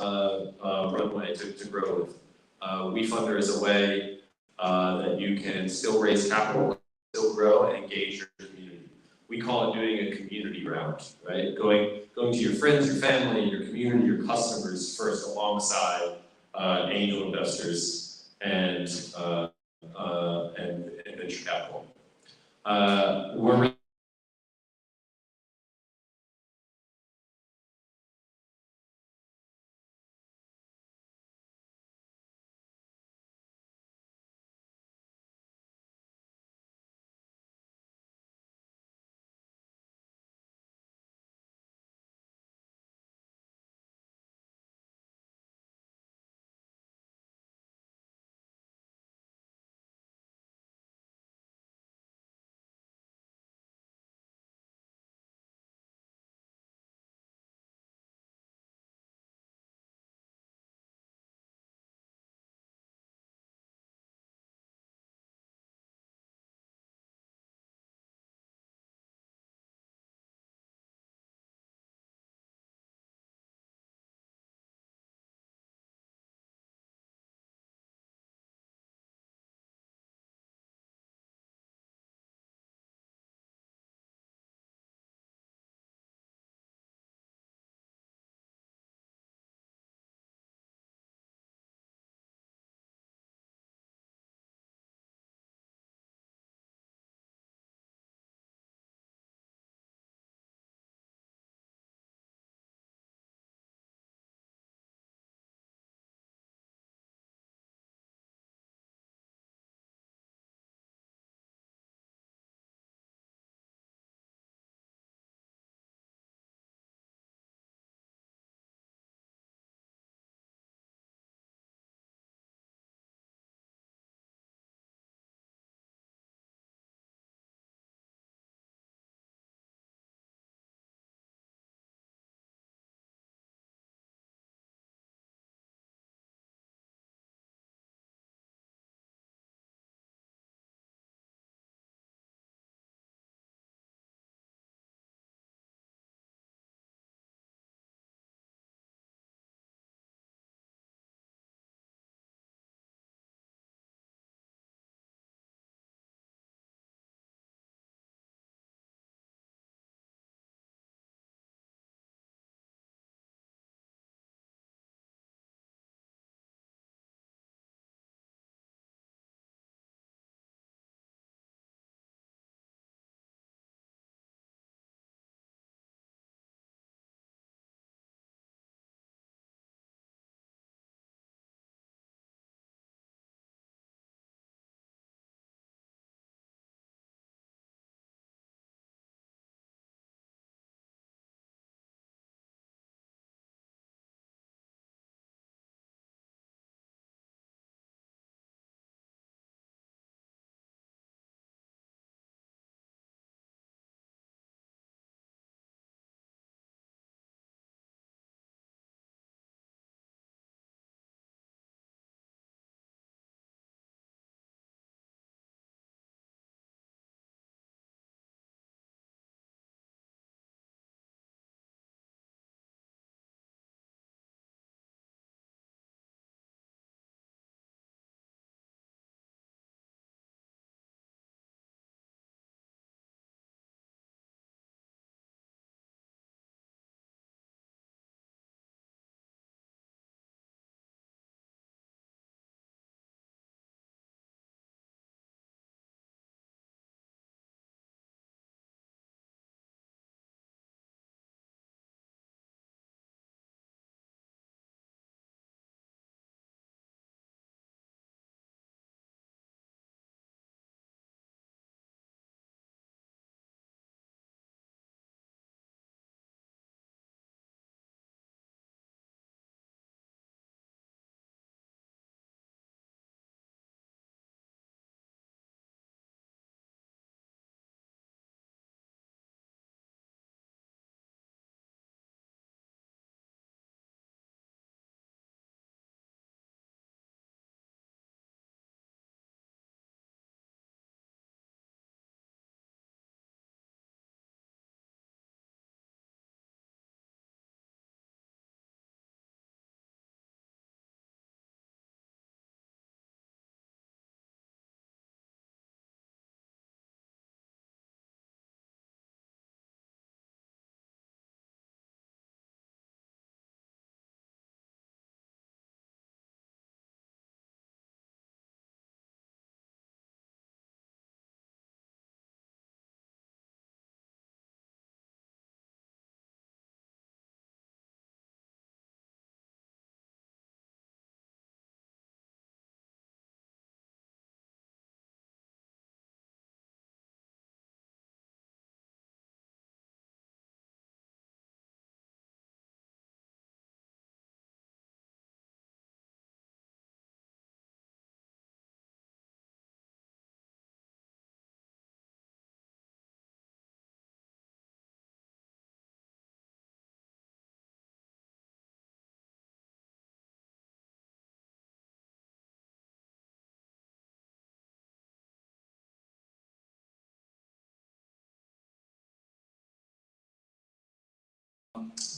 runway to grow with. Wefunder is a way that you can still raise capital, still grow, and engage your community. We call it doing a community round, right? Going to your friends, your family, your community, your customers first, alongside angel investors and venture capital. We're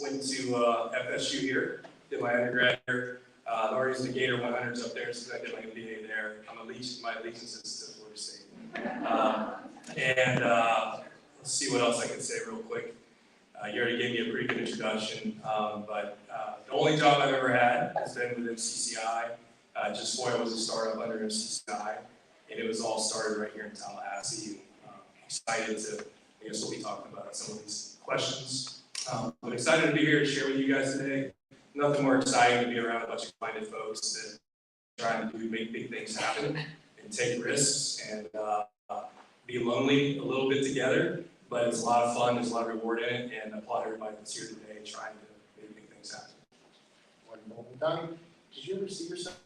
Went to FSU here, did my undergrad here. The Artist and Gator 100s up there, so I did my MBA there. My allegiance is to Florida State. Let's see what else I can say real quick. You already gave me a pretty good introduction, but the only job I've ever had has been with MCCI. Just before I was a startup under MCCI, and it was all started right here in Tallahassee. Excited to, I guess we'll be talking about some of these questions. I'm excited to be here to share with you guys today. Nothing more exciting to be around a bunch of minded folks that are trying to make big things happen and take risks and be lonely a little bit together, but it's a lot of fun, there's a lot of reward in it, and I applaud everybody that's here today trying to make big things happen. Wonderful. Donny, did you ever see yourself?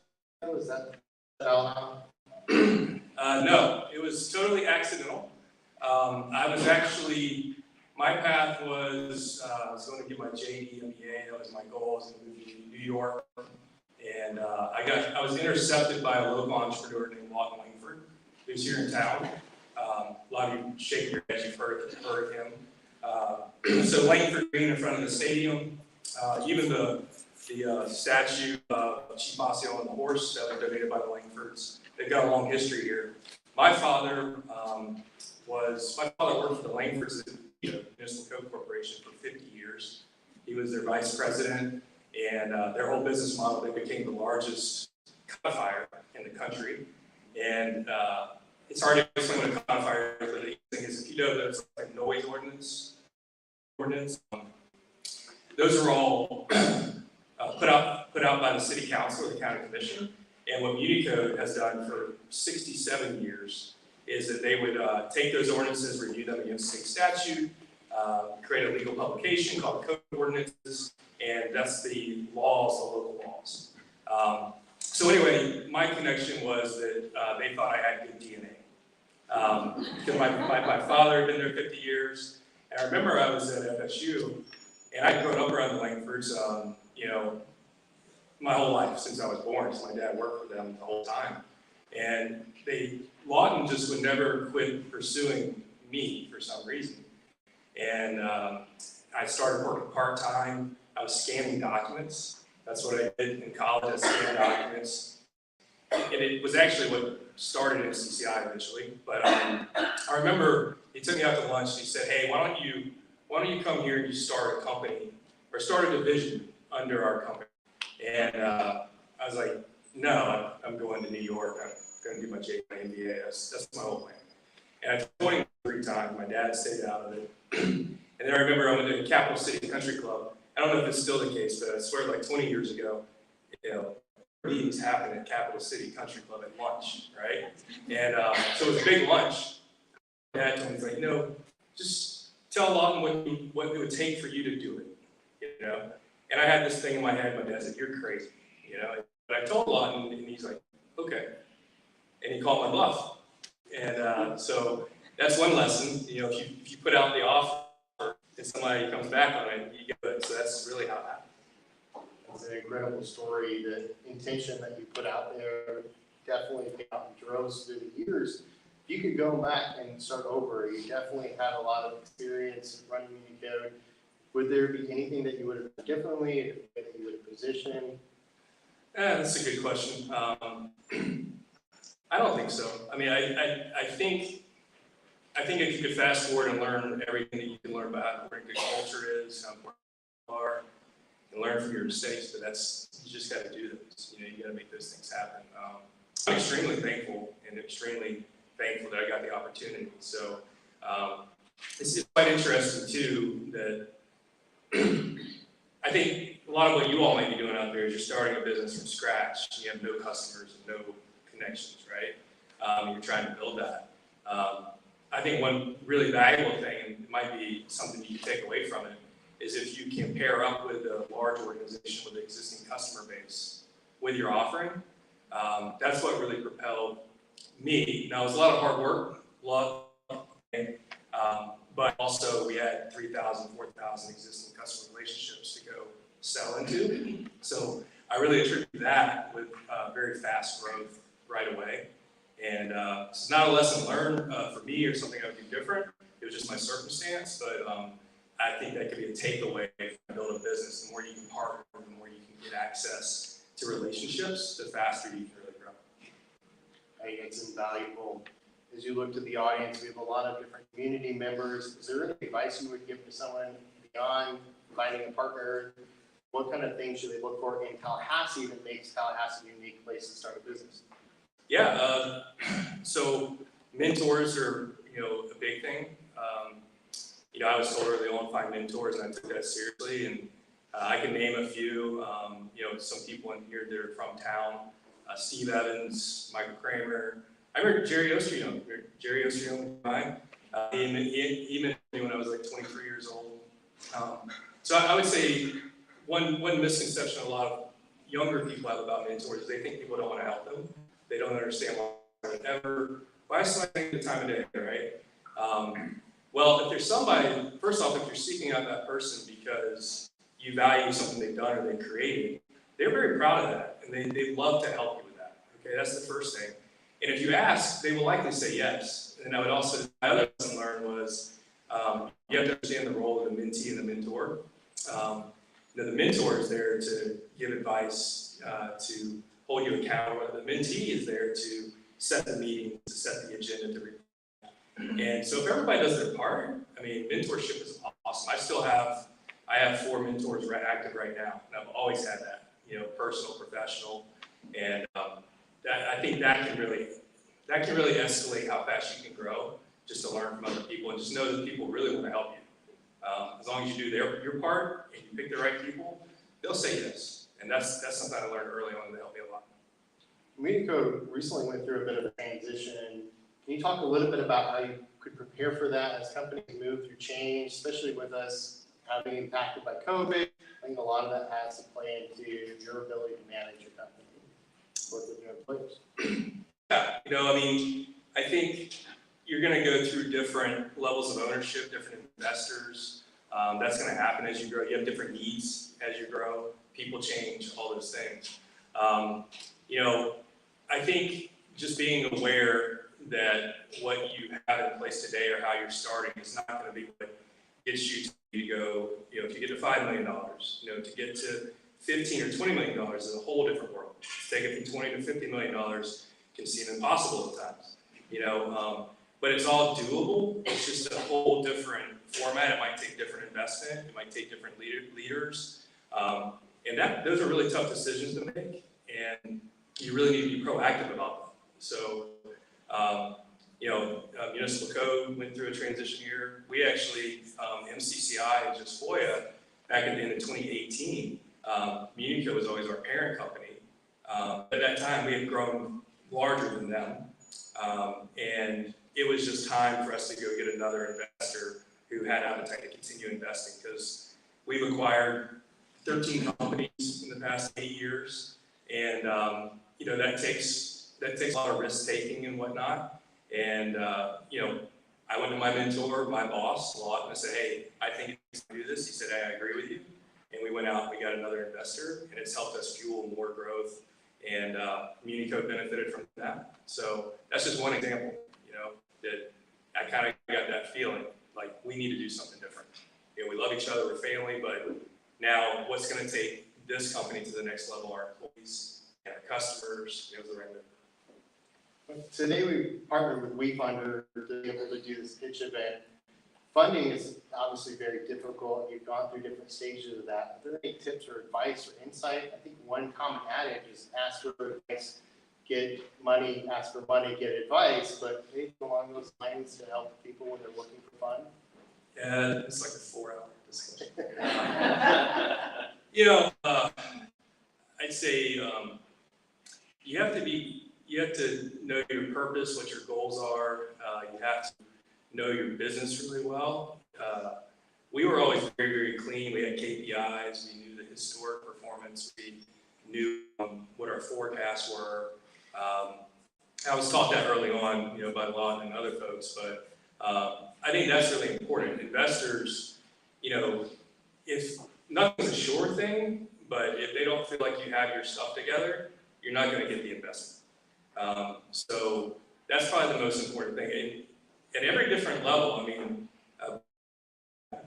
Was that out? No, it was totally accidental. I was actually, my path was, I was going to get my JD MBA, that was my goal, I was going to move to New York, and I was intercepted by a local entrepreneur named Lawton Langford, who's here in town. A lot of you shaking your heads, you've heard of him. So Langford Green in front of the stadium, even the statue of Chief Bossy on the horse that was donated by the Langfords. They've got a long history here. My father worked for the Langfords at the Municipal Code Corporation for 50 years. He was their vice president, and their whole business model, they became the largest codifier in the country. And it's hard to explain what a codifier is, but the thing is, if you know there's like noise ordinance, those are all put out by the city council or the county commission. And what Unicode has done for 67 years is that they would take those ordinances, review them against state statute, create a legal publication called Code Ordinances, and that's the laws, the local laws. So anyway, my connection was that they thought I had good DNA. Because my father had been there 50 years, and I remember I was at FSU, and I'd grown up around the Langfords, my whole life since I was born. So my dad worked for them the whole time, and Lawton just would never quit pursuing me for some reason. And I started working part-time. I was scanning documents. That's what I did in college. I scanned documents. And it was actually what started MCCI eventually. But I remember he took me out to lunch and he said, "Hey, why don't you come here and you start a company or start a division under our company?" And I was like, "No, I'm going to New York. I'm going to do my MBA. That's my whole plan." And I told him 3 times. My dad stayed out of it. And then I remember I went to Capital City Country Club. I don't know if it's still the case, but I swear like 20 years ago, meetings happened at Capital City Country Club at lunch, right? And so it was a big lunch. Dad told me, he's like, just tell Lawton what it would take for you to do it, And I had this thing in my head. My dad said, "You're crazy," But I told Lawton, and he's like, "Okay," and he called my bluff. And so that's one lesson. If you put out the offer and somebody comes back on it, you get it. So that's really how it happened. It's an incredible story. The intention that you put out there definitely came out in droves through the years. If you could go back and start over, you definitely had a lot of experience running Unicode. Would there be anything that you would have done differently, that you would have positioned? That's a good question. I don't think so. I mean, I think if you could fast forward and learn everything that you can learn about how important good culture is, how important you are, and learn from your mistakes, but you just got to do those. You got to make those things happen. I'm extremely thankful that I got the opportunity. So it's quite interesting too that I think a lot of what you all might be doing out there is you're starting a business from scratch. You have no customers and no connections, right? You're trying to build that. I think one really valuable thing, and it might be something you can take away from it, is if you can pair up with a large organization with an existing customer base with your offering. That's what really propelled me. Now, it was a lot of hard work, but also we had 3,000, 4,000 existing customer relationships to go sell into. So I really attribute that with very fast growth right away. And it's not a lesson learned for me or something I would do different. It was just my circumstance, but I think that could be a takeaway to build a business. The more you can partner, the more you can get access to relationships, the faster you can really grow. I think it's invaluable. As you look to the audience, we have a lot of different community members. Is there any advice you would give to someone beyond finding a partner? What kind of things should they look for in Tallahassee that makes Tallahassee a unique place to start a business? Yeah, so mentors are, a big thing. I was told early on, find mentors, and I took that seriously. And I can name a few, some people in here that are from town. Steve Evans, Michael Kramer. I remember Jerry Ostrione. He met me when I was like 23 years old. So I would say one misconception a lot of younger people have about mentors is they think people don't want to help them. They don't understand why is somebody taking the time of day, right? Well, if there's somebody, first off, if you're seeking out that person because you value something they've done or they created, they're very proud of that, and they love to help you with that. Okay, that's the first thing. And if you ask, they will likely say yes. And I would also, my other lesson learned was you have to understand the role of the mentee and the mentor. The mentor is there to give advice, to hold you accountable. The mentee is there to set the meeting, to set the agenda, to report. And so if everybody does their part, mentorship is awesome. I have 4 mentors active right now, and I've always had that, personal, professional, and I think that can really escalate how fast you can grow, just to learn from other people and just know that people really want to help you. As long as you do your part and you pick the right people, they'll say yes. And that's something I learned early on that helped me a lot. Community Code recently went through a bit of a transition. Can you talk a little bit about how you could prepare for that as companies move through change, especially with us having impacted by COVID? I think a lot of that has to play into your ability to manage your company, work with your employees. Yeah, I think you're going to go through different levels of ownership, different investors. That's going to happen as you grow. You have different needs as you grow. People change, all those things. I think just being aware that what you have in place today or how you're starting is not going to be what gets you to go, if you get to $5 million, to get to 15 or $20 million is a whole different world. Take it from $20 to $50 million can seem impossible at times, but it's all doable. It's just a whole different format. It might take different investment. It might take different leaders. And those are really tough decisions to make, and you really need to be proactive about them. So, municipal code went through a transition year. We actually, MCCI and just FOIA, back at the end of 2018, Community Code was always our parent company. At that time, we had grown larger than them, and it was just time for us to go get another investor who had appetite to continue investing, because we've acquired 13 companies in the past 8 years, and that takes a lot of risk taking and whatnot. And I went to my mentor, my boss, Lawton, and I said, "Hey, I think you can do this." He said, "Hey, I agree with you." And we went out and we got another investor, and it's helped us fuel more growth. And Community Code benefited from that. So that's just one example, that I kind of got that feeling like we need to do something different. We love each other, we're family, but now what's going to take this company to the next level? Our employees and our customers, the right move. Today we partnered with Wefunder to be able to do this pitch event. Funding is obviously very difficult. You've gone through different stages of that. Are there any tips or advice or insight? I think one common adage is ask for advice, get money, ask for money, get advice, but anything along those lines to help people when they're looking for fun? Yeah, it's like a 4-hour discussion. I'd say you have to know your purpose, what your goals are. You have to know your business really well. We were always very, very clean. We had KPIs. We knew the historic performance. We knew what our forecasts were. I was taught that early on, by Lawton and other folks, but I think that's really important. Investors, if nothing's a sure thing, but if they don't feel like you have your stuff together, you're not going to get the investment. So that's probably the most important thing. And at every different level,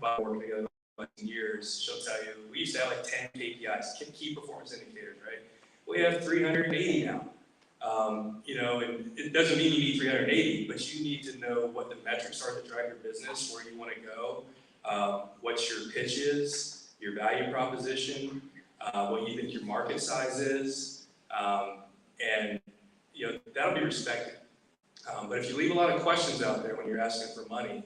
by working together for 10 years, she'll tell you, we used to have like 10 KPIs, key performance indicators, right? We have 380 now. You know, and it doesn't mean you need 380, but you need to know what the metrics are that drive your business, where you want to go, what your pitch is, your value proposition, what you think your market size is, and you know, that'll be respected. But if you leave a lot of questions out there when you're asking for money,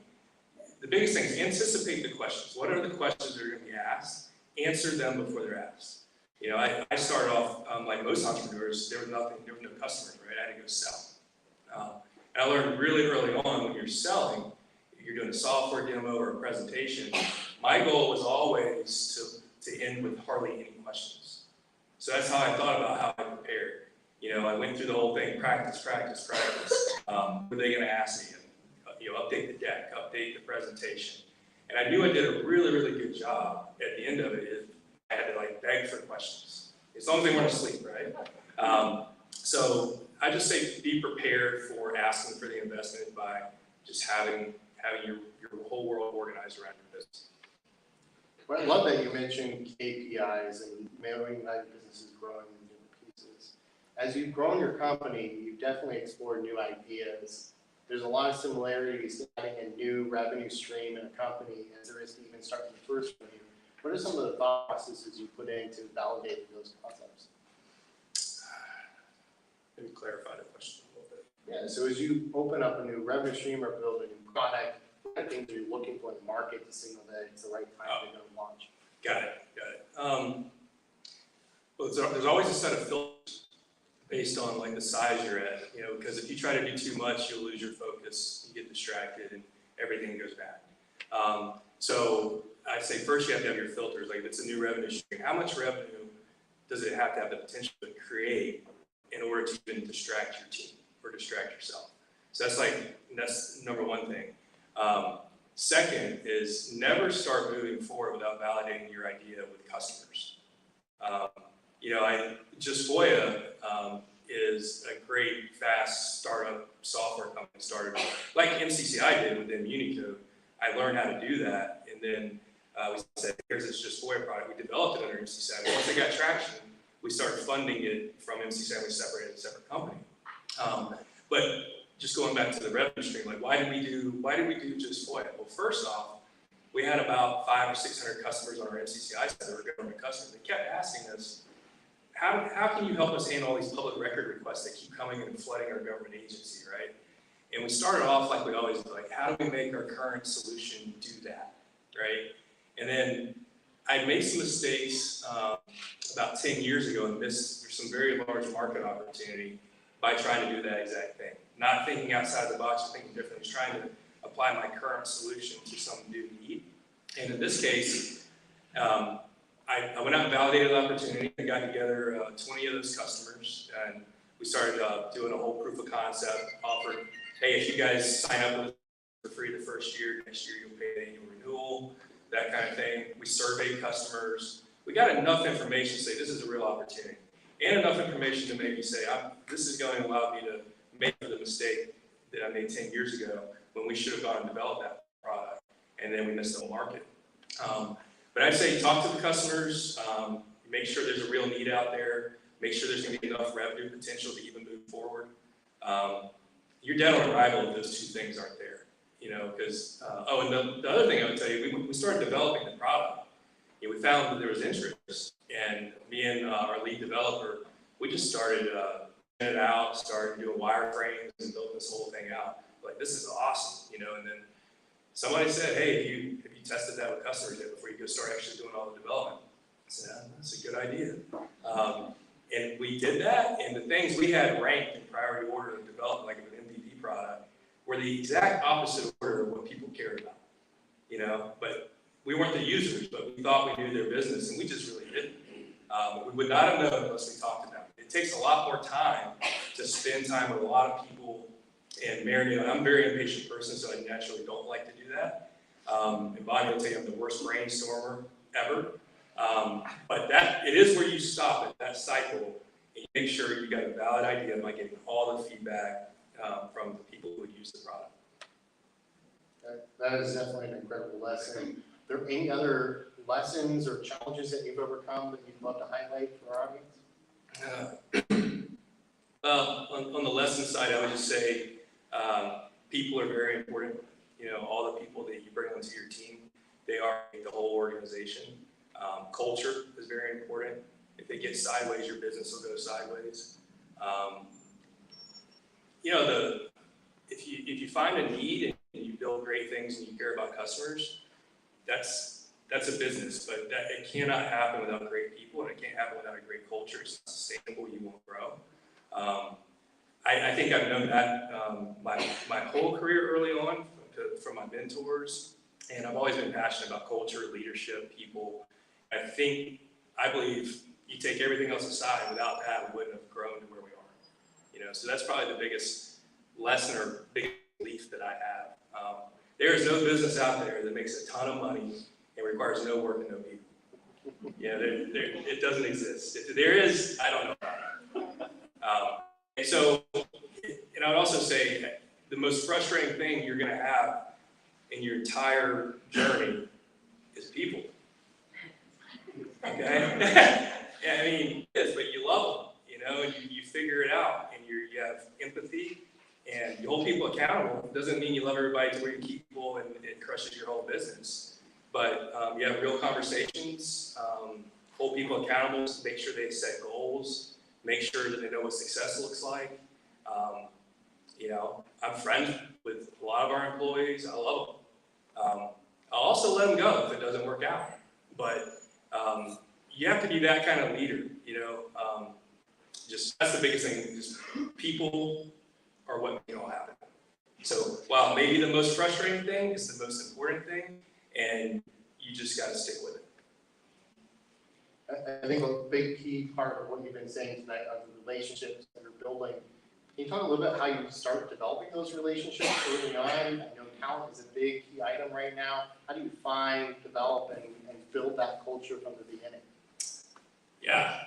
the biggest thing is anticipate the questions. What are the questions that are going to be asked? Answer them before they're asked. You know, I started off, like most entrepreneurs, there was no customers, right? I had to go sell. And I learned really early on when you're selling, if you're doing a software demo or a presentation, my goal was always to end with hardly any questions. So that's how I thought about how I prepared. You know, I went through the whole thing, practice. What are they going to ask me? You know, update the deck, update the presentation. And I knew I did a really, really good job. At the end of it, I had to like beg for questions, as long as they weren't asleep, right? So I just say be prepared for asking for the investment by just having your whole world organized around your business. Well, I love that you mentioned KPIs and knowing how your business is growing in different pieces. As you've grown your company, you've definitely explored new ideas. There's a lot of similarities to adding a new revenue stream in a company as there is to even starting the first revenue. What are some of the thought processes you put into validating those concepts? Maybe clarify the question a little bit. Yeah, so as you open up a new revenue stream or build a new product, what kind of things are you looking for in the market to signal that it's the right time to go launch? Got it. Well, there's always a set of filters based on like the size you're at, you know, because if you try to do too much, you'll lose your focus, you get distracted, and everything goes bad. So I say first you have to have your filters. Like if it's a new revenue stream, how much revenue does it have to have the potential to create in order to even distract your team or distract yourself? So that's number one thing. Second is never start moving forward without validating your idea with customers. You know, Jobé is a great, fast startup software company started like MCCI did within Unicode. I learned how to do that, and then we said, here's this Jobé product. We developed it under MCCI. Once it got traction, we started funding it from MCCI. We separated a separate company. But just going back to the revenue stream, like why did we do Jobé? Well, first off, we had about 500 or 600 customers on our MCCI side that were government customers. They kept asking us, how can you help us handle all these public record requests that keep coming in and flooding our government agency, right? And we started off like we always do, like how do we make our current solution do that, right? And then I made some mistakes about 10 years ago and missed some very large market opportunity by trying to do that exact thing. Not thinking outside the box or thinking differently, just trying to apply my current solution to some new need. And in this case, I went out and validated the opportunity. I got together 20 of those customers, and we started doing a whole proof of concept, offered, hey, if you guys sign up with us for free the first year, next year you'll pay an annual renewal, that kind of thing. We surveyed customers. We got enough information to say this is a real opportunity, and enough information to make you say, this is going to allow me to make the mistake that I made 10 years ago when we should have gone and developed that product, and then we missed the whole market. But I'd say talk to the customers, make sure there's a real need out there, make sure there's going to be enough revenue potential to even move forward. You're dead on arrival if those two things aren't there, you know, because, and the other thing I would tell you, we started developing the product, and we found that there was interest, and me and our lead developer, we just started it out, started doing wireframes and building this whole thing out. Like, this is awesome, you know, and then somebody said, hey, have you tested that with customers yet before you go start actually doing all the development? I said, that's a good idea. And we did that, and the things we had ranked in priority order of development, like an MVP product, were the exact opposite order of what people cared about, you know, but we weren't the users, but we thought we knew their business, and we just really didn't. We would not have known unless we talked to them. It takes a lot more time to spend time with a lot of people and marinate. I'm a very impatient person, so I naturally don't like to do that. And Bonnie will tell you I'm the worst brainstormer ever. But it is where you stop at that cycle and you make sure you got a valid idea by getting all the feedback from the people who would use the product. That is definitely an incredible lesson. there any other lessons or challenges that you've overcome that you'd love to highlight for our audience? On the lesson side, I would just say people are very important. You know, all the people that you bring onto your team, they are the whole organization. Culture is very important. If it gets sideways, your business will go sideways. You know, if you find a need and you build great things and you care about customers, that's a business, but it cannot happen without great people, and it can't happen without a great culture. It's not sustainable. You won't grow. I think I've known that my whole career early on from my mentors, and I've always been passionate about culture, leadership, people. I believe you take everything else aside, without that, we wouldn't have grown to where we are. You know, so that's probably the biggest lesson or biggest belief that I have. There is no business out there that makes a ton of money and requires no work and no people. Yeah, it doesn't exist. If there is, I don't know about it. And so, and I would also say the most frustrating thing you're going to have in your entire journey is people. Okay? Yeah, I mean, it is, but you love them, you know, and you figure it out, and you have empathy, and you hold people accountable. It doesn't mean you love everybody to where you keep people and it crushes your whole business. But you have real conversations, hold people accountable, make sure they set goals, make sure that they know what success looks like. You know, I'm friends with a lot of our employees. I love them. I'll also let them go if it doesn't work out. But you have to be that kind of leader, you know. Just that's the biggest thing. Just people are what make it all happen. So while maybe the most frustrating thing is the most important thing, and you just got to stick with it. I think a big key part of what you've been saying tonight are the relationships that you're building. Can you talk a little bit how you start developing those relationships early on? I know talent is a big key item right now. How do you find, develop, and build that culture from the beginning? Yeah,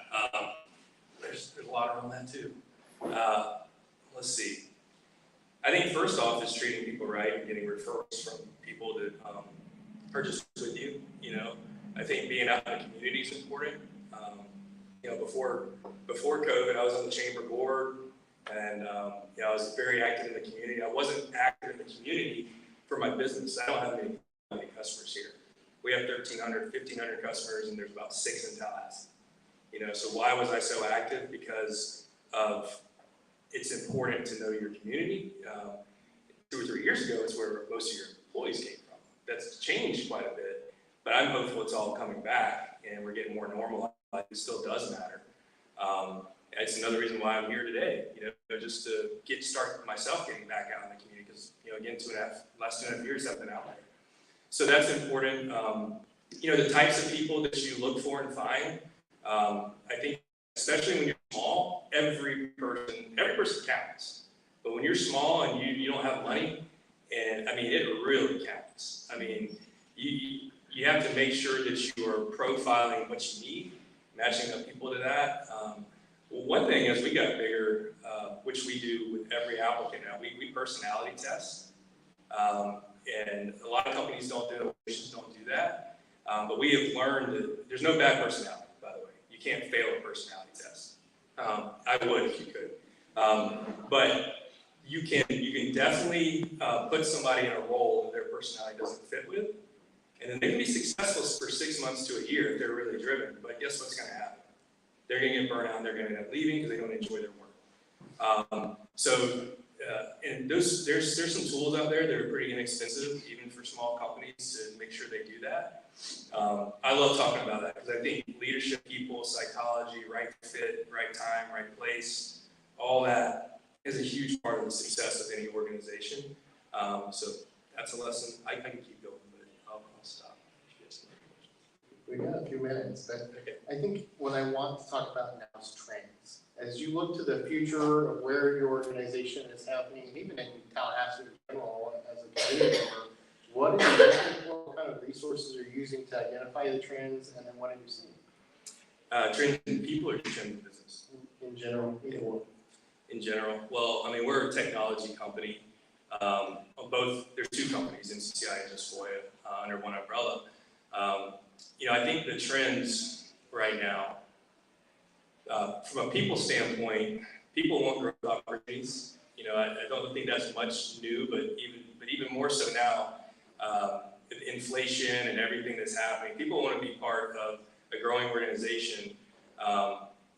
there's a lot around that too. Let's see. I think first off is treating people right and getting referrals from people that are just with you. You know, I think being out in the community is important. You know, before COVID, I was on the chamber board, and you know, I was very active in the community. I wasn't active in the community for my business. I don't have many customers here. We have 1,300, 1,500 customers, and there's about 6 in Tallahassee. You know, so why was I so active? Because of it's important to know your community. 2 or 3 years ago, it's where most of your employees came from. That's changed quite a bit, but I'm hopeful it's all coming back and we're getting more normalized. It still does matter. It's another reason why I'm here today, you know, just to start myself getting back out in the community, because, you know, again, last 2.5 years I've been out there. So that's important. You know, the types of people that you look for and find, I think, especially when you're small, every person counts. But when you're small and you don't have money, and I mean, it really counts. I mean, you have to make sure that you are profiling what you need, matching up people to that. One thing as we got bigger, which we do with every applicant now, we personality test. And a lot of companies don't do it, organizations don't do that. But we have learned that there's no bad personality, by the way. You can't fail a personality test. I would if you could. But you can definitely put somebody in a role that their personality doesn't fit with. And then they can be successful for 6 months to a year if they're really driven. But guess what's going to happen? They're going to get burnt out, and they're going to end up leaving because they don't enjoy their work. And there's some tools out there that are pretty inexpensive, even for small companies, to make sure they do that. I love talking about that because I think leadership, people, psychology, right fit, right time, right place, all that is a huge part of the success of any organization. So that's a lesson. I can keep going, but I'll stop. We got a few minutes, but Okay. I think what I want to talk about now is trends. As you look to the future of where your organization is happening, even in Tallahassee in general, as a community member, what are you looking for? What kind of resources are you using to identify the trends, and then what have you seen? Trends in people or trends in business? In general, either one. In general, well, I mean, we're a technology company. There's 2 companies, NCCI and Just Foya, under one umbrella. I think the trends right now, from a people standpoint, people want growth opportunities. I don't think that's much new, but even more so now, with inflation and everything that's happening, people want to be part of a growing organization.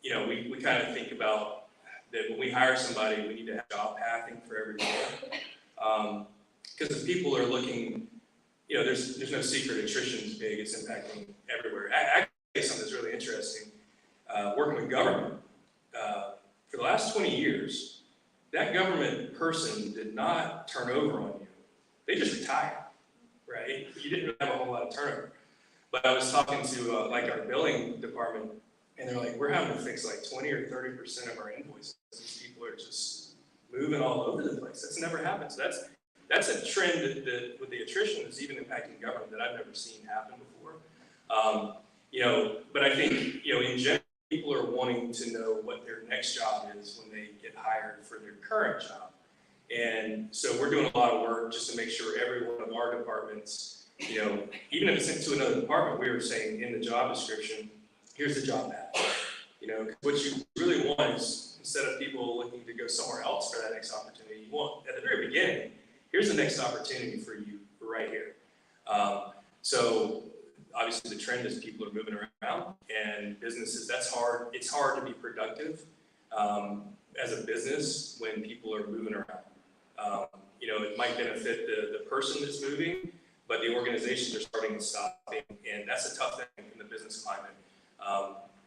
We kind of think about that when we hire somebody, we need to have job pathing for everyone. Because if people are looking, there's no secret attrition is big, it's impacting everywhere. Actually, something that's really interesting, working with government, for the last 20 years, that government person did not turn over on you. They just retired, right? You didn't really have a whole lot of turnover. But I was talking to our billing department, and they're like, we're having to fix like 20 or 30% of our invoices. These people are just moving all over the place. That's never happened. So that's a trend that with the attrition that's even impacting government that I've never seen happen before. But I think, in general, people are wanting to know what their next job is when they get hired for their current job. And so we're doing a lot of work just to make sure every one of our departments, even if it's into another department, we were saying in the job description, here's the job path. What you really want is, instead of people looking to go somewhere else for that next opportunity, you want, at the very beginning, here's the next opportunity for you right here. So obviously the trend is people are moving around, and businesses, that's hard. It's hard to be productive as a business when people are moving around. It might benefit the person that's moving, but the organizations are starting and stopping, and that's a tough thing in the business climate.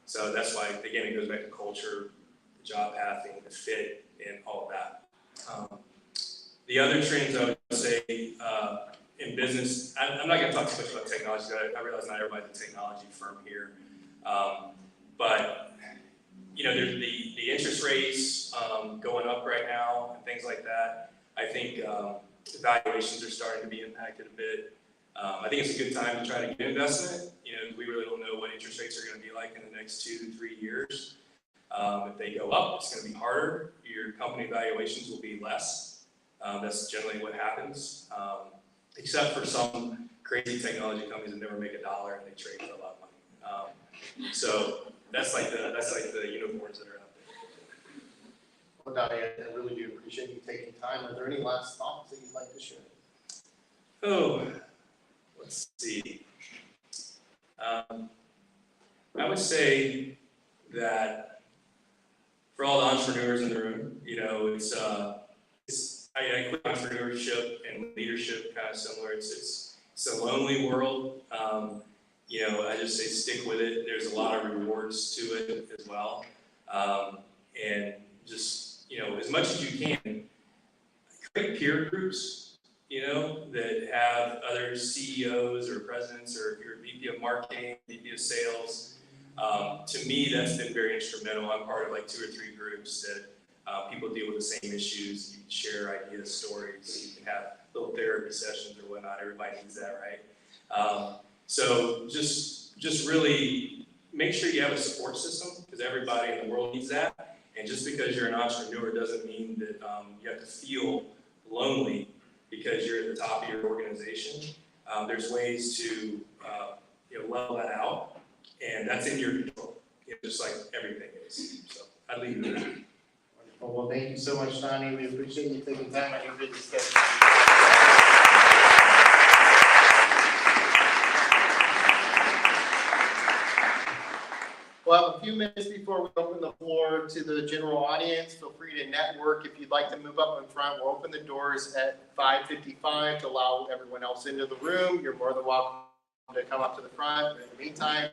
So that's why, again, it goes back to culture, the job pathing, the fit, and all of that. The other trends I would say in business, I'm not going to talk too much about technology, because I realize not everybody's a technology firm here. But there's the interest rates going up right now and things like that. I think valuations are starting to be impacted a bit. I think it's a good time to try to get investment. We really don't know what interest rates are going to be like in the next 2 to 3 years. If they go up, it's going to be harder. Your company valuations will be less. That's generally what happens, except for some crazy technology companies that never make $1 and they trade for a lot of money. So that's like the unicorns that are out there. Well, Donny, I really do appreciate you taking time. Are there any last thoughts that you'd like to share? Oh, let's see. I would say that for all the entrepreneurs in the room, I equate entrepreneurship and leadership kind of similar. It's a lonely world. I just say stick with it. There's a lot of rewards to it as well. And just, as much as you can, create peer groups, that have other CEOs or presidents, or if you're a VP of marketing, VP of sales. To me, that's been very instrumental. I'm part of like 2 or 3 groups that people deal with the same issues. You can share ideas, stories. You can have little therapy sessions or whatnot. Everybody needs that, right? So just really make sure you have a support system, because everybody in the world needs that. And just because you're an entrepreneur doesn't mean that you have to feel lonely because you're at the top of your organization. There's ways to level that out, and that's in your control, just like everything is. So I'd leave it there. Well, thank you so much, Donny. We appreciate you taking time out of your busy schedule. We'll have a few minutes before we open the floor to the general audience. Feel free to network. If you'd like to move up in front, we'll open the doors at 5:55 to allow everyone else into the room. You're more than welcome to come up to the front. In the meantime,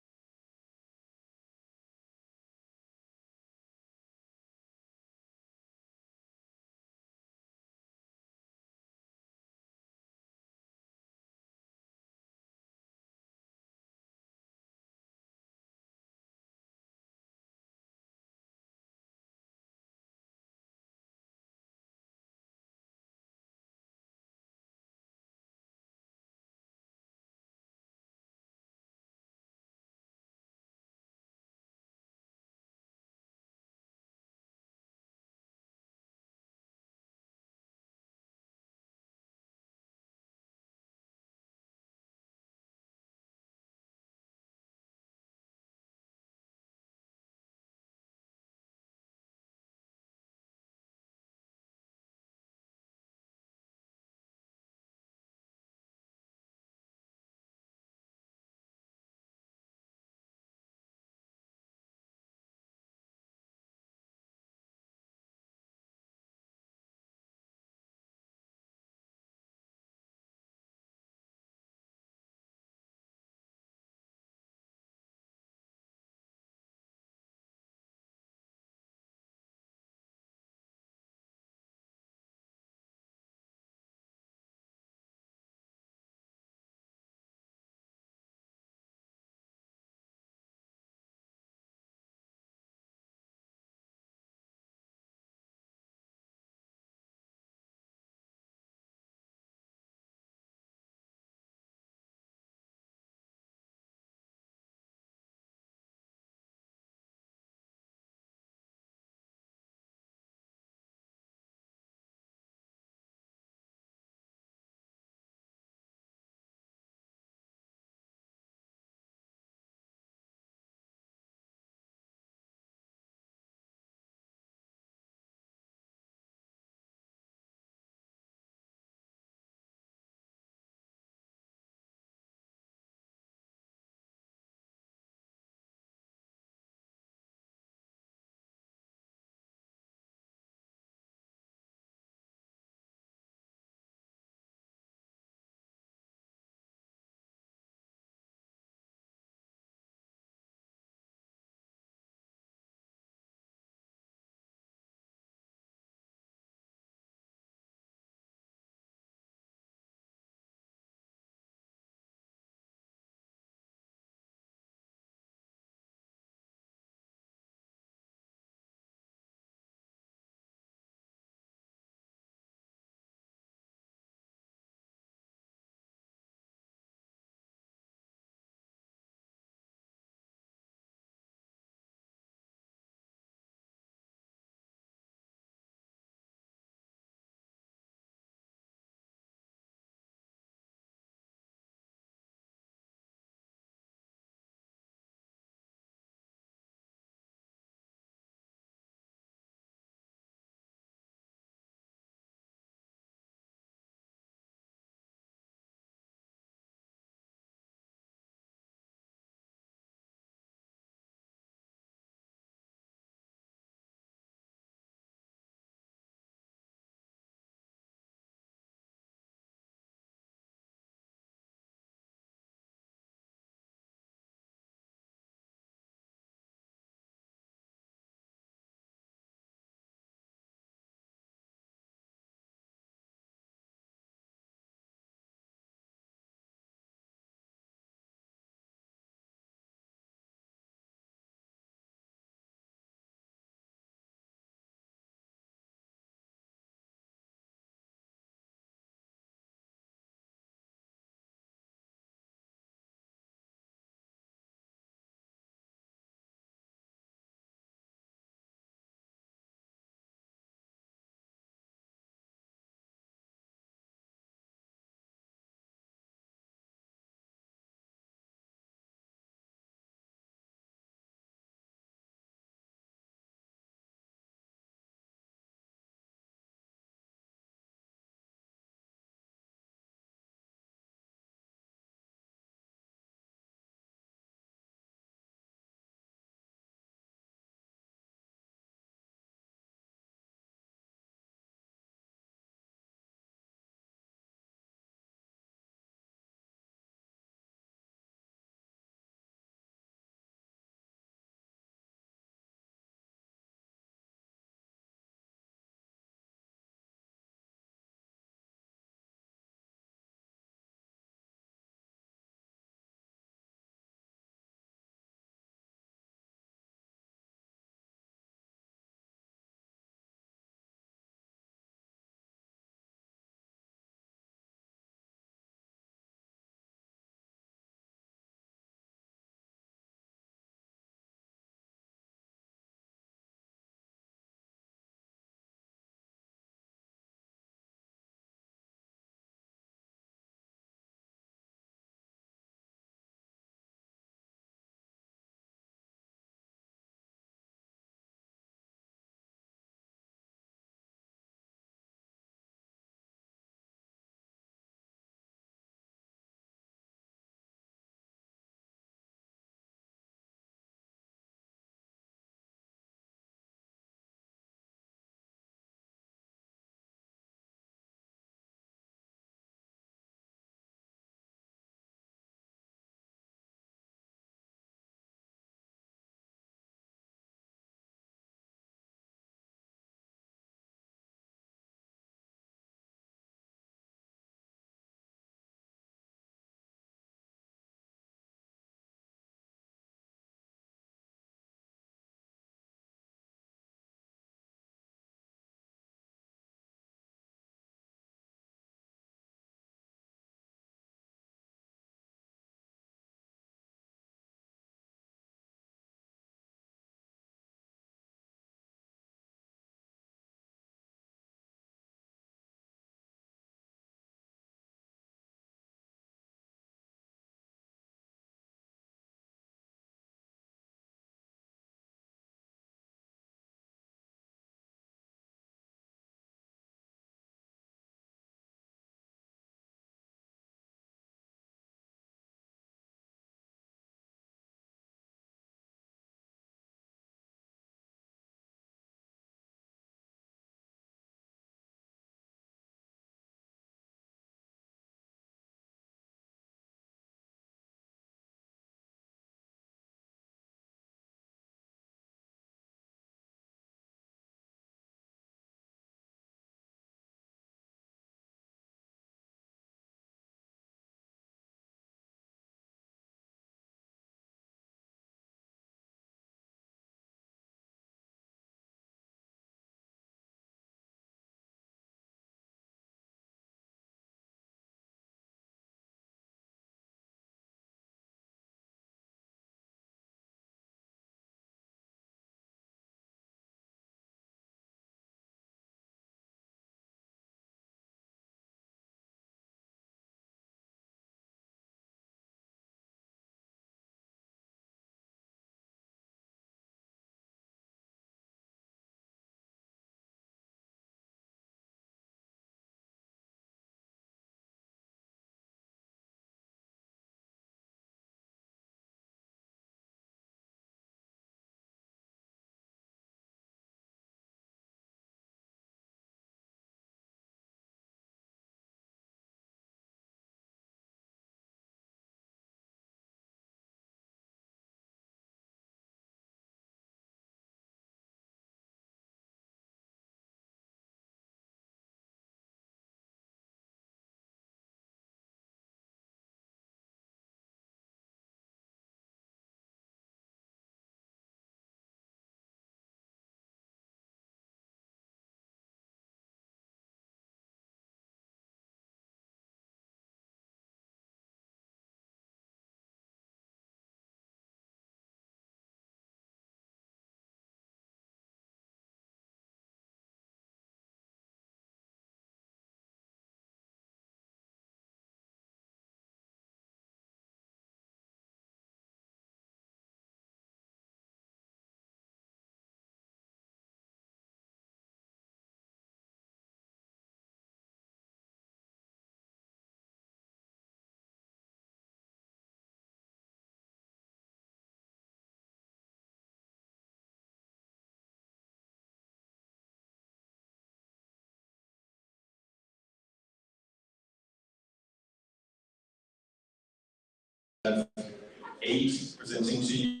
8 presenting to you.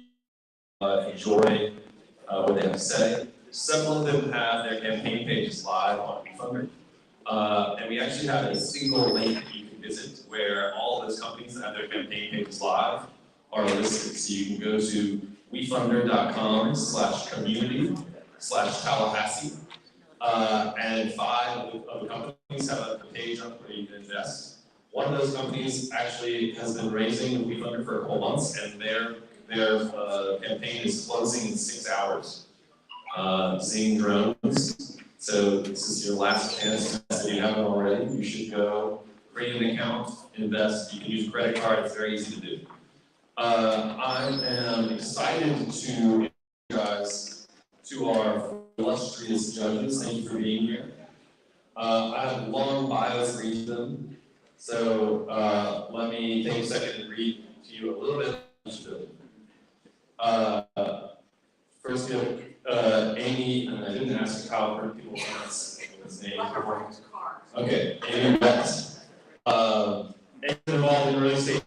Enjoy what they have to say. Several of them have their campaign pages live on Wefunder. And we actually have a single link that you can visit where all of those companies that have their campaign pages live are listed. So you can go to wefunder.com/community/Tallahassee. And 5 of the companies have a page up where you can invest. One of those companies actually has been raising Wefunder for a couple months, and their campaign is closing in 6 hours. Zing Drones. So this is your last chance. If you haven't already, you should go create an account, invest. You can use a credit card. It's very easy to do. I am excited to introduce you guys to our illustrious judges. Thank you for being here. I have long bios for each of them. So let me take a second and read to you a little bit of each of them. First, we have Amy, and I didn't ask how people pronounce his name. Okay, Amy Vance. Amy's involved in early stage.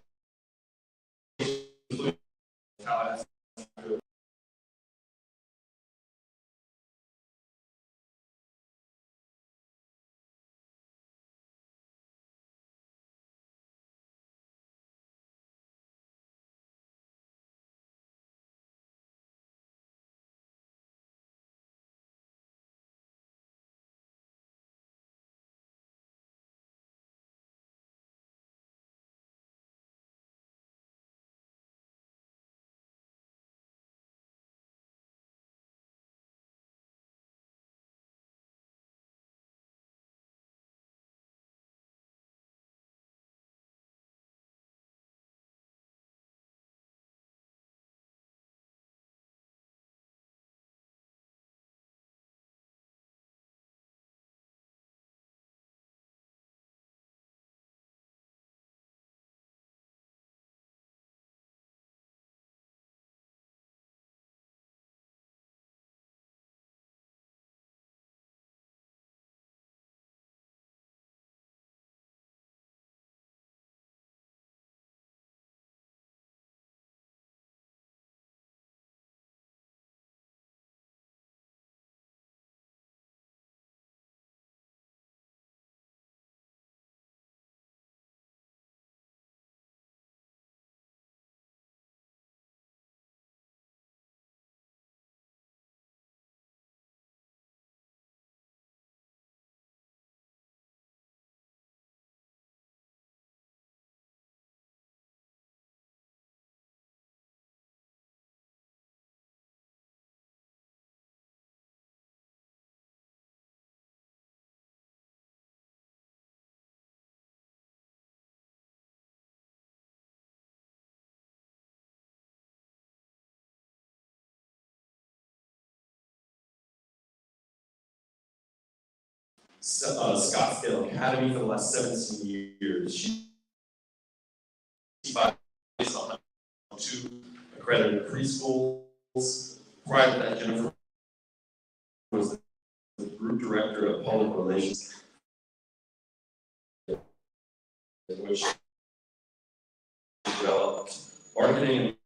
Scottsdale Academy for the last 17 years. She's on 2 accredited preschools. Prior to that, Jennifer was the group director of public relations, which developed marketing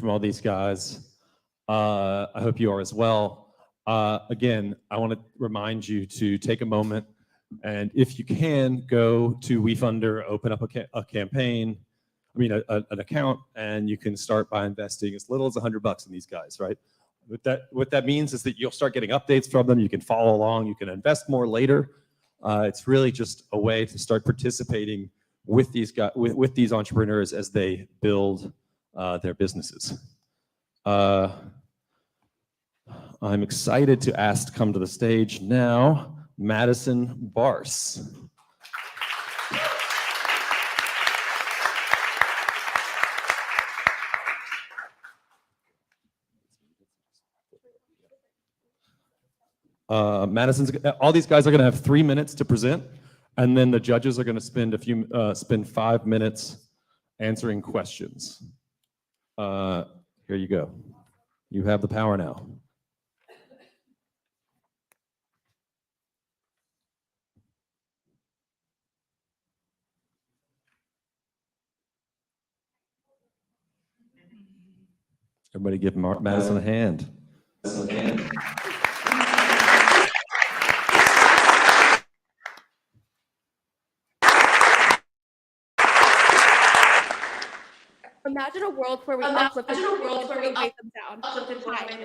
from all these guys. I hope you are as well. Again, I want to remind you to take a moment and if you can, go to Wefunder, open up a campaign, an account, and you can start by investing as little as $100 in these guys, right? What that means is that you'll start getting updates from them. You can follow along. You can invest more later. It's really just a way to start participating with these guys, with these entrepreneurs as they build their businesses. I'm excited to ask to come to the stage now, Madison Barse. All these guys are going to have 3 minutes to present, and then the judges are going to spend 5 minutes answering questions. Here you go. You have the power now. Everybody give Madison a hand. Imagine a world where we uplift women instead of weight them down.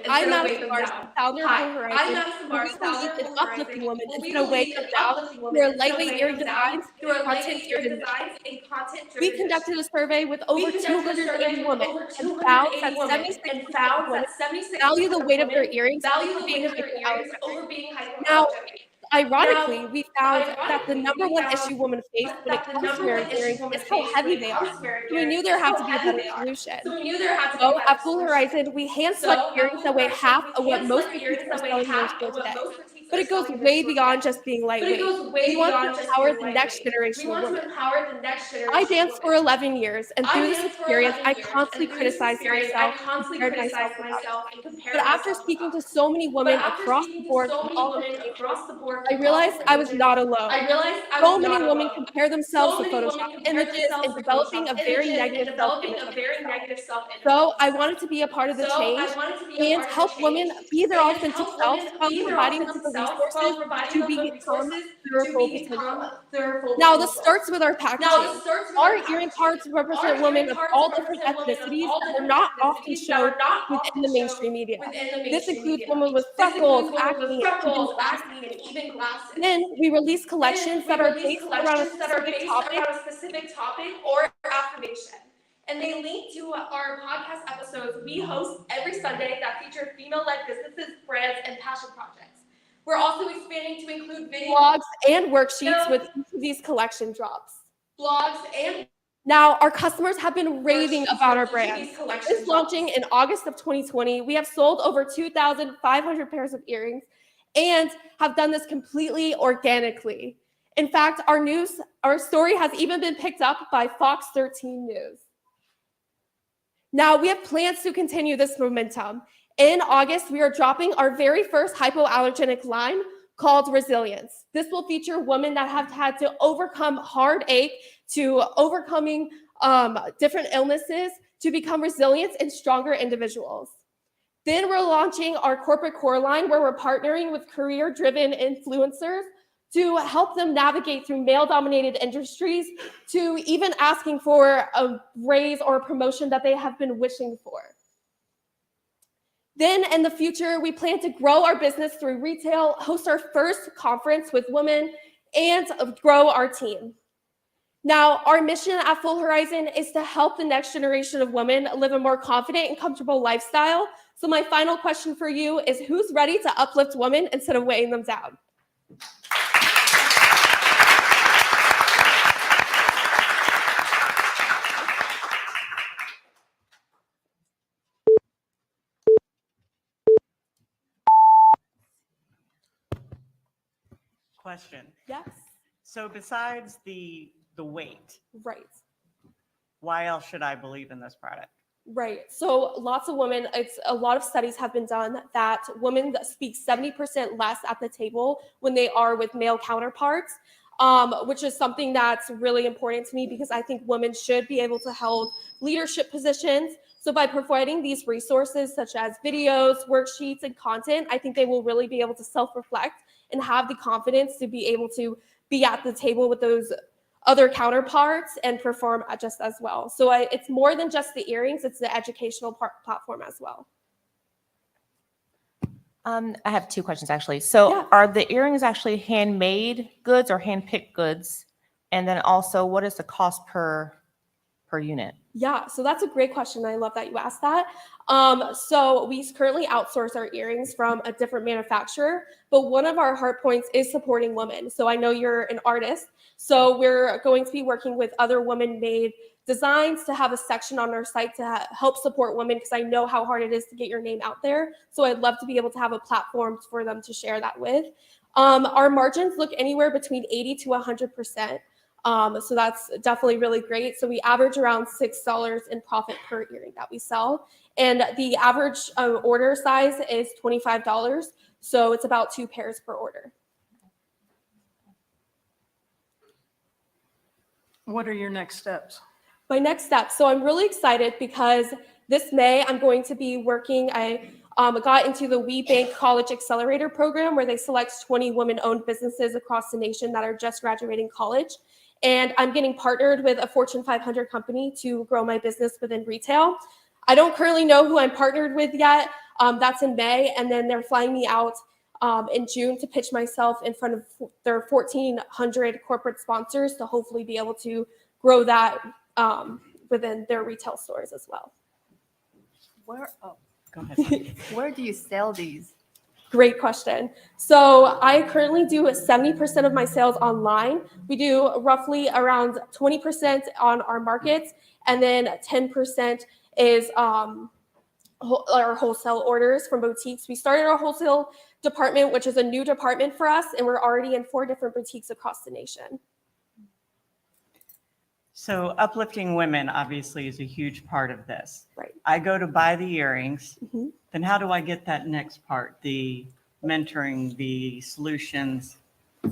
Hi, I'm Madison Barstow, founder of Herizon, where we believe in uplifting women instead of weighing them down through our lightweight earring designs and content-driven mission. We conducted a survey with over 280 women and found that 76% of women value the weight of their earrings over being hypoallergenic. Now, ironically, we found that the number one issue women face when it comes to wearing earrings is how heavy they are. So we knew there had to be a better solution. So at Full Horizon, we hand select earrings that weigh half of what most boutiques are selling earrings for today. But it goes way beyond just being lightweight. We want to empower the next generation of women. I danced for 11 years, and through this experience, I constantly criticized myself and compared myself with others. But after speaking to so many women across the board from all different ages, I realized I was not alone. So many women compare themselves to Photoshop images and developing a very negative self-image of themselves. So I wanted to be a part of the change and help women be their authentic selves while providing them the resources to become their full potential. Now, this starts with our packaging. Our earring cards represent women of all different ethnicities that are not often showed within the mainstream media. This includes women with freckles, acne, and even glasses. Then we release collections that are based around a specific topic or affirmation. And they link to our podcast episodes we host every Sunday that feature female-led businesses, brands, and passion projects. We're also expanding to include blogs and worksheets with each of these collection drops. Now, our customers have been raving about our brand. Since launching in August of 2020, we have sold over 2,500 pairs of earrings and have done this completely organically. In fact, our story has even been picked up by Fox 13 News. Now, we have plans to continue this momentum. In August, we are dropping our very first hypoallergenic line called Resilience. This will feature women that have had to overcome heartache, to overcoming different illnesses, to become resilient and stronger individuals. Then we're launching our corporate core line where we're partnering with career-driven influencers to help them navigate through male-dominated industries, to even asking for a raise or a promotion that they have been wishing for. Then in the future, we plan to grow our business through retail, host our first conference with women, and grow our team. Now, our mission at Full Horizon is to help the next generation of women live a more confident and comfortable lifestyle. So my final question for you is, who's ready to uplift women instead of weighing them down? Question. Yes. So besides the weight, Right. why else should I believe in this product? Right. So lots of women, a lot of studies have been done that women speak 70% less at the table when they are with male counterparts, which is something that's really important to me because I think women should be able to hold leadership positions, So by providing these resources such as videos, worksheets, and content, I think they will really be able to self-reflect and have the confidence to be able to be at the table with those other counterparts and perform just as well. So it's more than just the earrings, it's the educational platform as well. I have two questions actually. So Yeah. are the earrings actually handmade goods or hand-picked goods? And then also, what is the cost per unit? Yeah, so that's a great question. I love that you asked that. So we currently outsource our earrings from a different manufacturer, but one of our heart points is supporting women. So I know you're an artist, so we're going to be working with other women-made designs to have a section on our site to help support women, because I know how hard it is to get your name out there. So I'd love to be able to have a platform for them to share that with. Our margins look anywhere between 80 to 100%. So that's definitely really great. So we average around $6 in profit per earring that we sell. And the average order size is $25. So it's about 2 pairs per order. What are your next steps? My next step. So I'm really excited because this May I'm going to be working. I got into the WeBank College Accelerator program, where they select 20 women-owned businesses across the nation that are just graduating college. And I'm getting partnered with a Fortune 500 company to grow my business within retail. I don't currently know who I'm partnered with yet. That's in May. And then they're flying me out in June to pitch myself in front of their 1,400 corporate sponsors to hopefully be able to grow that within their retail stores as well. Go ahead. Where do you sell these? Great question. So I currently do 70% of my sales online. We do roughly around 20% on our markets, and then 10% is our wholesale orders from boutiques. We started our wholesale department, which is a new department for us, and we're already in 4 different boutiques across the nation. So uplifting women obviously is a huge part of this. Right. I go to buy the earrings. Mhm. Then how do I get that next part? The mentoring, the solutions.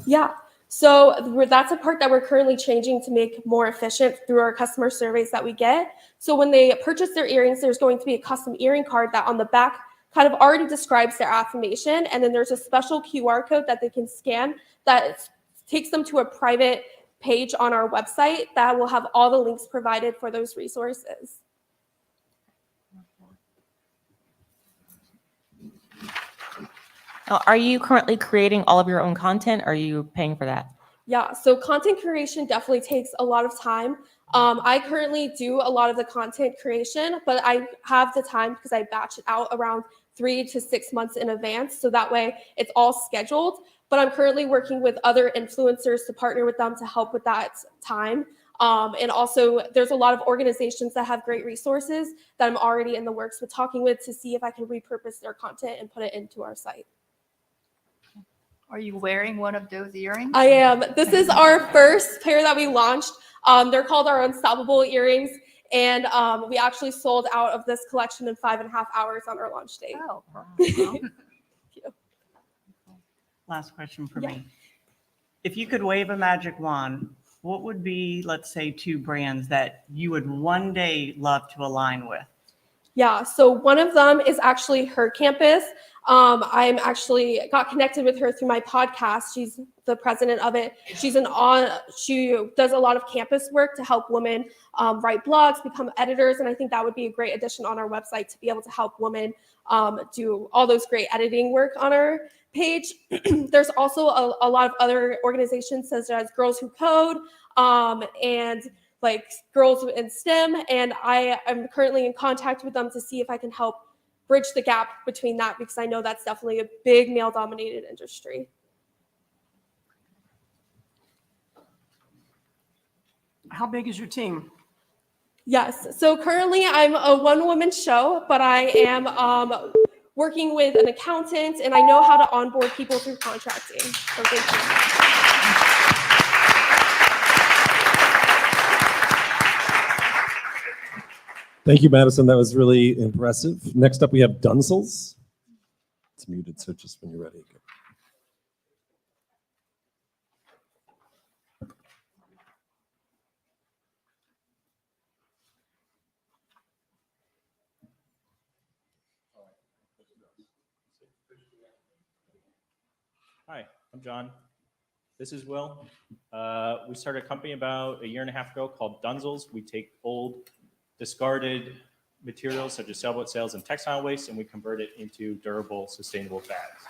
Yeah. So that's a part that we're currently changing to make more efficient through our customer surveys that we get. So when they purchase their earrings, there's going to be a custom earring card that on the back kind of already describes their affirmation. And then there's a special QR code that they can scan that takes them to a private page on our website that will have all the links provided for those resources. Now, are you currently creating all of your own content? Or are you paying for that? Yeah, so content creation definitely takes a lot of time. I currently do a lot of the content creation, but I have the time because I batch it out around 3 to 6 months in advance. So that way it's all scheduled. But I'm currently working with other influencers to partner with them to help with that time. And also there's a lot of organizations that have great resources that I'm already in the works with talking with to see if I can repurpose their content and put it into our site. Are you wearing one of those earrings? I am. This is our first pair that we launched. They're called our Unstoppable earrings. And we actually sold out of this collection in 5.5 hours on our launch date. Oh, Last question for Yeah. me. If you could wave a magic wand, what would be, let's say, 2 brands that you would one day love to align with? Yeah, so one of them is actually Her Campus. I'm actually got connected with her through my podcast. She's the president of it. She does a lot of campus work to help women write blogs, become editors, and I think that would be a great addition on our website to be able to help women do all those great editing work on our page. There's also a lot of other organizations such as Girls Who Code and like Girls in STEM, and I am currently in contact with them to see if I can help bridge the gap between that, because I know that's definitely a big male-dominated industry. how big is your team? Yes, so currently I'm a one-woman show, but I am working with an accountant, and I know how to onboard people through contracting. So thank you. Thank you, Madison. That was really impressive. Next up, we have Dunsel's. It's muted, so just when you're ready. Hi, I'm John. This is Will. We started a company about a year and a half ago called Dunsel. We take old, discarded materials such as sailboat sails and textile waste, and we convert it into durable, sustainable bags.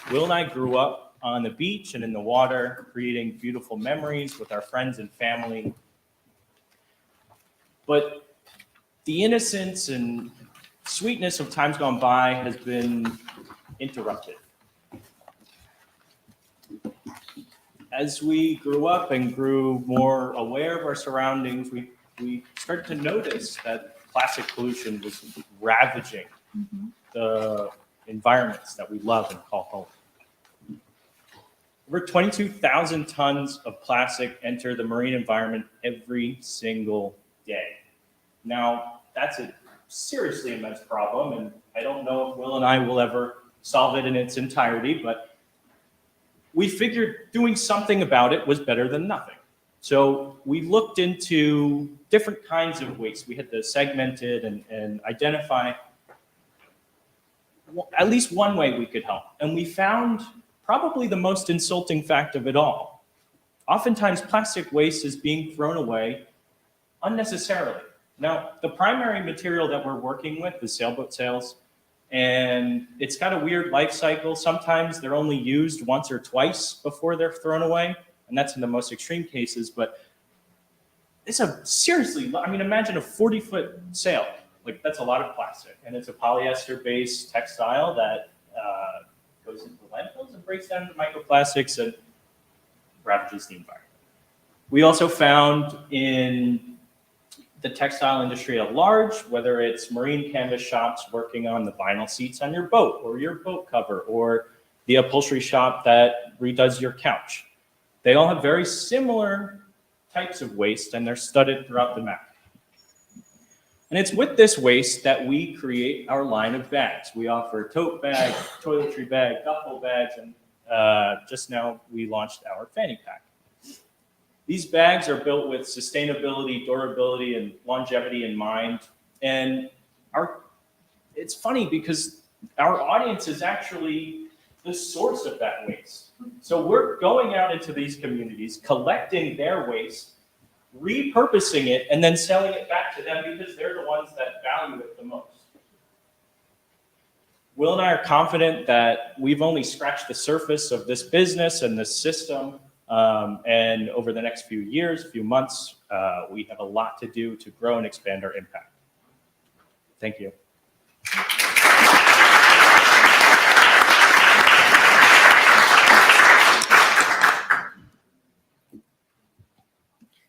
Will and I grew up on the beach and in the water, creating beautiful memories with our friends and family. But the innocence and sweetness of times gone by has been interrupted. As we grew up and grew more aware of our surroundings, we started to notice that plastic pollution was ravaging the environments that we love and call home. Over 22,000 tons of plastic enter the marine environment every single day. Now, that's a seriously immense problem, and I don't know if Will and I will ever solve it in its entirety, but we figured doing something about it was better than nothing. So we looked into different kinds of waste. We had to segment it and identify at least one way we could help. And we found probably the most insulting fact of it all. Oftentimes, plastic waste is being thrown away unnecessarily. Now, the primary material that we're working with is sailboat sails, and it's got a weird life cycle. Sometimes they're only used once or twice before they're thrown away, and that's in the most extreme cases. But it's a seriously, I mean, imagine a 40-foot sail. Like, that's a lot of plastic, and it's a polyester-based textile that goes into landfills and breaks down into microplastics and ravages the environment. We also found in the textile industry at large, whether it's marine canvas shops working on the vinyl seats on your boat or your boat cover, or the upholstery shop that redoes your couch. They all have very similar types of waste, and they're studded throughout the map. And it's with this waste that we create our line of bags. We offer tote bag, toiletry bag, duffel bags, and just now we launched our fanny pack. These bags are built with sustainability, durability, and longevity in mind. And it's funny because our audience is actually the source of that waste. So we're going out into these communities, collecting their waste, repurposing it, and then selling it back to them because they're the ones that value it the most. Will and I are confident that we've only scratched the surface of this business and this system. And over the next few years, few months, we have a lot to do to grow and expand our impact. Thank you.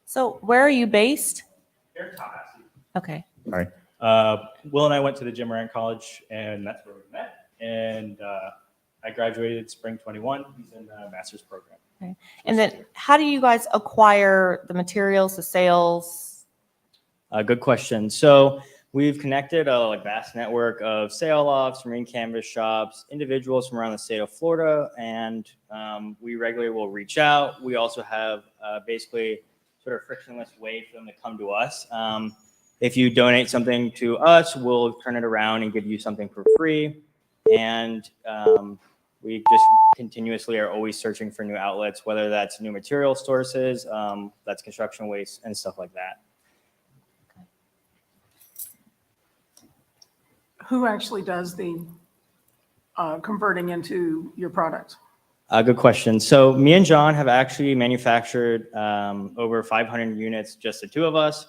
So where are you based? Here in Tallahassee. Okay. All right. Will and I went to the Jim Moran College, and that's where we met. And I graduated spring 21. He's in the master's program. Okay. And then how do you guys acquire the materials, the sales? Good question. So we've connected a vast network of sail lofts, marine canvas shops, individuals from around the state of Florida, and we regularly will reach out. We also have basically sort of frictionless way for them to come to us. If you donate something to us, we'll turn it around and give you something for free. And we just continuously are always searching for new outlets, whether that's new material sources, that's construction waste and stuff like that. Who actually does the converting into your product? Good question. So me and John have actually manufactured over 500 units, just the two of us.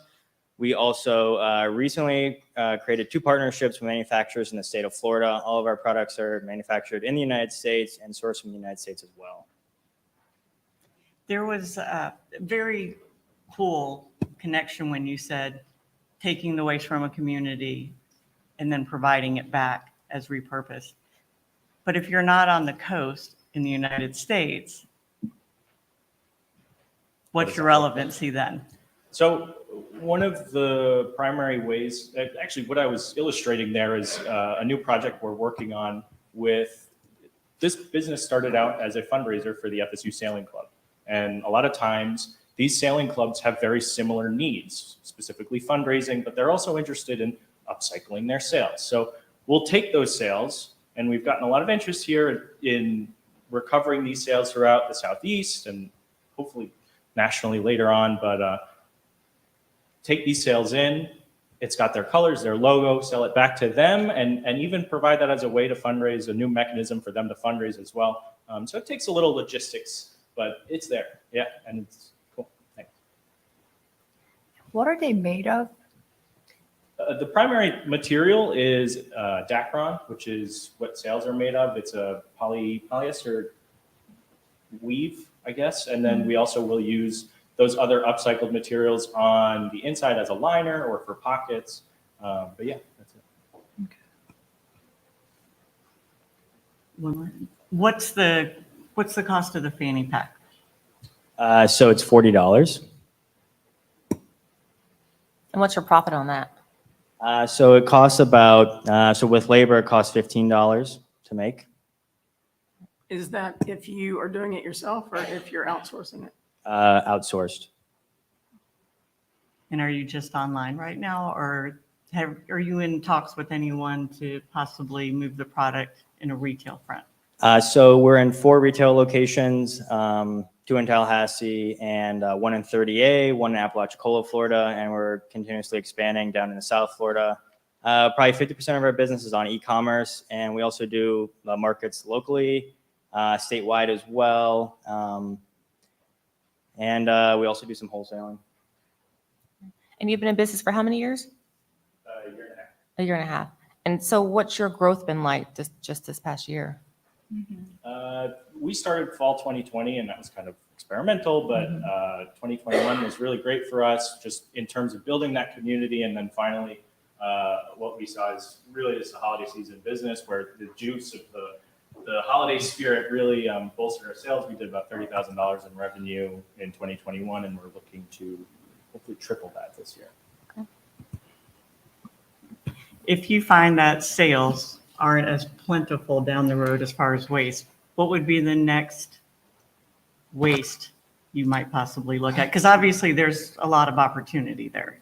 We also recently created 2 partnerships with manufacturers in the state of Florida. All of our products are manufactured in the United States and sourced from the United States as well. There was a very cool connection when you said taking the waste from a community and then providing it back as repurposed. But if you're not on the coast in the United States, what's your relevancy then? So one of the primary ways, actually what I was illustrating there is a new project we're working on with, this business started out as a fundraiser for the FSU Sailing Club. And a lot of times these sailing clubs have very similar needs, specifically fundraising, but they're also interested in upcycling their sails. So we'll take those sails, and we've gotten a lot of interest here in we're covering these sales throughout the Southeast and hopefully nationally later on, but take these sales in, it's got their colors, their logo, sell it back to them, and even provide that as a way to fundraise, a new mechanism for them to fundraise as well. So it takes a little logistics, but it's there. Yeah, and it's cool. Thanks. What are they made of? The primary material is Dacron, which is what sails are made of. It's a polyester weave, I guess, and then we also will use those other upcycled materials on the inside as a liner or for pockets. But yeah, that's it. Okay. What's the cost of the fanny pack? So it's $40. And what's your profit on that? So it costs about, so with labor, it costs $15 to make. Is that if you are doing it yourself or if you're outsourcing it? Outsourced. And are you just online right now, or are you in talks with anyone to possibly move the product in a retail front? So we're in 4 retail locations, 2 in Tallahassee and 1 in 30A, 1 in Apalachicola, Florida, and we're continuously expanding down into South Florida. Probably 50% of our business is on e-commerce, and we also do markets locally, statewide as well, and we also do some wholesaling. And you've been in business for how many years? A year and a half. A year and a half. And so what's your growth been like just this past year? We started fall 2020, and that was kind of experimental, but 2021 was really great for us, just in terms of building that community. And then finally, what we saw is really just a holiday season business where the juice of the holiday spirit really bolstered our sales. We did about $30,000 in revenue in 2021, and we're looking to hopefully triple that this year. Okay. If you find that sales aren't as plentiful down the road as far as waste, what would be the next waste you might possibly look at? Because obviously there's a lot of opportunity there.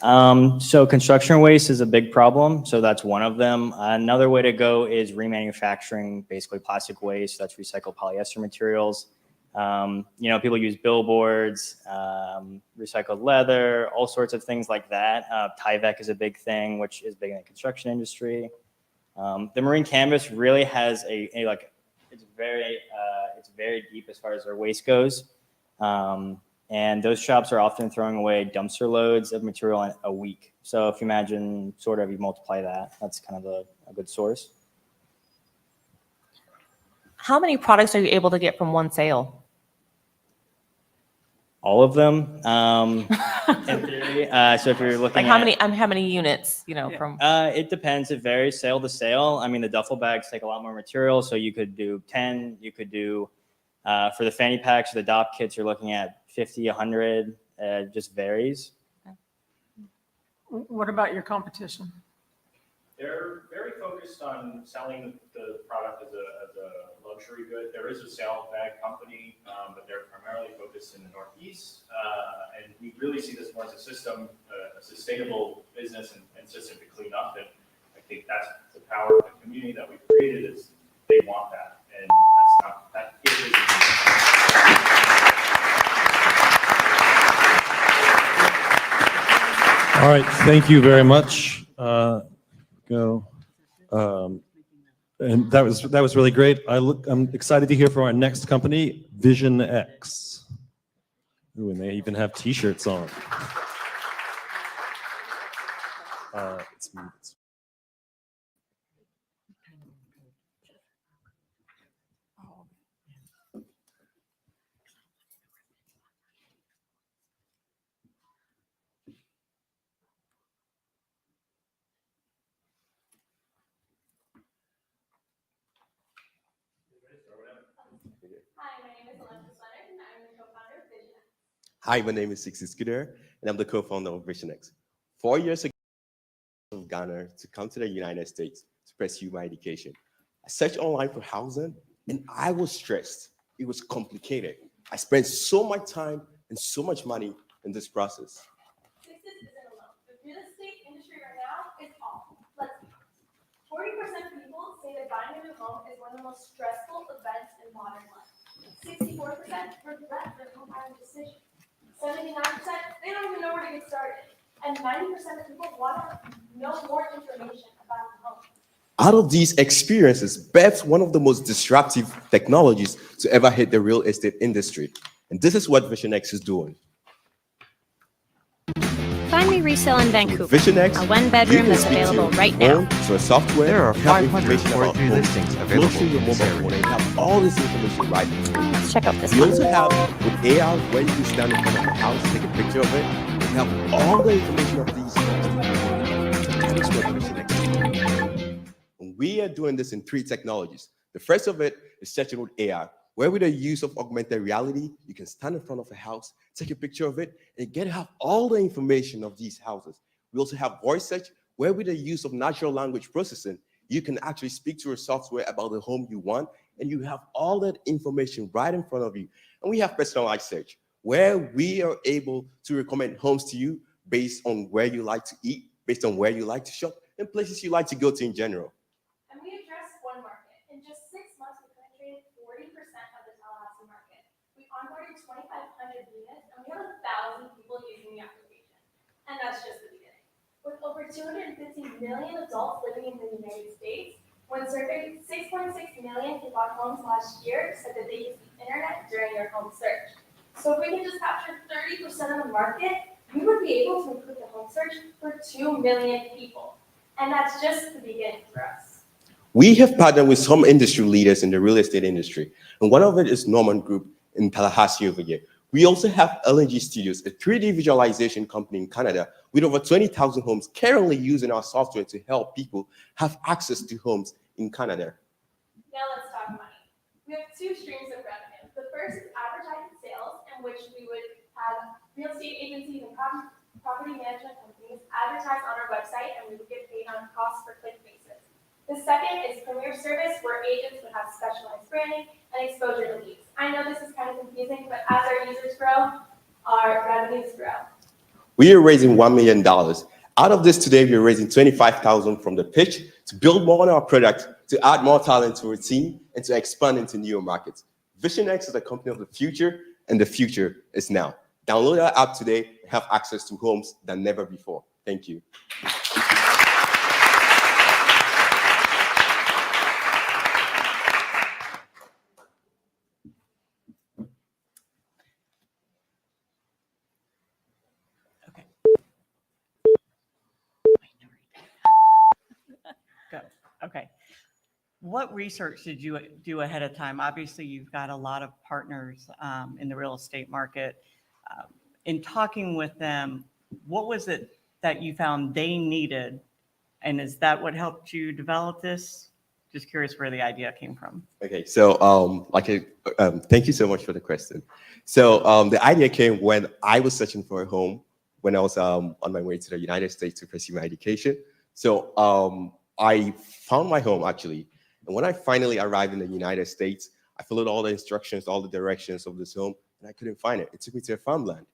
So construction waste is a big problem. So that's one of them. Another way to go is remanufacturing basically plastic waste. That's recycled polyester materials. People use billboards, recycled leather, all sorts of things like that. Tyvek is a big thing, which is big in the construction industry. The marine canvas really has it's very deep as far as their waste goes. And those shops are often throwing away dumpster loads of material in a week. So if you imagine you multiply that, that's kind of a good source. How many products are you able to get from one sale? All of them, in theory. So if you're looking Like how many units, from? It depends. It varies sale to sale. I mean, the duffel bags take a lot more material, so you could do 10. You could do, for the fanny packs or the DOP kits, you're looking at 50, 100. Just varies. What about your competition? They're very focused on selling the product as a luxury good. There is a sale bag company, but they're primarily focused in the Northeast. And we really see this more as a system, a sustainable business and system to clean up. And I think that's the power of the community that we've created is they want that. And that's not, that All right, thank you very much. And that was really great. I'm excited to hear from our next company, Visionx. Ooh, and they even have T-shirts on. Hi, my name is Sixty Scooter, and I'm the co-founder of Visionx. 4 years ago, I moved from Ghana to come to the United States to pursue my education. I searched online for housing, and I was stressed. It was complicated. I spent so much time and so much money in this process. Success isn't alone. The real estate industry right now is awful. Let's be honest. 40% of people say that buying a new home is one of the most stressful events in modern life. 64% regret their home buying decision. 79% they don't even know where to get started. And 90% of people want to know more information about the home. Out of these experiences, births one of the most disruptive technologies to ever hit the real estate industry. And this is what Visionx is doing. Find Me Resale in Vancouver, Visionx, a one-bedroom that's available right now. So software, There are have 543 listings available Close to your in this mobile phone, and you have all this information right now. Let's check out this We one. also have with AR where you can stand in front of the house, take a picture of it, and have all the information of these homes. That is what Visionx is doing. And we are doing this in 3 technologies. The first of it is searching with AR, where with the use of augmented reality, you can stand in front of a house, take a picture of it, and get to have all the information of these houses. We also have voice search, where with the use of natural language processing, you can actually speak to a software about the home you want, and you have all that information right in front of you. And we have personalized search, where we are able to recommend homes to you based on where you like to eat, based on where you like to shop, and places you like to go to in general. And we addressed one market. In just 6 months, we penetrated 40% of the Tallahassee market. We onboarded 2,500 units, and we have 1,000 people using the application. And that's just the beginning. With over 250 million adults living in the United States, when surveyed, 6.6 million who bought homes last year said that they used the internet during their home search. So if we can just capture 30% of the market, we would be able to improve the home search for 2 million people. And that's just the beginning for us. We have partnered with some industry leaders in the real estate industry, and one of it is Norman Group in Tallahassee over here. We also have LNG Studios, a 3D visualization company in Canada with over 20,000 homes currently using our software to help people have access to homes in Canada. Now let's talk money. We have 2 streams of revenue. The first is advertising sales, in which we would have real estate agencies and property management companies advertise on our website, and we would get paid on a cost per click basis. The second is premier service, where agents would have specialized branding and exposure to leads. I know this is kind of confusing, but as our users grow, our revenues grow. We are raising $1 million. Out of this today, we are raising $25,000 from the pitch to build more on our product, to add more talent to our team, and to expand into newer markets. Visionx is a company of the future, and the future is now. Download our app today and have access to homes than never before. Thank you. Go. Okay. What research did you do ahead of time? Obviously, you've got a lot of partners in the real estate market. In talking with them, what was it that you found they needed? And is that what helped you develop this? Just curious where the idea came from. Okay, so thank you so much for the question. So the idea came when I was searching for a home when I was on my way to the United States to pursue my education. So I found my home actually. And when I finally arrived in the United States, I followed all the instructions, all the directions of this home, and I couldn't find it. It took me to a farmland.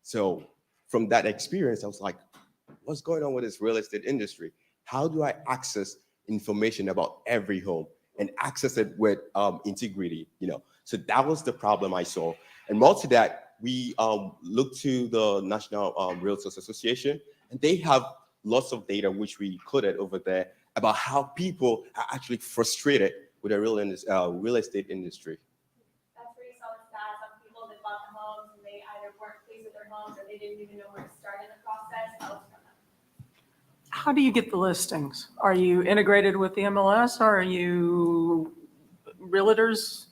So from that experience, I was like, what's going on with this real estate industry? How do I access information about every home and access it with integrity, So that was the problem I saw. And more to that, we looked to the National Realtors Association, and they have lots of data which we included over there about how people are actually frustrated with the real estate industry. That's where you saw the stats on people that bought the homes and they either weren't pleased with their homes or they didn't even know where to start in the process. That was from them. How do you get the listings? Are you integrated with the MLS? Are you realtors?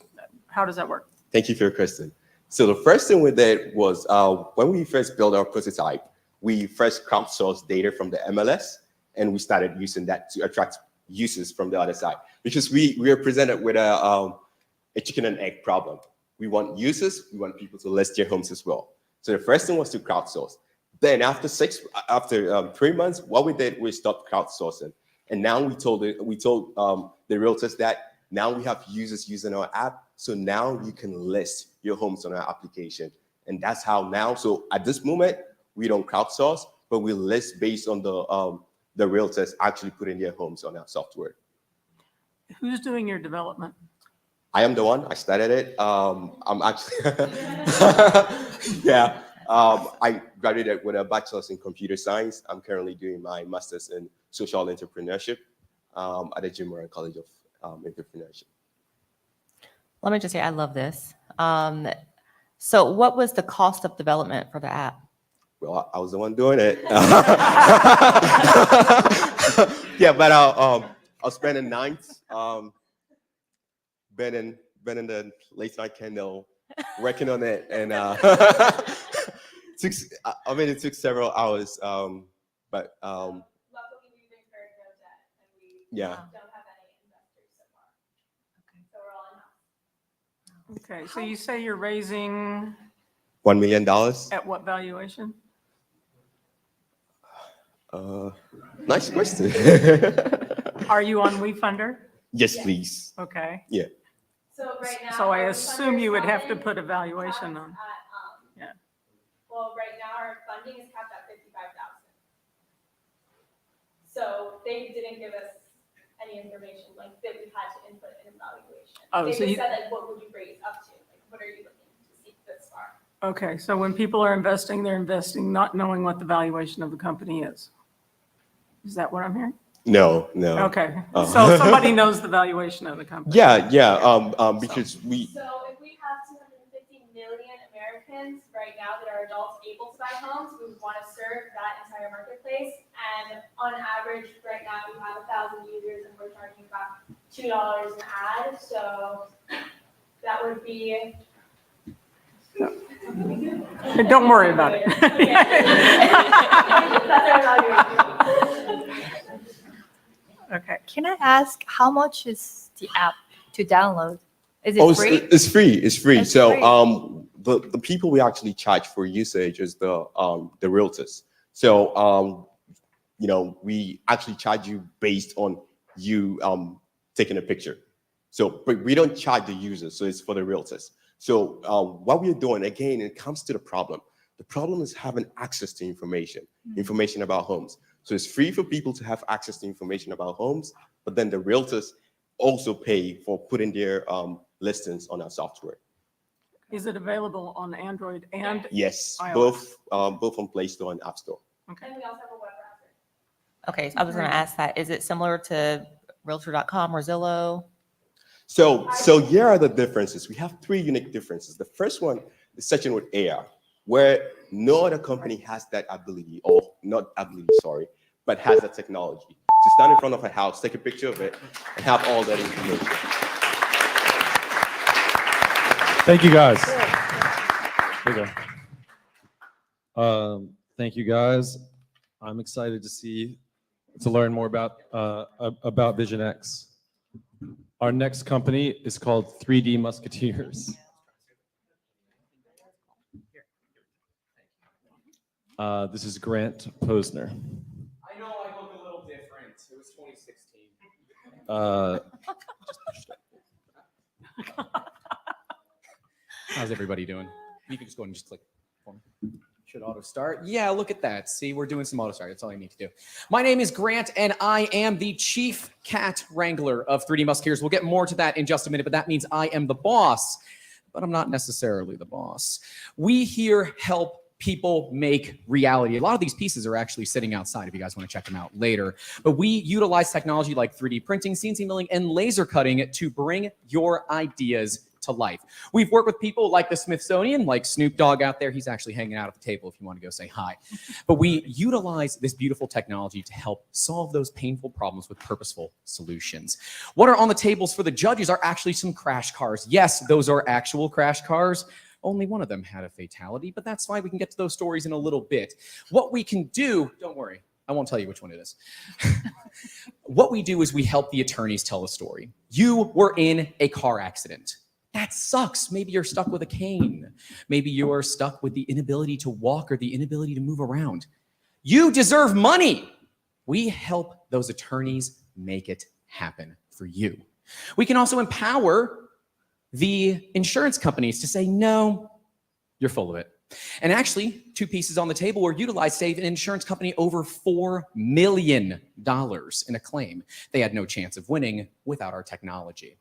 How does that work? Thank you for your question. So the first thing we did was when we first built our prototype, we first crowdsourced data from the MLS, and we started using that to attract users from the other side. Because we are presented with a chicken and egg problem. We want users, we want people to list their homes as well. So the first thing was to crowdsource. Then after 3 months, what we did, we stopped crowdsourcing. And now we told the realtors that now we have users using our app. So now you can list your homes on our application. And that's how now, so at this moment, we don't crowdsource, but we list based on the realtors actually putting their homes on our software. Who's doing your development? I am the one. I started it. I'm actually, yeah. I graduated with a bachelor's in computer science. I'm currently doing my master's in social entrepreneurship at the Jim Moran College of Entrepreneurship. Let me just say, I love this. So what was the cost of development for the app? Well, I was the one doing it. Yeah, but I'll spend the nights, been in the late night candle, working on it, and it took several hours, but Luckily, we've incurred no debt, and we yeah. don't have any investors so far. So we're all in-house. Okay, so you say you're raising $1 million. at what valuation? Nice question. Are you on Wefunder? Yes, please. Okay. Yeah. So right now. So I our assume Wefunder you would have to funding put a valuation capped on. at, Yeah. Well, right now our funding is capped at 55,000. So they didn't give us any information like that we had to input an evaluation. Oh, They so just you- said like, what would you raise up to? Like, what are you looking to see this far? Okay, so when people are investing, they're investing not knowing what the valuation of the company is. Is that what I'm hearing? No. Okay, so somebody knows the valuation of the company. Yeah. Because we. So if we have 250 million Americans right now that are adults able to buy homes, we would want to serve that entire marketplace. And on average, right now we have 1,000 users and we're charging about $2 an ad. So that would be. Don't worry about it. That's our evaluation. Okay. Can I ask how much is the app to download? Is it free? It's free. It's free. It's So free. the people we actually charge for usage is the realtors. So we actually charge you based on you taking a picture. So but we don't charge the users, so it's for the realtors. So what we're doing, again, it comes to the problem. The problem is having access to information about homes. So it's free for people to have access to information about homes, but then the realtors also pay for putting their listings on our software. Is it available on Android and? Yes, iOS? both on Play Store and App Store. Okay. And we also have a web browser. Okay, I was going to ask that. Is it similar to Realtor.com or Zillow? So here are the differences. We have 3 unique differences. The first one is searching with AR, where no other company has that ability, or not ability, sorry, but has the technology to stand in front of a house, take a picture of it, and have all that information. Thank you, guys. There you go. Thank you, guys. I'm excited to learn more about Visionx. Our next company is called 3D Musketeers. This is Grant Posner. I know I look a little different. It was 2016. How's everybody doing? You can just go ahead and just click for me. Should auto start. Yeah, look at that. See, we're doing some auto start. That's all you need to do. My name is Grant, and I am the Chief Cat Wrangler of 3D Musketeers. We'll get more to that in just a minute, but that means I am the boss, but I'm not necessarily the boss. We here help people make reality. A lot of these pieces are actually sitting outside if you guys want to check them out later. But we utilize technology like 3D printing, CNC milling, and laser cutting to bring your ideas to life. We've worked with people like the Smithsonian, like Snoop Dogg out there. He's actually hanging out at the table if you want to go say hi. But we utilize this beautiful technology to help solve those painful problems with purposeful solutions. What are on the tables for the judges are actually some crash cars. Yes, those are actual crash cars. Only one of them had a fatality, but that's fine. We can get to those stories in a little bit. What we can do, don't worry, I won't tell you which one it is. What we do is we help the attorneys tell a story. You were in a car accident. That sucks. Maybe you're stuck with a cane. Maybe you're stuck with the inability to walk or the inability to move around. You deserve money. We help those attorneys make it happen for you. We can also empower the insurance companies to say, no, you're full of it. And actually, two pieces on the table were utilized to save an insurance company over $4 million in a claim. They had no chance of winning without our technology.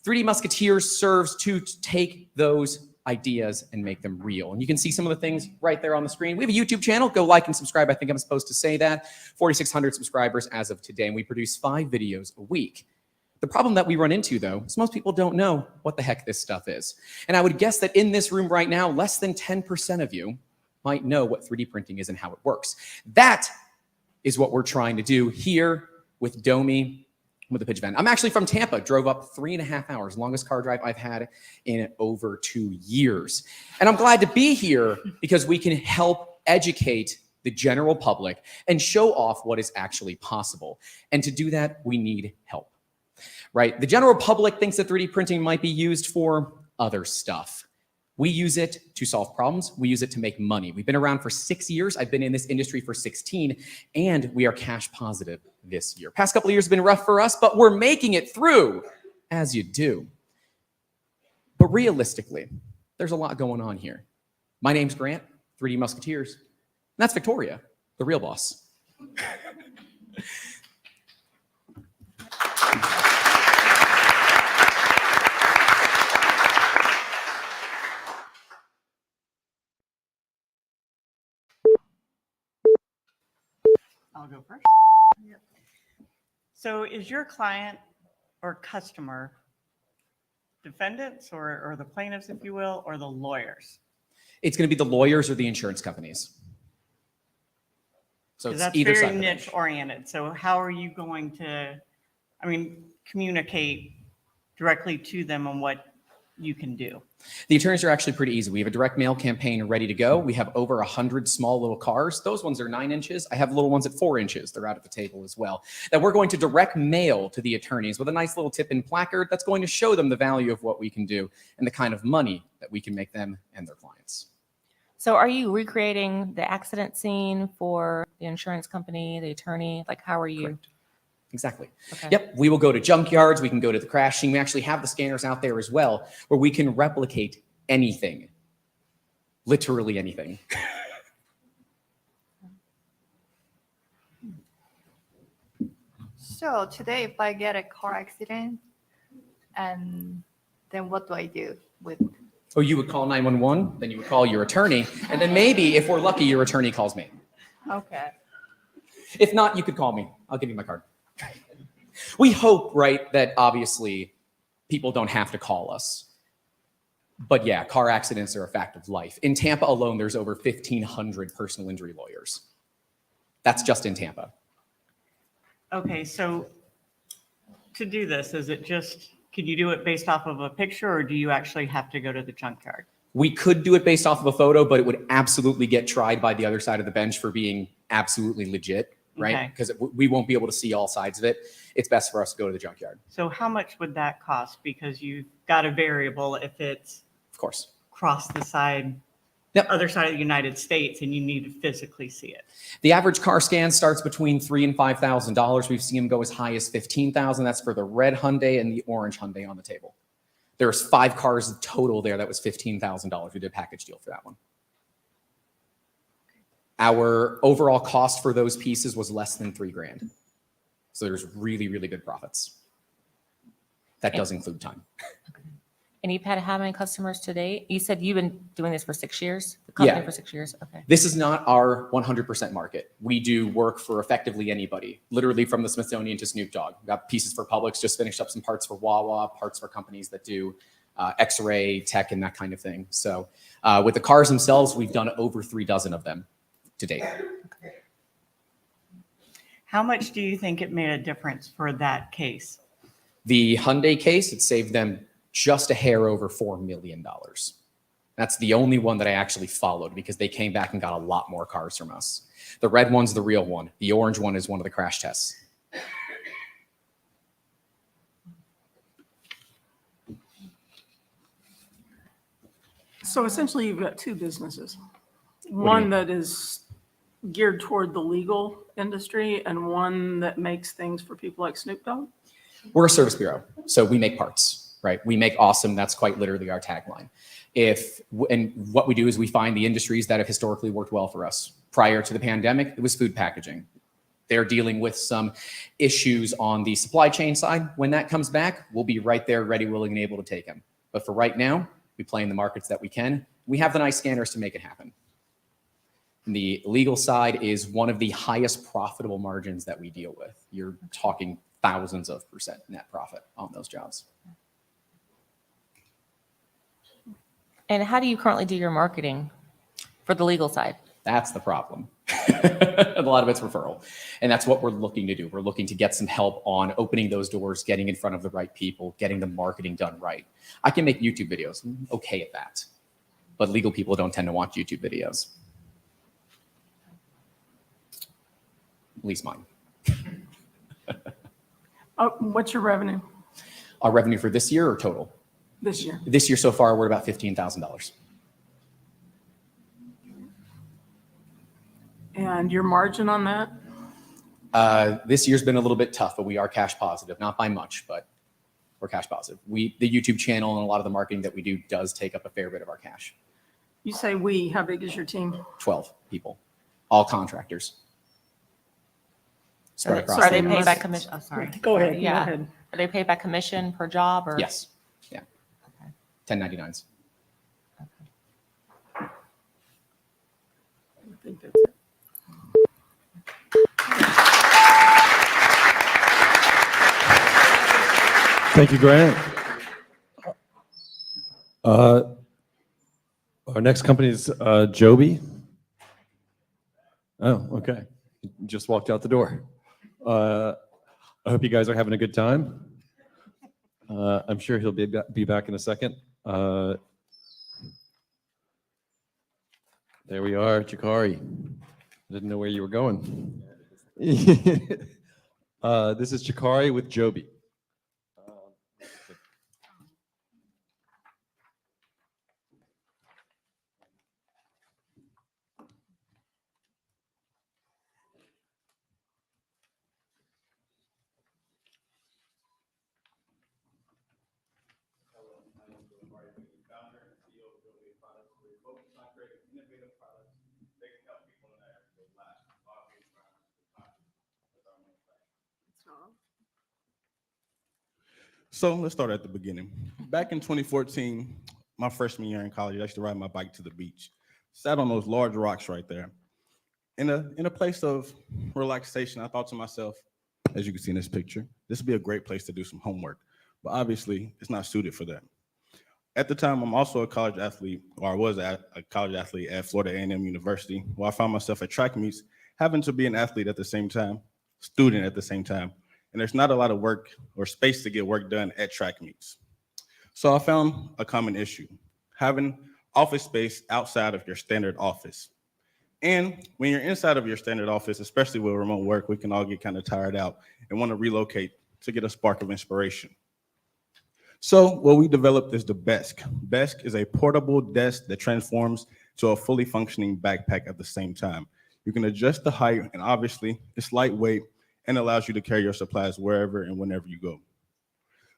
3D Musketeers serves to take those ideas and make them real. And you can see some of the things right there on the screen. We have a YouTube channel. Go like and subscribe. I think I'm supposed to say that. 4,600 subscribers as of today, and we produce 5 videos a week. The problem that we run into, though, is most people don't know what the heck this stuff is. And I would guess that in this room right now, less than 10% of you might know what 3D printing is and how it works. That is what we're trying to do here with Domi, with the pitch event. I'm actually from Tampa, drove up 3.5 hours, longest car drive I've had in over 2 years. And I'm glad to be here because we can help educate the general public and show off what is actually possible. And to do that, we need help. Right? The general public thinks that 3D printing might be used for other stuff. We use it to solve problems. We use it to make money. We've been around for 6 years. I've been in this industry for 16, and we are cash positive this year. Past couple of years have been rough for us, but we're making it through, as you do. But realistically, there's a lot going on here. My name's Grant, 3D Musketeers, and that's Victoria, the real boss. I'll go first. So is your client or customer defendants or the plaintiffs, if you will, or the lawyers? It's going to be the lawyers or the insurance companies. So it's That's either very side of the niche bench. oriented. So how are you going to, communicate directly to them on what you can do? The attorneys are actually pretty easy. We have a direct mail campaign ready to go. We have over 100 small little cars. Those ones are 9 inches. I have little ones at 4 inches. They're out at the table as well. That we're going to direct mail to the attorneys with a nice little tip-in placard that's going to show them the value of what we can do and the kind of money that we can make them and their clients. So are you recreating the accident scene for the insurance company, the attorney? Like, how are you? Correct. Exactly. Okay. Yep. We will go to junkyards. We can go to the crash scene. We actually have the scanners out there as well, where we can replicate anything, literally anything. So today, if I get a car accident, and then what do I do with? Oh, you would call 911, then you would call your attorney, and then maybe, if we're lucky, your attorney calls me. Okay. If not, you could call me. I'll give you my card. We hope, right, that obviously people don't have to call us. But yeah, car accidents are a fact of life. In Tampa alone, there's over 1,500 personal injury lawyers. That's just in Tampa. Okay, so to do this, is it just, could you do it based off of a picture or do you actually have to go to the junkyard? We could do it based off of a photo, but it would absolutely get tried by the other side of the bench for being absolutely legit, right? Okay. Because we won't be able to see all sides of it. It's best for us to go to the junkyard. So how much would that cost? Because you've got a variable if it's Of course. across the side, Yep. other side of the United States, and you need to physically see it. The average car scan starts between $3,000 and $5,000. We've seen them go as high as $15,000. That's for the red Hyundai and the orange Hyundai on the table. There's 5 cars total there. That was $15,000. We did a package deal for that one. Our overall cost for those pieces was less than $3,000. So there's really, really good profits. That does include time. And you've had how many customers to date? You said you've been doing this for 6 years? The company Yeah. for 6 years? Okay. This is not our 100% market. We do work for effectively anybody, literally from the Smithsonian to Snoop Dogg. We've got pieces for Publix, just finished up some parts for Wawa, parts for companies that do X-ray, tech, and that kind of thing. So with the cars themselves, we've done over 3 dozen of them to date. How much do you think it made a difference for that case? The Hyundai case, it saved them just a hair over $4 million. That's the only one that I actually followed because they came back and got a lot more cars from us. The red one's the real one. The orange one is one of the crash tests. So essentially, you've got 2 businesses. do you One mean? that is geared toward the legal industry and one that makes things for people like Snoop Dogg? We're a service bureau, so we make parts, right? We make awesome. That's quite literally our tagline. And what we do is we find the industries that have historically worked well for us. Prior to the pandemic, it was food packaging. They're dealing with some issues on the supply chain side. When that comes back, we'll be right there, ready, willing, and able to take them. But for right now, we play in the markets that we can. We have the nice scanners to make it happen. The legal side is one of the highest profitable margins that we deal with. You're talking thousands of % net profit on those jobs. And how do you currently do your marketing for the legal side? That's the problem. A lot of it's referral. And that's what we're looking to do. We're looking to get some help on opening those doors, getting in front of the right people, getting the marketing done right. I can make YouTube videos. I'm okay at that. But legal people don't tend to watch YouTube videos. At least mine. What's your revenue Our revenue for this year or total? this year? This year so far, we're about $15,000. And your margin on that? This year's been a little bit tough, but we are cash positive, not by much, but we're cash positive. The YouTube channel and a lot of the marketing that we do does take up a fair bit of our cash. You say we, how big is your team? 12 people, all contractors. Spread across So are they the paid US. by commission? Oh, sorry. Go ahead, go Yeah. ahead. Are they paid by commission per job or? Yes, yeah. 1099s. I think that's it. Thank you, Grant. Our next company is Jobé. Oh, okay. Just walked out the door. I hope you guys are having a good time. I'm sure he'll be back in a second. There we are, Chikari. I didn't know where you were going. This is Chikari with Jobé. So let's start at the beginning. Back in 2014, my freshman year in college, I used to ride my bike to the beach. Sat on those large rocks right there. In a place of relaxation, I thought to myself, as you can see in this picture, this would be a great place to do some homework. But obviously, it's not suited for that. At the time, I'm also a college athlete, or I was a college athlete at Florida A&M University, where I found myself at track meets, having to be an athlete at the same time, student at the same time. And there's not a lot of work or space to get work done at track meets. So I found a common issue, having office space outside of your standard office. And when you're inside of your standard office, especially with remote work, we can all get kind of tired out and want to relocate to get a spark of inspiration. So what we developed is the Besk. Besk is a portable desk that transforms to a fully functioning backpack at the same time. You can adjust the height, and obviously it's lightweight and allows you to carry your supplies wherever and whenever you go.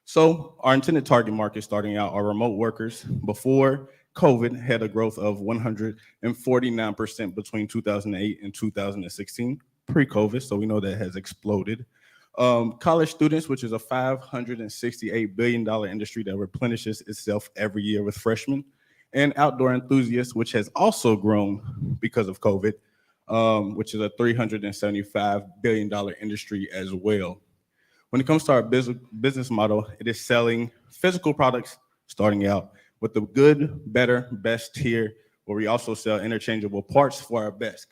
So our intended target market starting out are remote workers. Before COVID had a growth of 149% between 2008 and 2016, pre-COVID, so we know that has exploded. College students, which is a $568 billion industry that replenishes itself every year with freshmen, and outdoor enthusiasts, which has also grown because of COVID, which is a $375 billion industry as well. When it comes to our business model, it is selling physical products, starting out with the good, better, best tier, where we also sell interchangeable parts for our Besk.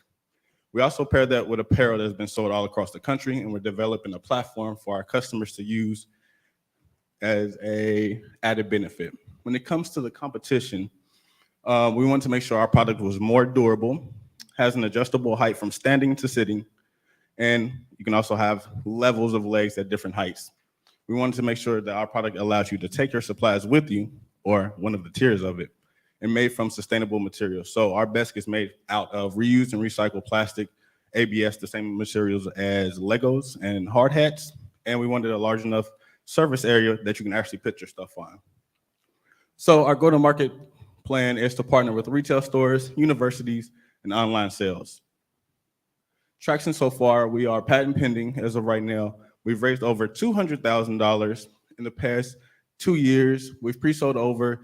We also pair that with apparel that's been sold all across the country, and we're developing a platform for our customers to use as an added benefit. When it comes to the competition, we want to make sure our product was more durable, has an adjustable height from standing to sitting, and you can also have levels of legs at different heights. We wanted to make sure that our product allows you to take your supplies with you, or one of the tiers of it, and made from sustainable materials. So our Besk is made out of reused and recycled plastic, ABS, the same materials as Legos and hard hats, and we wanted a large enough surface area that you can actually put your stuff on. So our go-to-market plan is to partner with retail stores, universities, and online sales. Traction so far, we are patent pending as of right now. We've raised over $200,000 in the past 2 years. We've pre-sold over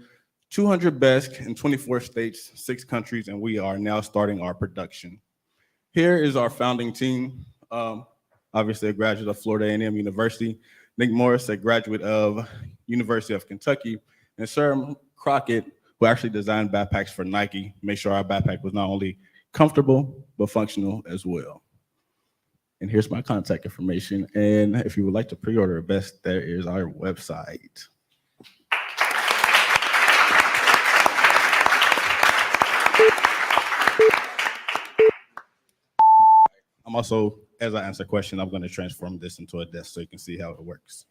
200 BESC in 24 states, 6 countries, and we are now starting our production. Here is our founding team. Obviously a graduate of Florida A&M University, Nick Morris, a graduate of University of Kentucky, and Sir Crockett, who actually designed backpacks for Nike, made sure our backpack was not only comfortable, but functional as well. And here's my contact information. And if you would like to pre-order a vest, there is our website. I'm also, as I answer questions, I'm going to transform this into a desk so you can see how it works.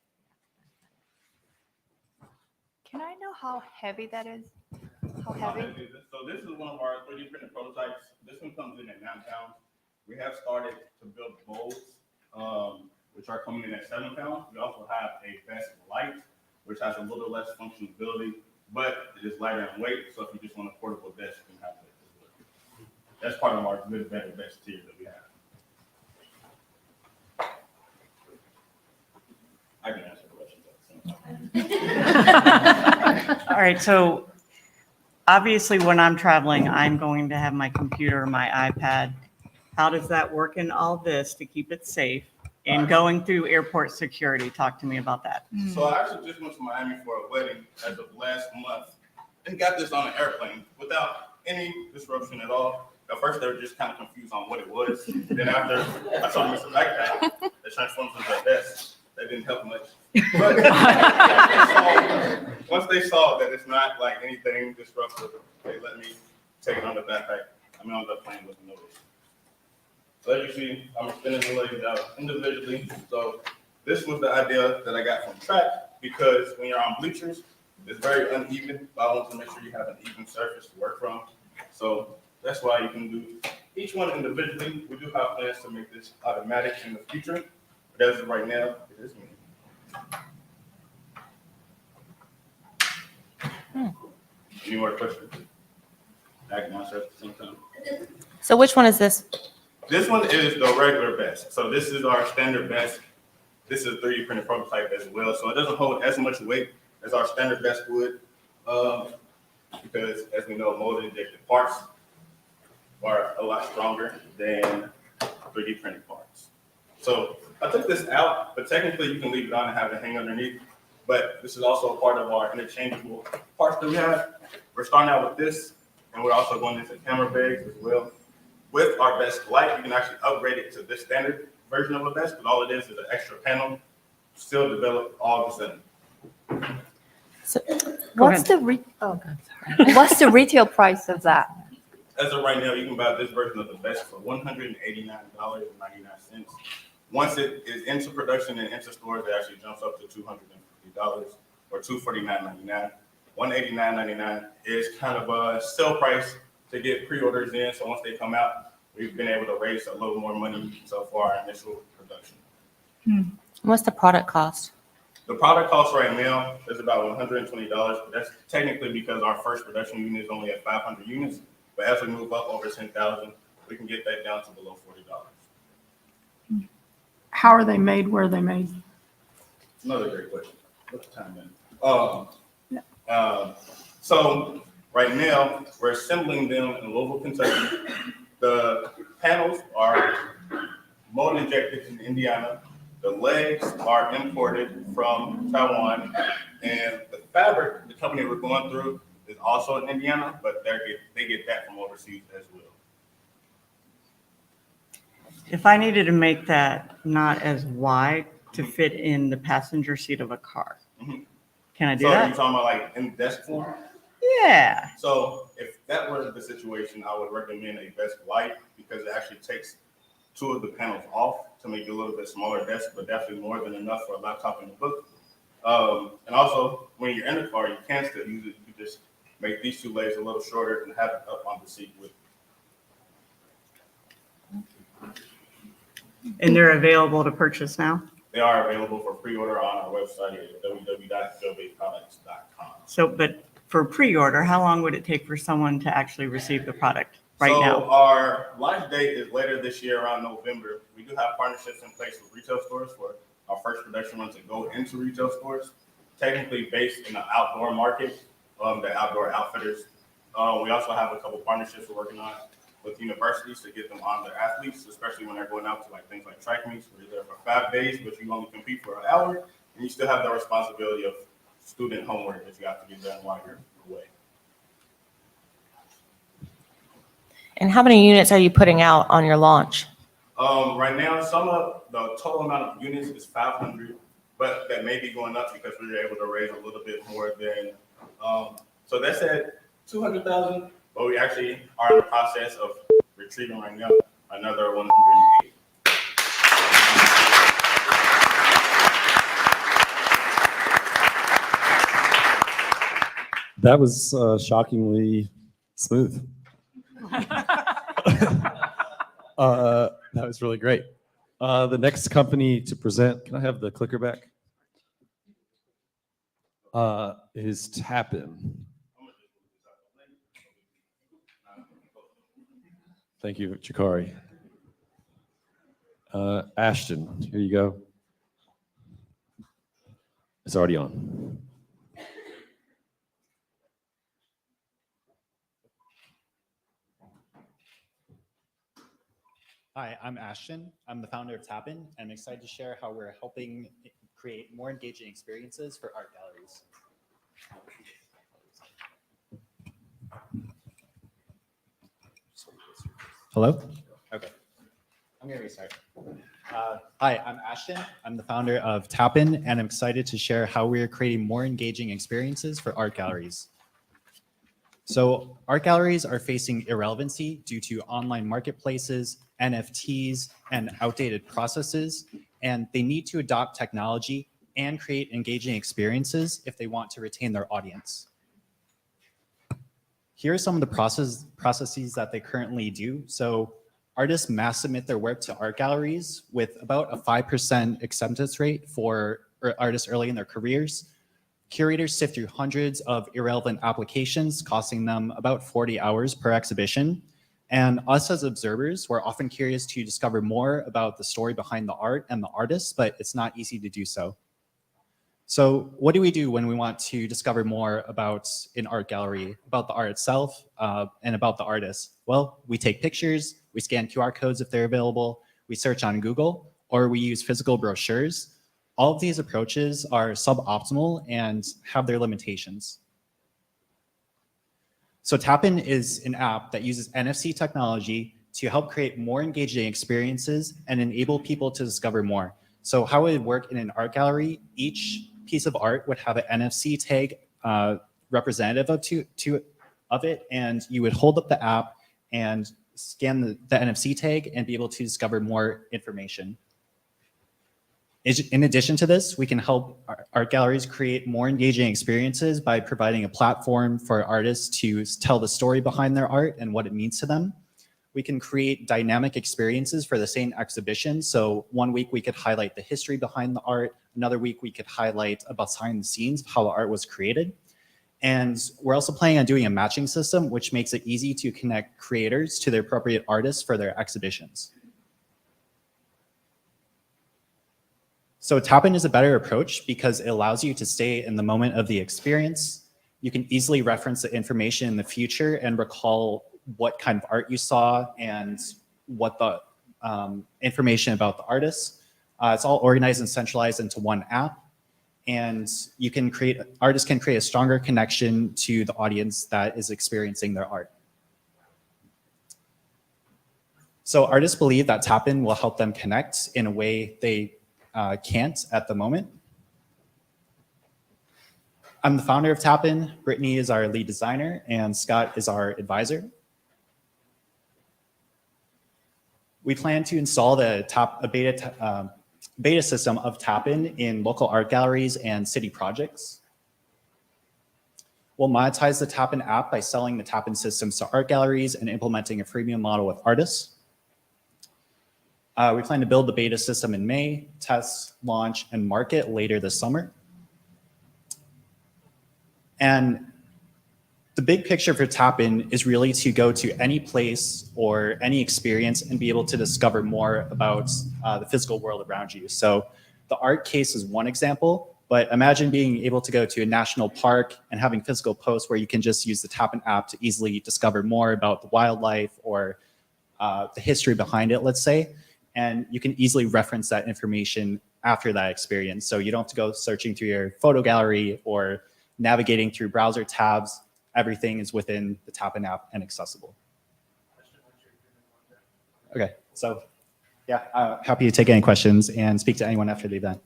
Can I know how heavy that is? How heavy? So this is one of our 3D printed prototypes. This one comes in at 9 pounds. We have started to build molds, which are coming in at 7 pounds. We also have a vest light, which has a little less functionality, but it is lighter in weight. So if you just want a portable desk, you can have it as well. That's part of our good, better, best tier that we have. I can answer questions at the same time. All right, so obviously when I'm traveling, I'm going to have my computer, my iPad. How does that work in all this to keep it safe and going through airport security? Talk to me about that. So I actually just went to Miami for a wedding as of last month and got this on an airplane without any disruption at all. At first, they were just kind of confused on what it was. Then after I told them it's a backpack, they transformed into a vest. That didn't help much. But once they saw that it's not like anything disruptive, they let me take it on the backpack. I mean, on the plane with no issue. So as you see, I'm spinning the legs out individually. So this was the idea that I got from track, because when you're on bleachers, it's very uneven, but I want to make sure you have an even surface to work from. So that's why you can do each one individually. We do have plans to make this automatic in the future, but as of right now, it is me. Any more questions? I can answer at the same time. So which one is this? This one is the regular vest. So this is our standard vest. This is a 3D printed prototype as well. So it doesn't hold as much weight as our standard vest would, because as we know, mold injected parts are a lot stronger than 3D printed parts. So I took this out, but technically you can leave it on and have it hang underneath. But this is also a part of our interchangeable parts that we have. We're starting out with this, and we're also going into camera bags as well. With our vest light, you can actually upgrade it to this standard version of a vest, but all it is an extra panel, still developed all the same. So, What's the what's the retail price of that? As of right now, you can buy this version of the vest for $189.99. Once it is into production and into stores, it actually jumps up to $250 or $249.99. $189.99 is kind of a sale price to get pre-orders in. So once they come out, we've been able to raise a little more money so far in initial production. What's the product cost? The product cost right now is about $120, but that's technically because our first production unit is only at 500 units. But as we move up over 10,000, we can get that down to below $40. How are they made? Where are they made? Another great question. What's the time then? So right now, we're assembling them in Louisville, Kentucky. The panels are mold injected in Indiana. The legs are imported from Taiwan. And the fabric, the company we're going through, is also in Indiana, but they get that from overseas as well. If I needed to make that not as wide to fit in the passenger seat of a car, can I do So that? you're talking about like in desk form? Yeah. So if that were the situation, I would recommend a vest light, because it actually takes 2 of the panels off to make it a little bit smaller desk, but definitely more than enough for a laptop and a book. And also, when you're in the car, you can still use it. You just make these 2 legs a little shorter and have it up on the seat with. And they're available to purchase now? They are available for pre-order on our website at www.jobéproducts.com. So, but for pre-order, how long would it take for someone to actually receive the product right So now? our launch date is later this year around November. We do have partnerships in place with retail stores for our first production run to go into retail stores, technically based in the outdoor market, the outdoor outfitters. We also have a couple partnerships we're working on with universities to get them on their athletes, especially when they're going out to like things like track meets where you're there for 5 days, but you only compete for an hour, and you still have the responsibility of student homework that you have to get done while you're away. And how many units are you putting out on your launch? Right now, some of the total amount of units is 500, but that may be going up because we were able to raise a little bit more than, so that's at 200,000, but we actually are in the process of retrieving right now another 180. That was shockingly smooth. That was really great. The next company to present, can I have the clicker back? Is Tappin. Thank you, Chikari. Ashton, here you go. It's already on. Hi, I'm Ashton. I'm the founder of Tappin, and I'm excited to share how we're helping create more engaging experiences for art galleries. Hello? Okay. I'm going to restart. Hi, I'm Ashton. I'm the founder of Tappin, and I'm excited to share how we're creating more engaging experiences for art galleries. So art galleries are facing irrelevancy due to online marketplaces, NFTs, and outdated processes, and they need to adopt technology and create engaging experiences if they want to retain their audience. Here are some of the processes that they currently do. So artists mass submit their work to art galleries with about a 5% acceptance rate for artists early in their careers. Curators sift through hundreds of irrelevant applications, costing them about 40 hours per exhibition. And us as observers, we're often curious to discover more about the story behind the art and the artist, but it's not easy to do so. So what do we do when we want to discover more about an art gallery, about the art itself, and about the artist? Well, we take pictures, we scan QR codes if they're available, we search on Google, or we use physical brochures. All of these approaches are suboptimal and have their limitations. So Tappin is an app that uses NFC technology to help create more engaging experiences and enable people to discover more. So how it would work in an art gallery, each piece of art would have an NFC tag representative of it, and you would hold up the app and scan the NFC tag and be able to discover more information. In addition to this, we can help art galleries create more engaging experiences by providing a platform for artists to tell the story behind their art and what it means to them. We can create dynamic experiences for the same exhibition. So one week we could highlight the history behind the art. Another week we could highlight about behind the scenes of how the art was created. And we're also planning on doing a matching system, which makes it easy to connect creators to their appropriate artists for their exhibitions. So Tappin is a better approach because it allows you to stay in the moment of the experience. You can easily reference the information in the future and recall what kind of art you saw and what the information about the artist. It's all organized and centralized into one app. And you can artists can create a stronger connection to the audience that is experiencing their art. So artists believe that Tappin will help them connect in a way they can't at the moment. I'm the founder of Tappin. Brittany is our lead designer, and Scott is our advisor. We plan to install a beta system of Tappin in local art galleries and city projects. We'll monetize the Tappin app by selling the Tappin systems to art galleries and implementing a freemium model with artists. We plan to build the beta system in May, test, launch, and market later this summer. And the big picture for Tappin is really to go to any place or any experience and be able to discover more about the physical world around you. So the art case is one example, but imagine being able to go to a national park and having physical posts where you can just use the Tappin app to easily discover more about the wildlife or the history behind it, let's say, and you can easily reference that information after that experience. So you don't have to go searching through your photo gallery or navigating through browser tabs. Everything is within the Tappin app and accessible. Okay, so yeah, happy to take any questions and speak to anyone after the event.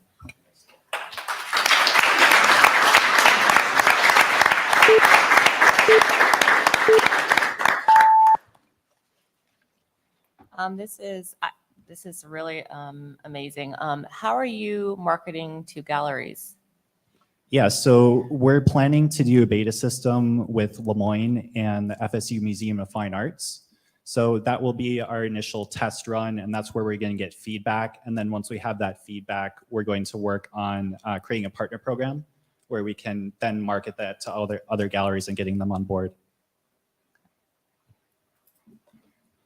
This is really amazing. How are you marketing to galleries? Yeah, so we're planning to do a beta system with Lemoyne and the FSU Museum of Fine Arts. So that will be our initial test run, and that's where we're going to get feedback. And then once we have that feedback, we're going to work on creating a partner program where we can then market that to other galleries and getting them on board.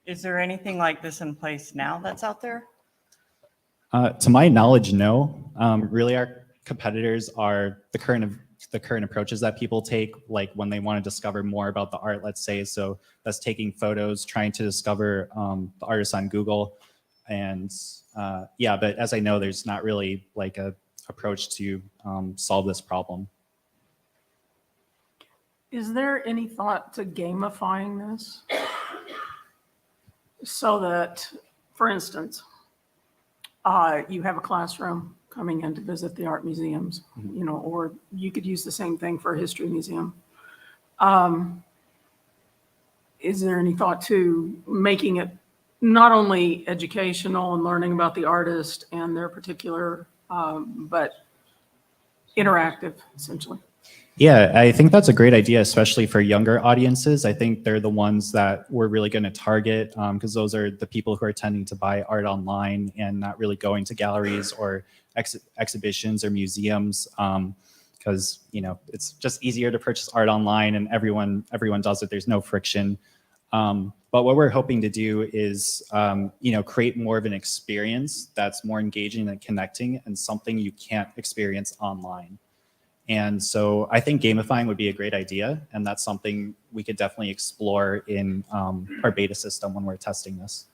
Is there anything like this in place now that's out there? To my knowledge, no. Really, our competitors are the current approaches that people take, like when they want to discover more about the art, let's say. So that's taking photos, trying to discover the artists on Google. And yeah, but as I know, there's not really like a approach to solve this problem. Is there any thought to gamifying this? So that, for instance, you have a classroom coming in to visit the art museums, you know, or you could use the same thing for a history museum. Is there any thought to making it not only educational and learning about the artist and their particular, but interactive, essentially? Yeah, I think that's a great idea, especially for younger audiences. I think they're the ones that we're really going to target because those are the people who are tending to buy art online and not really going to galleries or exhibitions or museums because, you know, it's just easier to purchase art online and everyone does it. There's no friction. But what we're hoping to do is, you know, create more of an experience that's more engaging and connecting and something you can't experience online. And so I think gamifying would be a great idea. And that's something we could definitely explore in our beta system when we're testing this.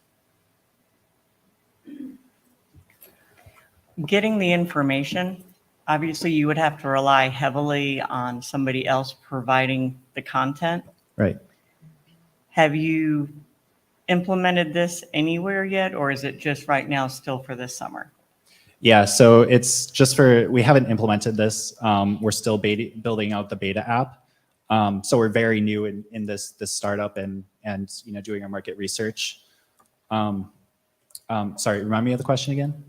Getting the information, obviously you would have to rely heavily on somebody else providing the content. Right. Have you implemented this anywhere yet, or is it just right now still for this summer? Yeah, so it's just we haven't implemented this. We're still building out the beta app. So we're very new in this startup and you know, doing our market research. Sorry, remind me of the question again.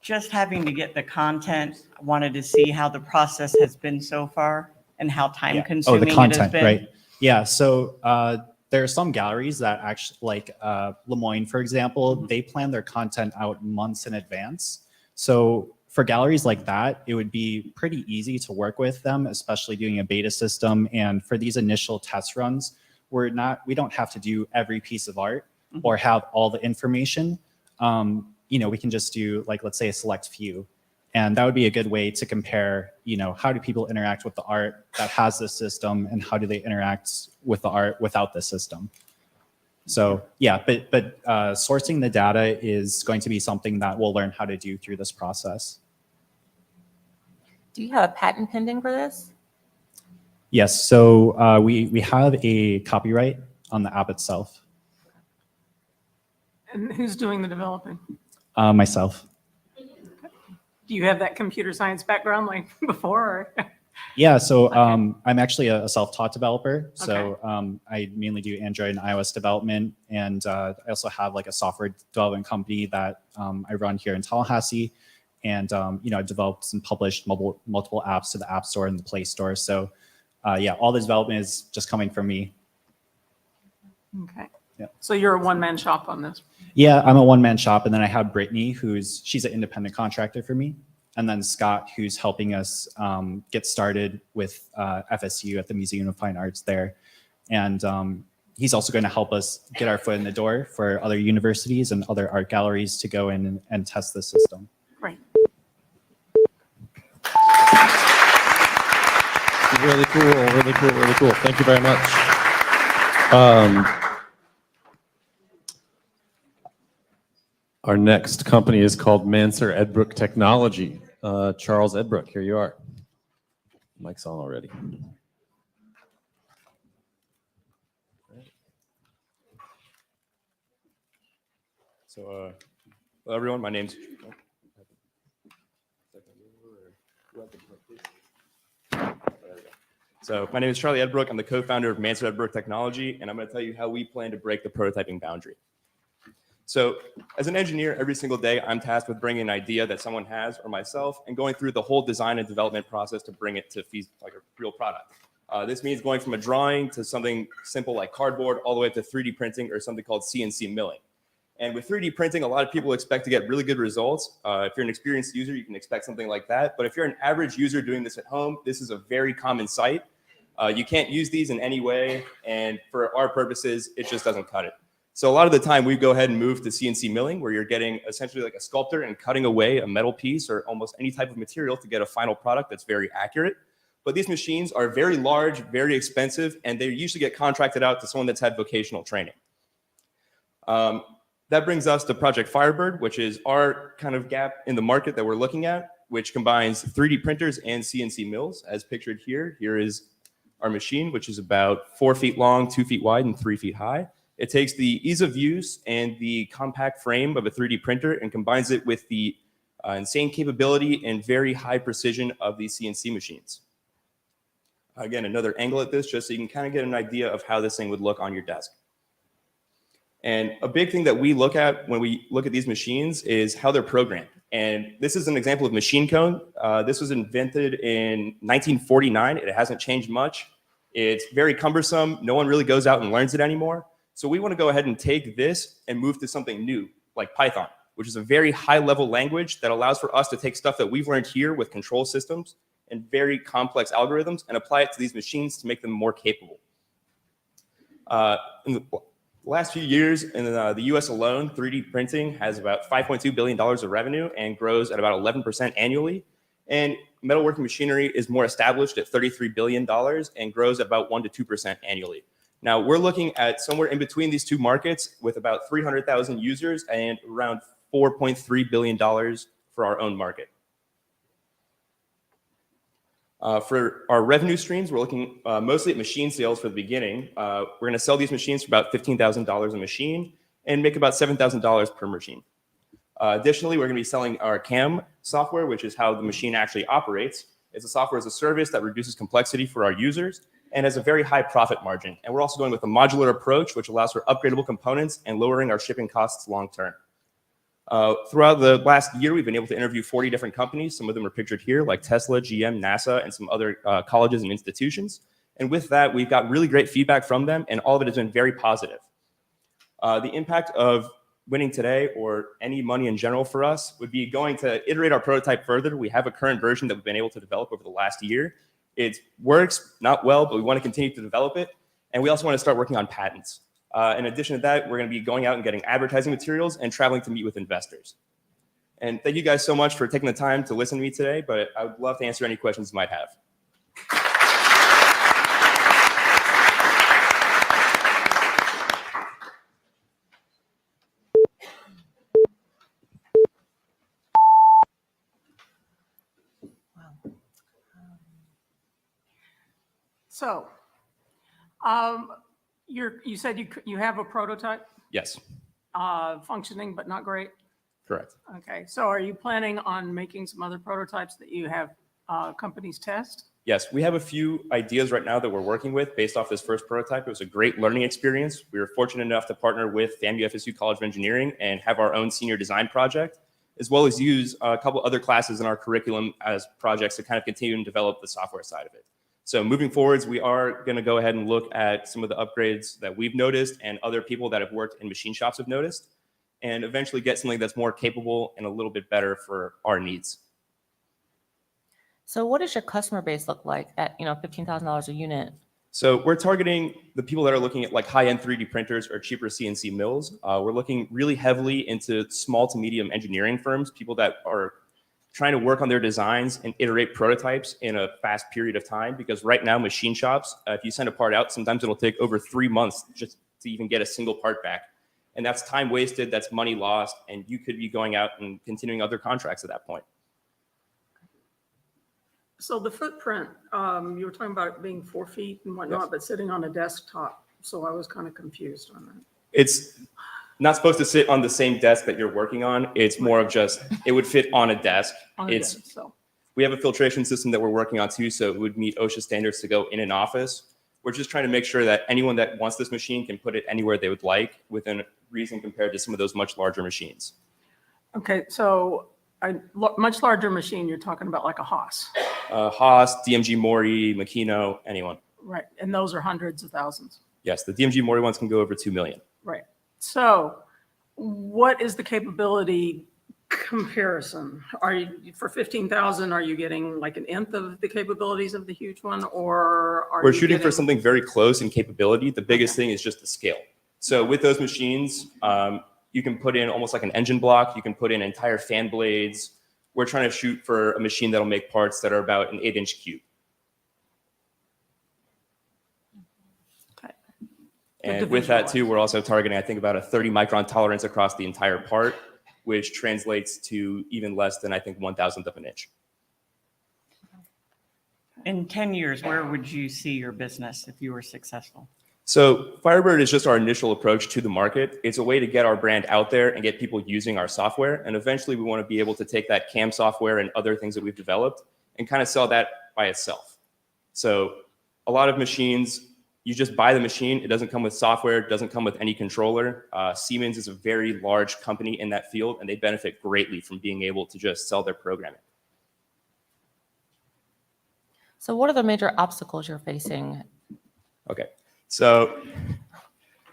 Just having to get the content, I wanted to see how the process has been so far and how time consuming the content, it has been. right? Yeah, so there are some galleries that actually, like Lemoyne, for example, they plan their content out months in advance. So for galleries like that, it would be pretty easy to work with them, especially doing a beta system. And for these initial test runs, we don't have to do every piece of art or have all the information. You know, we can just do, like, let's say a select few. And that would be a good way to compare, you know, how do people interact with the art that has this system and how do they interact with the art without the system? So yeah, but sourcing the data is going to be something that we'll learn how to do through this process. Do you have a patent pending for this? Yes, so we have a copyright on the app itself. And who's doing the developing? Myself. Do you have that computer science background like before? Or? Yeah, so I'm actually a self-taught developer. So I mainly do Android and iOS development. And I also have like a software development company that I run here in Tallahassee. And you know, I've developed and published multiple apps to the App Store and the Play Store. So yeah, all the development is just coming from me. Okay. Yeah. So you're a one-man shop on this? Yeah, I'm a one-man shop. And then I have Brittany, she's an independent contractor for me. and then Scott, who's helping us get started with FSU at the Museum of Fine Arts there. And he's also going to help us get our foot in the door for other universities and other art galleries to go in and test the system. Great. Really cool, really cool, really cool. Thank you very much. Our next company is called Manser Edbrooke Technology. Charles Edbrooke, here you are. Mic's on already. So, hello everyone, my name's my name is Charlie Edbrooke. I'm the co-founder of Manser Edbrooke Technology, and I'm going to tell you how we plan to break the prototyping boundary. So, as an engineer, every single day, I'm tasked with bringing an idea that someone has or myself and going through the whole design and development process to bring it to like a real product. This means going from a drawing to something simple like cardboard all the way to 3D printing or something called CNC milling. And with 3D printing, a lot of people expect to get really good results. If you're an experienced user, you can expect something like that. But if you're an average user doing this at home, this is a very common sight. You can't use these in any way. And for our purposes, it just doesn't cut it. So a lot of the time, we go ahead and move to CNC milling, where you're getting essentially like a sculptor and cutting away a metal piece or almost any type of material to get a final product that's very accurate. But these machines are very large, very expensive, and they usually get contracted out to someone that's had vocational training. That brings us to Project Firebird, which is our kind of gap in the market that we're looking at, which combines 3D printers and CNC mills, as pictured here. Here is our machine, which is about 4 feet long, 2 feet wide, and 3 feet high. It takes the ease of use and the compact frame of a 3D printer and combines it with the insane capability and very high precision of these CNC machines. Again, another angle at this, just so you can kind of get an idea of how this thing would look on your desk. And a big thing that we look at when we look at these machines is how they're programmed. And this is an example of machine code. This was invented in 1949. It hasn't changed much. It's very cumbersome. No one really goes out and learns it anymore. So we want to go ahead and take this and move to something new, like Python, which is a very high-level language that allows for us to take stuff that we've learned here with control systems and very complex algorithms and apply it to these machines to make them more capable. In the last few years, in the US alone, 3D printing has about $5.2 billion of revenue and grows at about 11% annually. And metalworking machinery is more established at $33 billion and grows at about 1% to 2% annually. Now, we're looking at somewhere in between these two markets with about 300,000 users and around $4.3 billion for our own market. For our revenue streams, we're looking mostly at machine sales for the beginning. We're going to sell these machines for about $15,000 a machine and make about $7,000 per machine. Additionally, we're going to be selling our CAM software, which is how the machine actually operates. It's a software as a service that reduces complexity for our users and has a very high profit margin. And we're also going with a modular approach, which allows for upgradable components and lowering our shipping costs long term. Throughout the last year, we've been able to interview 40 different companies. Some of them are pictured here, like Tesla, GM, NASA, and some other colleges and institutions. And with that, we've got really great feedback from them, and all of it has been very positive. The impact of winning today, or any money in general for us, would be going to iterate our prototype further. We have a current version that we've been able to develop over the last year. It works, not well, but we want to continue to develop it. And we also want to start working on patents. In addition to that, we're going to be going out and getting advertising materials and traveling to meet with investors. And thank you guys so much for taking the time to listen to me today, but I would love to answer any questions you might have. So, you said you have a prototype Yes, functioning, but not great? correct. Okay, so are you planning on making some other prototypes that you have companies test? Yes, we have a few ideas right now that we're working with based off this first prototype. It was a great learning experience. We were fortunate enough to partner with FAMU FSU College of Engineering and have our own senior design project, as well as use a couple other classes in our curriculum as projects to kind of continue and develop the software side of it. So moving forwards, we are going to go ahead and look at some of the upgrades that we've noticed and other people that have worked in machine shops have noticed, and eventually get something that's more capable and a little bit better for our needs. So what does your customer base look like at, $15,000 a unit? So we're targeting the people that are looking at like high-end 3D printers or cheaper CNC mills. We're looking really heavily into small to medium engineering firms, people that are trying to work on their designs and iterate prototypes in a fast period of time. Because right now, machine shops, if you send a part out, sometimes it'll take over 3 months just to even get a single part back. And that's time wasted, that's money lost, and you could be going out and continuing other contracts at that point. So the footprint, you were talking about it being 4 feet and whatnot, Yes. but sitting on a desktop. So I was kind of confused on that. It's not supposed to sit on the same desk that you're working on. It's more of just, it would fit on a desk. On a desk, so. We have a filtration system that we're working on too, so it would meet OSHA standards to go in an office. We're just trying to make sure that anyone that wants this machine can put it anywhere they would like within reason compared to some of those much larger machines. Okay, so a much larger machine, you're talking about like a Haas. Haas, DMG Mori, Makino, anyone. Right, and those are hundreds of thousands. Yes, the DMG Mori ones can go over 2 million. Right. So what is the capability comparison? Are you, for 15,000, are you getting like an nth of the capabilities of the huge one, or are We're you shooting for getting- something very close in capability. The biggest thing is just the scale. So with those machines, you can put in almost like an engine block. You can put in entire fan blades. We're trying to shoot for a machine that'll make parts that are about an 8-inch cube. Okay. And with that too, we're also targeting, I think, about a 30 micron tolerance across the entire part, which translates to even less than, I think, 1,000th of an inch. In 10 years, where would you see your business if you were successful? So Firebird is just our initial approach to the market. It's a way to get our brand out there and get people using our software. And eventually we want to be able to take that CAM software and other things that we've developed and kind of sell that by itself. So a lot of machines, you just buy the machine. It doesn't come with software. It doesn't come with any controller. Siemens is a very large company in that field, and they benefit greatly from being able to just sell their programming. So what are the major obstacles you're facing? Okay. So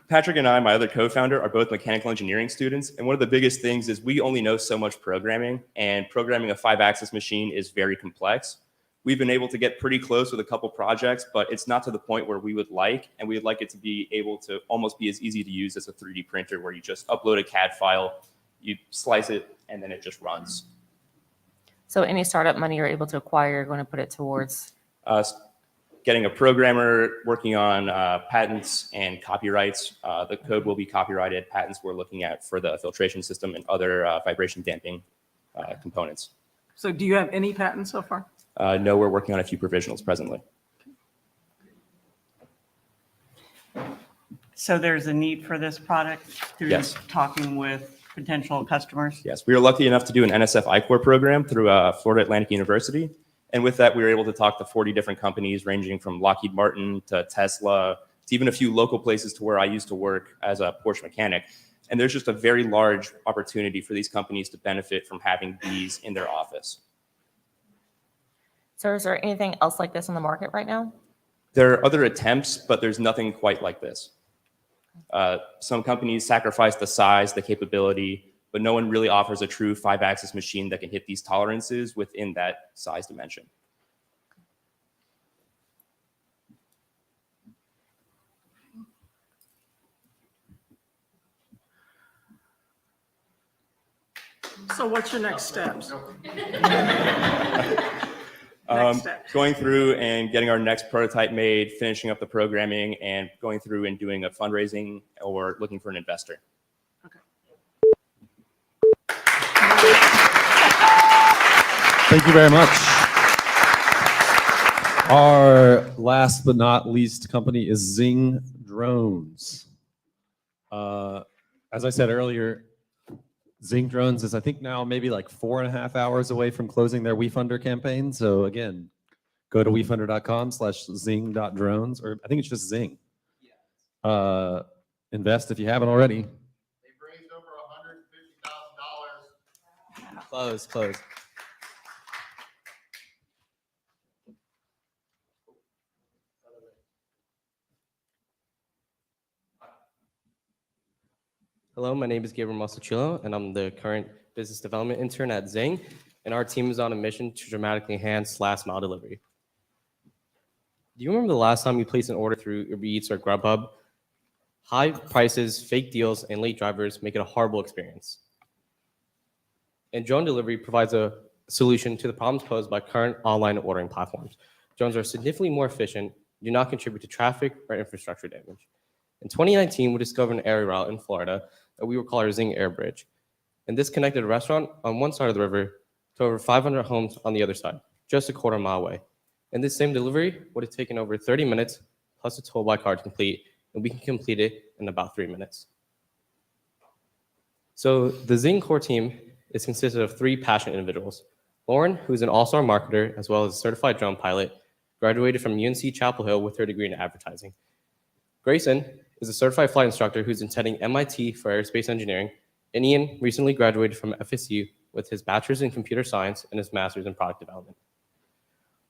Patrick and I, my other co-founder, are both mechanical engineering students. And one of the biggest things is we only know so much programming, and programming a 5-axis machine is very complex. We've been able to get pretty close with a couple projects, but it's not to the point where we would like, and we would like it to be able to almost be as easy to use as a 3D printer, where you just upload a CAD file, you slice it, and then it just runs. So any startup money you're able to acquire, you're going to put it towards? Getting a programmer, working on patents and copyrights. The code will be copyrighted. Patents we're looking at for the filtration system and other vibration damping components. So do you have any patents so far? No, we're working on a few provisionals presently. So there's a need for this product through Yes. talking with potential customers? Yes, we were lucky enough to do an NSF I-Corps program through Florida Atlantic University. And with that, we were able to talk to 40 different companies ranging from Lockheed Martin to Tesla, to even a few local places to where I used to work as a Porsche mechanic. And there's just a very large opportunity for these companies to benefit from having these in their office. So is there anything else like this on the market right now? There are other attempts, but there's nothing quite like this. Some companies sacrifice the size, the capability, but no one really offers a true 5-axis machine that can hit these tolerances within that size dimension. So what's your next steps? Going through and getting our next prototype made, finishing up the programming, and going through and doing a fundraising or looking for an investor. Thank you very much. Our last but not least company is Zing Drones. As I said earlier, Zing Drones is, I think, now maybe like 4.5 hours away from closing their Wefunder campaign. So again, go to wefunder.com/zing.drones, or I think it's just Zing. Invest if you haven't already. They've raised over $150,000. Close. Hello, my name is Gabriel Masachillo, and I'm the current business development intern at Zing. and our team is on a mission to dramatically enhance last mile delivery. Do you remember the last time you placed an order through Uber Eats or Grubhub? High prices, fake deals, and late drivers make it a horrible experience. And drone delivery provides a solution to the problems posed by current online ordering platforms. Drones are significantly more efficient, do not contribute to traffic or infrastructure damage. In 2019, we discovered an area route in Florida that we would call our Zing Air Bridge. And this connected a restaurant on one side of the river to over 500 homes on the other side, just a quarter-mile away. And this same delivery would have taken over 30 minutes plus a toll by car to complete, and we can complete it in about 3 minutes. So the Zing core team is consisted of 3 passionate individuals. Lauren, who is an all-star marketer as well as a certified drone pilot, graduated from UNC Chapel Hill with her degree in advertising. Grayson is a certified flight instructor who's attending MIT for aerospace engineering, and Ian recently graduated from FSU with his bachelor's in computer science and his master's in product development.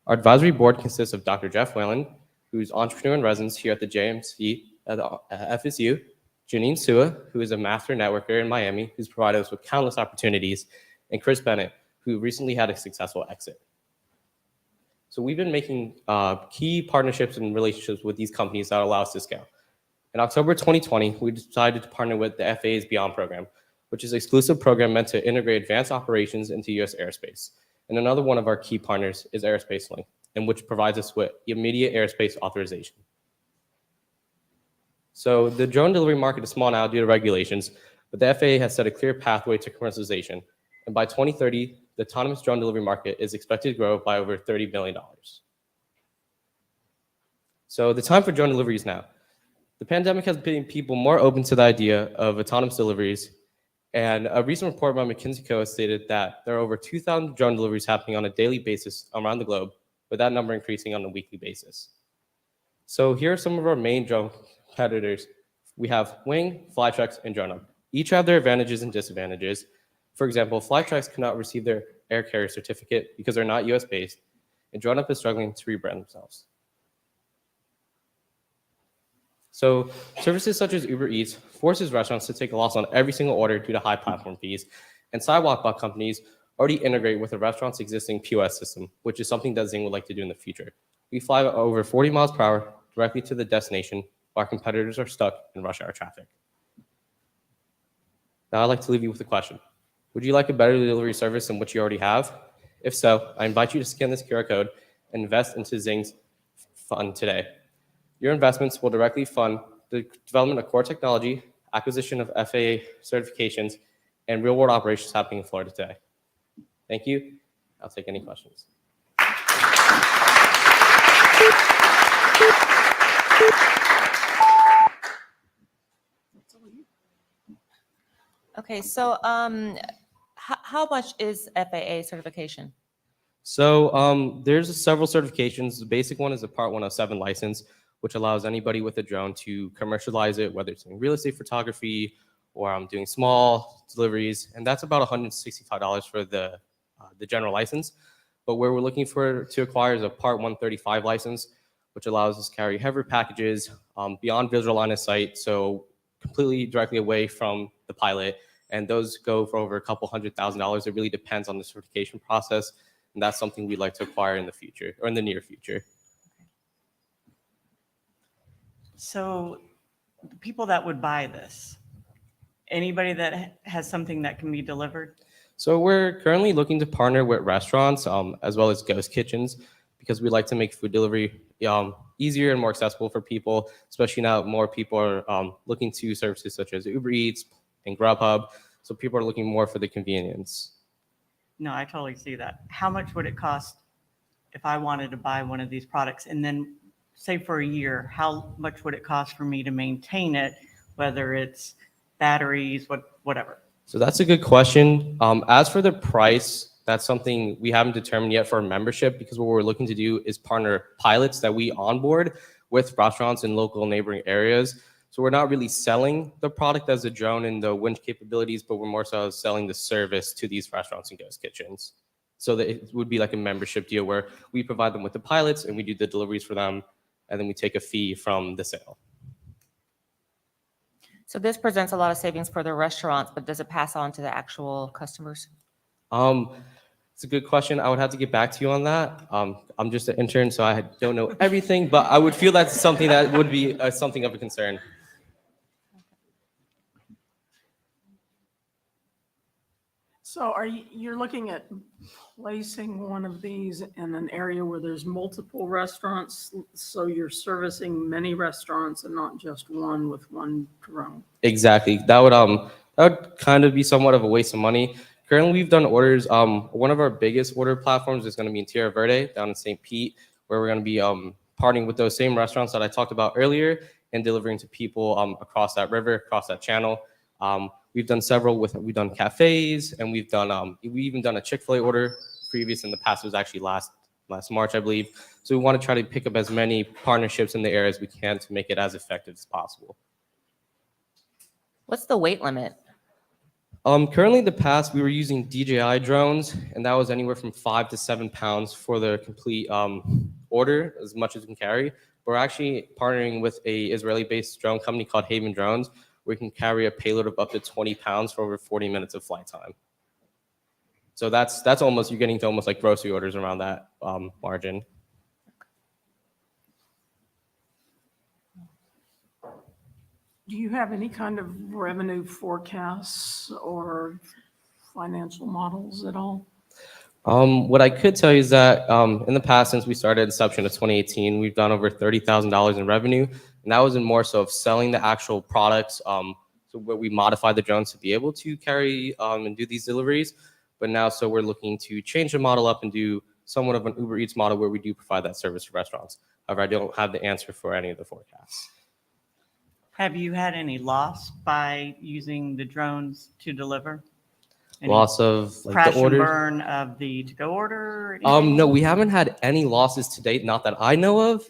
Our advisory board consists of Dr. Jeff Whalen, who's entrepreneur in residence here at the JMC at FSU, Janine Sua, who is a master networker in Miami, who's provided us with countless opportunities, and Chris Bennett, who recently had a successful exit. So we've been making key partnerships and relationships with these companies that allow us to scale. In October 2020, we decided to partner with the FAA's Beyond program, which is an exclusive program meant to integrate advanced operations into US airspace. And another one of our key partners is Aerospace Link, and which provides us with immediate airspace authorization. So the drone delivery market is small now due to regulations, but the FAA has set a clear pathway to commercialization. And by 2030, the autonomous drone delivery market is expected to grow by over $30 billion. So the time for drone delivery is now. The pandemic has made people more open to the idea of autonomous deliveries. And a recent report by McKinsey Co. stated that there are over 2,000 drone deliveries happening on a daily basis around the globe, with that number increasing on a weekly basis. So here are some of our main drone competitors. We have Wing, Flytrex, and DroneUp. Each have their advantages and disadvantages. For example, Flytrex cannot receive their air carrier certificate because they're not US based, and DroneUp is struggling to rebrand themselves. So services such as Uber Eats forces restaurants to take a loss on every single order due to high platform fees, and sidewalk bot companies already integrate with a restaurant's existing POS system, which is something that Zing would like to do in the future. We fly over 40 miles per hour directly to the destination, while our competitors are stuck in rush hour traffic. Now I'd like to leave you with a question. Would you like a better delivery service than what you already have? If so, I invite you to scan this QR code and invest into Zing's fund today. Your investments will directly fund the development of core technology, acquisition of FAA certifications, and real-world operations happening in Florida today. Thank you. I'll take any questions. Okay, so how much is FAA certification? So there's several certifications. The basic one is a Part 107 license, which allows anybody with a drone to commercialize it, whether it's doing real estate photography or doing small deliveries. And that's about $165 for the general license. But where we're looking to acquire is a Part 135 license, which allows us to carry heavier packages beyond visual line of sight, so completely directly away from the pilot. And those go for over a couple $100,000. It really depends on the certification process. And that's something we'd like to acquire in the future or in the near future. So the people that would buy this, anybody that has something that can be delivered? So we're currently looking to partner with restaurants as well as ghost kitchens, because we'd like to make food delivery easier and more accessible for people, especially now more people are looking to services such as Uber Eats and Grubhub. So people are looking more for the convenience. No, I totally see that. How much would it cost if I wanted to buy one of these products? And then say for a year, how much would it cost for me to maintain it, whether it's batteries, whatever? So that's a good question. As for the price, that's something we haven't determined yet for a membership, because what we're looking to do is partner pilots that we onboard with restaurants in local neighboring areas. So we're not really selling the product as a drone and the winch capabilities, but we're more so selling the service to these restaurants and ghost kitchens. So that it would be like a membership deal where we provide them with the pilots and we do the deliveries for them, and then we take a fee from the sale. So this presents a lot of savings for the restaurants, but does it pass on to the actual customers? It's a good question. I would have to get back to you on that. I'm just an intern, so I don't know everything, but I would feel that's something that would be something of a concern. So you're looking at placing one of these in an area where there's multiple restaurants, so you're servicing many restaurants and not just one with one drone? Exactly. That would kind of be somewhat of a waste of money. Currently, we've done orders. One of our biggest order platforms is going to be in Tierra Verde, down in St. Pete, where we're going to be partnering with those same restaurants that I talked about earlier and delivering to people across that river, across that channel. We've done several we've done cafes, and we've even done a Chick-fil-A order previous in the past. It was actually last March, I believe. So we want to try to pick up as many partnerships in the area as we can to make it as effective as possible. What's the weight limit? Currently in the past, we were using DJI drones, and that was anywhere from 5 to 7 pounds for the complete order, as much as we can carry. We're actually partnering with a Israeli-based drone company called Haven Drones, where we can carry a payload of up to 20 pounds for over 40 minutes of flight time. So that's almost, you're getting to almost like grocery orders around that margin. Do you have any kind of revenue forecasts or financial models at all? What I could tell you is that in the past, since we started inception of 2018, we've done over $30,000 in revenue, and that was in more so of selling the actual products. So where we modified the drones to be able to carry and do these deliveries, but now so we're looking to change the model up and do somewhat of an Uber Eats model where we do provide that service to restaurants. However, I don't have the answer for any of the forecasts. Have you had any loss by using the drones to deliver? Any Loss of like crash the orders? and burn of the to-go order? Or anything? No, we haven't had any losses to date, not that I know of.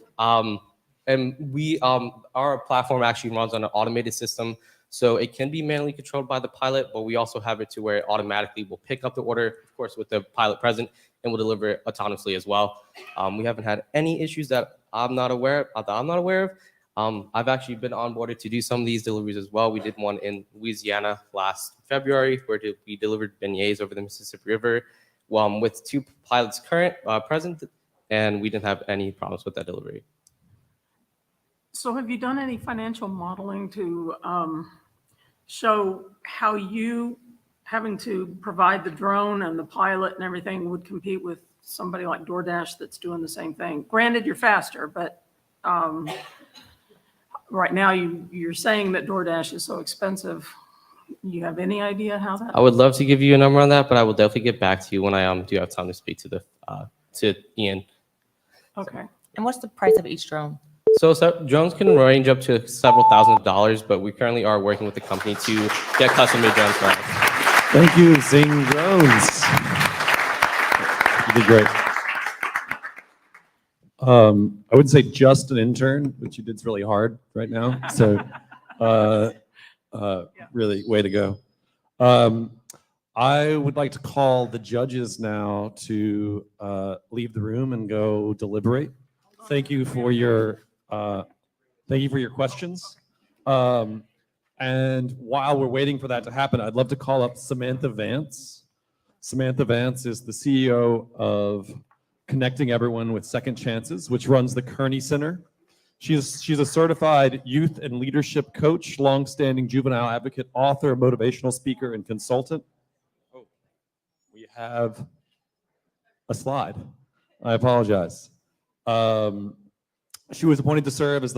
And we, our platform actually runs on an automated system, so it can be manually controlled by the pilot, but we also have it to where it automatically will pick up the order, of course, with the pilot present, and will deliver it autonomously as well. We haven't had any issues that I'm not aware of. I've actually been onboarded to do some of these deliveries as well. We did one in Louisiana last February where we delivered beignets over the Mississippi River with 2 pilots present, and we didn't have any problems with that delivery. So have you done any financial modeling to show how you having to provide the drone and the pilot and everything would compete with somebody like DoorDash that's doing the same thing? Granted, you're faster, but right now you're saying that DoorDash is so expensive. You have any idea how that? I would love to give you a number on that, but I will definitely get back to you when I do have time to speak to Ian. Okay. And what's the price of each drone? So drones can range up to several $1,000s, but we currently are working with the company to get custom-made drones for us. Thank you, Zing Drones. You did great. I wouldn't say just an intern, but you did really hard right now. So really, way to go. I would like to call the judges now to leave the room and go deliberate. Thank you for your questions. And while we're waiting for that to happen, I'd love to call up Samantha Vance. Samantha Vance is the CEO of Connecting Everyone with Second Chances, which runs the Kearney Center. She's a certified youth and leadership coach, longstanding juvenile advocate, author, motivational speaker, and consultant. Oh, we have a slide. I apologize. She was appointed to serve as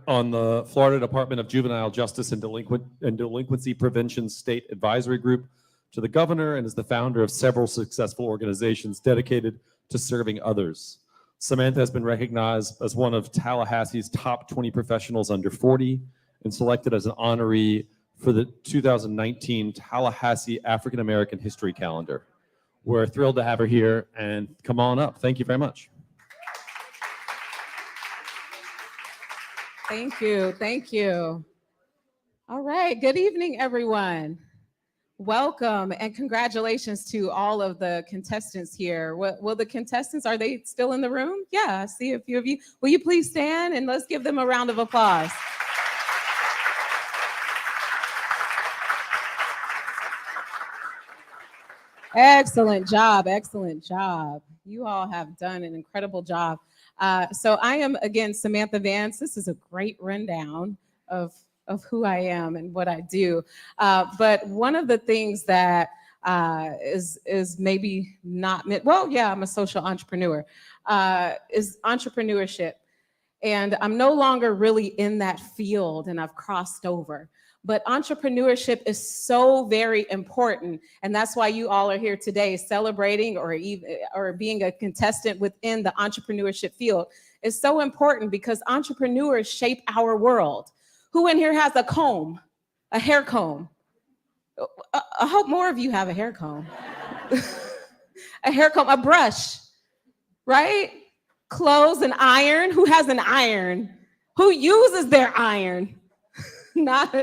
on the Florida Department of Juvenile Justice and Delinquency Prevention State Advisory Group to the governor, and is the founder of several successful organizations dedicated to serving others. Samantha has been recognized as one of Tallahassee's top 20 professionals under 40 and selected as an honoree for the 2019 Tallahassee African American History Calendar. We're thrilled to have her here, and come on up. Thank you very much. Thank you. Thank you. All right. Good evening, everyone. Welcome and congratulations to all of the contestants here. Will the contestants, are they still in the room? Yeah, I see a few of you. Will you please stand and let's give them a round of applause. Excellent job. Excellent job. You all have done an incredible job. So I am, again, Samantha Vance. This is a great rundown of who I am and what I do. But one of the things that is maybe not, well, yeah, I'm a social entrepreneur, is entrepreneurship. And I'm no longer really in that field, and I've crossed over. But entrepreneurship is so very important, and that's why you all are here today celebrating or being a contestant within the entrepreneurship field. Is so important because entrepreneurs shape our world. Who in here has a comb, a hair comb? I hope more of you have a hair comb. A hair comb, a brush, right? Clothes, an iron. Who has an iron? Who uses their iron? Not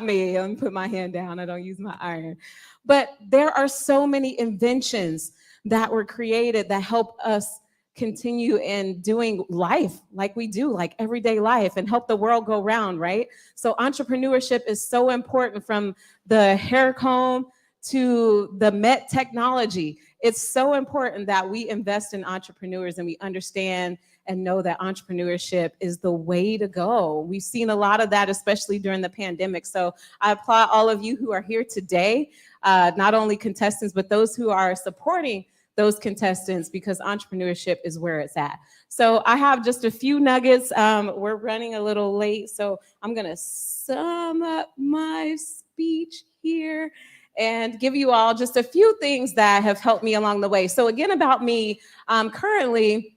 me. Let me put my hand down. I don't use my iron. But there are so many inventions that were created that help us continue in doing life like we do, like everyday life, and help the world go round, right? So entrepreneurship is so important, from the hair comb to the Met technology. It's so important that we invest in entrepreneurs and we understand and know that entrepreneurship is the way to go. We've seen a lot of that, especially during the pandemic. So I applaud all of you who are here today, not only contestants, but those who are supporting those contestants, because entrepreneurship is where it's at. So I have just a few nuggets. We're running a little late, so I'm gonna sum up my speech here and give you all just a few things that have helped me along the way. So again, about me, I'm currently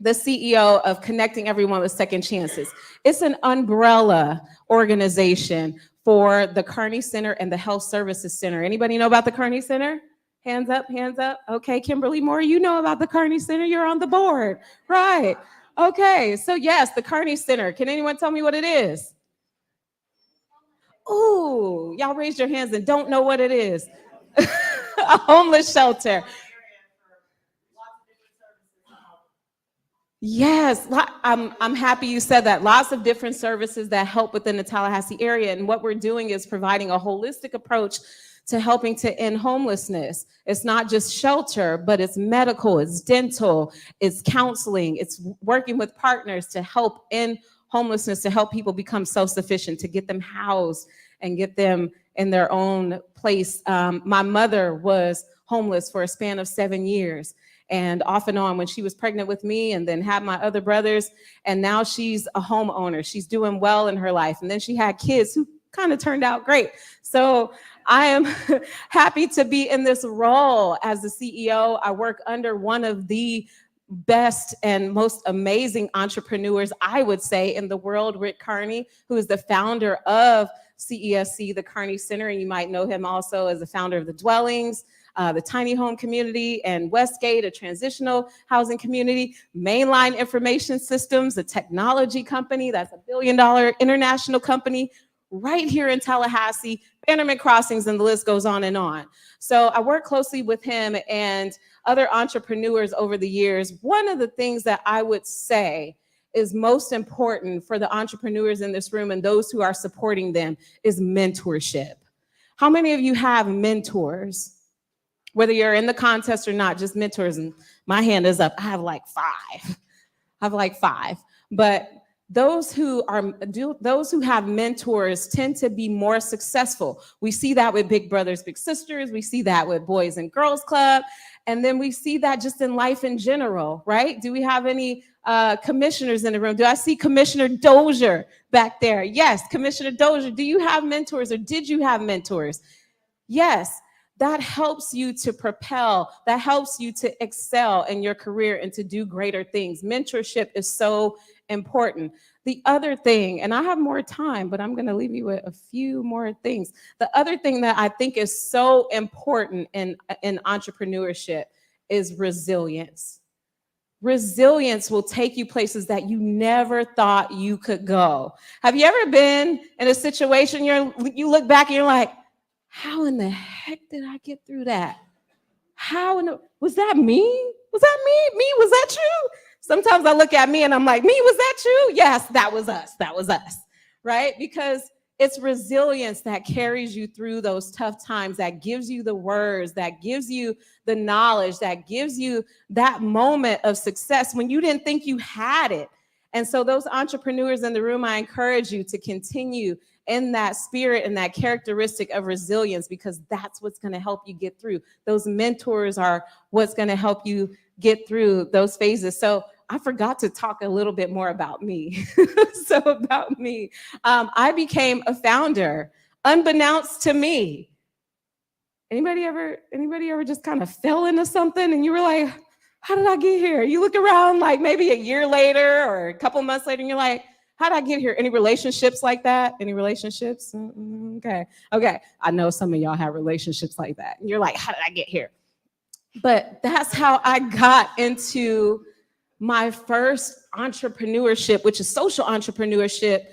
the CEO of Connecting Everyone with Second Chances. It's an umbrella organization for the Kearney Center and the Health Services Center. Anybody know about the Kearney Center? Hands up, hands up. Okay, Kimberly Moore, you know about the Kearney Center. You're on the board, right? Okay, so yes, the Kearney Center. Can anyone tell me what it is? Ooh, y'all raised your hands and don't know what it is. A homeless shelter. Yes, I'm happy you said that. Lots of different services that help within the Tallahassee area. And what we're doing is providing a holistic approach to helping to end homelessness. It's not just shelter, but it's medical, it's dental, it's counseling, it's working with partners to help end homelessness, to help people become self-sufficient, to get them housed and get them in their own place. My mother was homeless for a span of 7 years. And off and on, when she was pregnant with me, and then had my other brothers, and now she's a homeowner. She's doing well in her life. And then she had kids who kind of turned out great. So I am happy to be in this role as the CEO. I work under one of the best and most amazing entrepreneurs, I would say, in the world, Rick Kearney, who is the founder of CESC, the Kearney Center. And you might know him also as the founder of the Dwellings, the tiny home community, and Westgate, a transitional housing community, Mainline Information Systems, a technology company that's $1 billion international company right here in Tallahassee, Bannerman Crossings, and the list goes on and on. So I work closely with him and other entrepreneurs over the years. One of the things that I would say is most important for the entrepreneurs in this room and those who are supporting them is mentorship. How many of you have mentors? Whether you're in the contest or not, just mentors. And my hand is up. I have like five. But those who have mentors tend to be more successful. We see that with Big Brothers Big Sisters. We see that with Boys and Girls Club. And then we see that just in life in general, right? Do we have any commissioners in the room? Do I see Commissioner Dozier back there? Yes, Commissioner Dozier. Do you have mentors, or did you have mentors? Yes. That helps you to propel, that helps you to excel in your career and to do greater things. Mentorship is so important. The other thing, and I have more time, but I'm going to leave you with a few more things. The other thing that I think is so important in entrepreneurship is resilience. Resilience will take you places that you never thought you could go. Have you ever been in a situation you look back and you're like, how in the heck did I get through that? Was that me? Was that me? Me, was that you? Sometimes I look at me and I'm like, me, was that you? Yes, that was us, right? Because It's resilience that carries you through those tough times, that gives you the words, that gives you the knowledge, that gives you that moment of success when you didn't think you had it. And so those entrepreneurs in the room, I encourage you to continue in that spirit and that characteristic of resilience, because that's what's going to help you get through. Those mentors are what's going to help you get through those phases. So I forgot to talk a little bit more about me. So about me, I became a founder unbeknownst to me. Anybody ever just kind of fell into something and you were like, how did I get here? You look around like maybe a year later or a couple months later and you're like, how did I get here? Any relationships like that? Any relationships? Okay. I know some of y'all have relationships like that. And you're like, how did I get here? But that's how I got into my first entrepreneurship, which is social entrepreneurship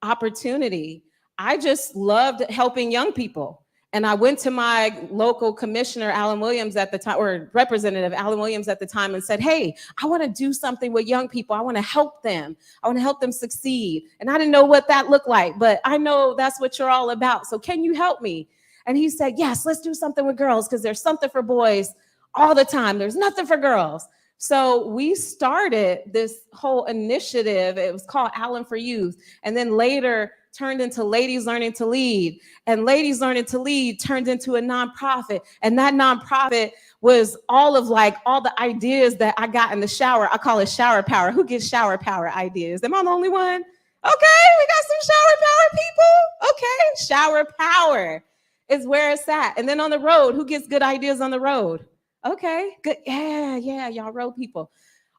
opportunity. I just loved helping young people. And I went to my local commissioner, Alan Williams at the time, or representative Alan Williams at the time, and said, hey, I want to do something with young people. I want to help them. I want to help them succeed. And I didn't know what that looked like, but I know that's what you're all about. So can you help me? And he said, yes, let's do something with girls, because there's something for boys all the time. There's nothing for girls. So we started this whole initiative. It was called Allen for Youth. And then later turned into Ladies Learning to Lead. And Ladies Learning to Lead turned into a nonprofit. And that nonprofit was all the ideas that I got in the shower. I call it shower power. Who gets shower power ideas? Am I the only one? Okay, we got some shower power people. Okay, shower power is where it's at. And then on the road, who gets good ideas on the road? Okay, good. Yeah, y'all road people.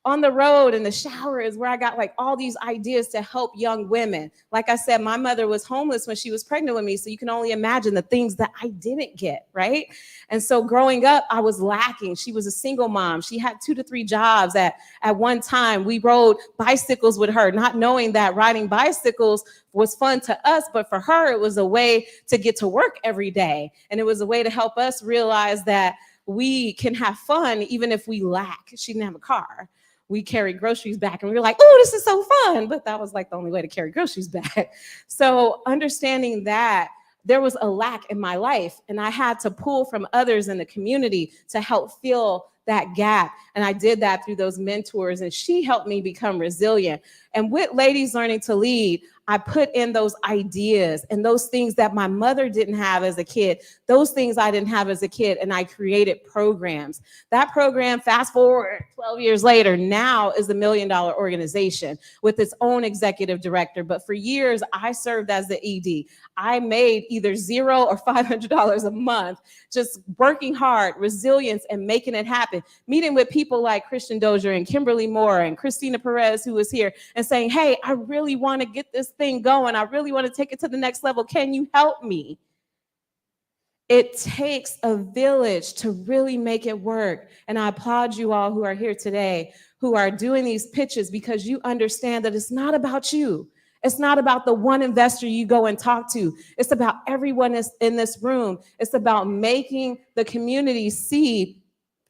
On the road in the shower is where I got like all these ideas to help young women. Like I said, my mother was homeless when she was pregnant with me. So you can only imagine the things that I didn't get, right? And so growing up, I was lacking. She was a single mom. She had 2 to 3 jobs at one time. We rode bicycles with her, not knowing that riding bicycles was fun to us, but for her, it was a way to get to work every day. And it was a way to help us realize that we can have fun even if we lack. She didn't have a car. We carried groceries back and we were like, oh, this is so fun. But that was like the only way to carry groceries back. So understanding that there was a lack in my life and I had to pull from others in the community to help fill that gap. And I did that through those mentors, and she helped me become resilient. And with Ladies Learning to Lead, I put in those ideas and those things that my mother didn't have as a kid, those things I didn't have as a kid, and I created programs. That program, fast forward 12 years later, now is a $1 million organization with its own executive director. But for years, I served as the ED. I made either $0 or $500 a month, just working hard, resilience, and making it happen. Meeting with people like Christian Dozier and Kimberly Moore and Christina Perez, who was here, and saying, hey, I really want to get this thing going. I really want to take it to the next level. Can you help me? It takes a village to really make it work. And I applaud you all who are here today, who are doing these pitches, because you understand that it's not about you. It's not about the one investor you go and talk to. It's about everyone in this room. It's about making the community see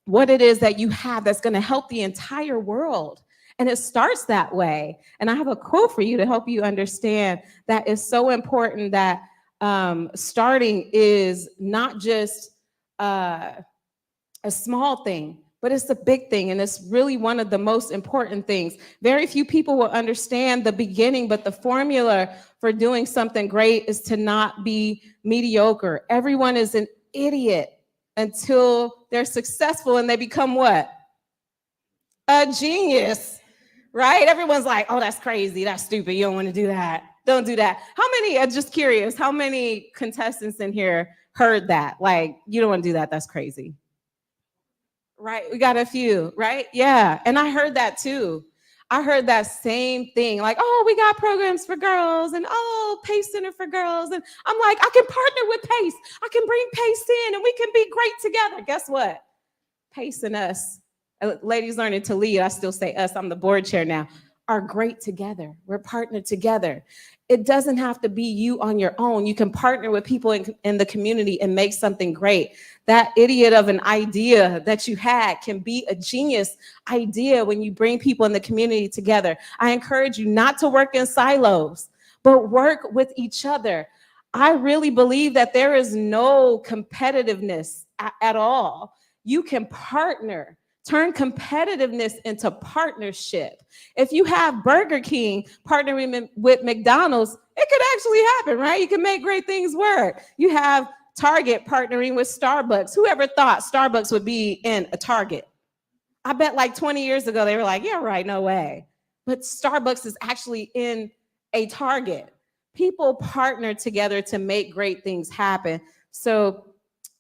what it is that you have that's going to help the entire world. And it starts that way. And I have a quote for you to help you understand that it's so important that starting is not just a small thing, but it's a big thing. And it's really one of the most important things. Very few people will understand the beginning, but the formula for doing something great is to not be mediocre. Everyone is an idiot until they're successful and they become what? A genius, right? Everyone's like, oh, that's crazy. That's stupid. You don't want to do that. Don't do that. How many, just curious, how many contestants in here heard that? Like, you don't want to do that. That's crazy. Right? We got a few, right? Yeah. And I heard that too. I heard that same thing. Like, oh, we got programs for girls and oh, PACE Center for girls. And I'm like, I can partner with PACE. I can bring PACE in and we can be great together. Guess what? PACE and us, Ladies Learning to Lead, I still say us, I'm the board chair now, are great together. We're partnered together. It doesn't have to be you on your own. You can partner with people in the community and make something great. That idiot of an idea that you had can be a genius idea when you bring people in the community together. I encourage you not to work in silos, but work with each other. I really believe that there is no competitiveness at all. You can partner. Turn competitiveness into partnership. If you have Burger King partnering with McDonald's, it could actually happen, right? You can make great things work. You have Target partnering with Starbucks. Whoever thought Starbucks would be in a Target? I bet like 20 years ago, they were like, yeah, right, no way. But Starbucks is actually in a Target. People partner together to make great things happen. So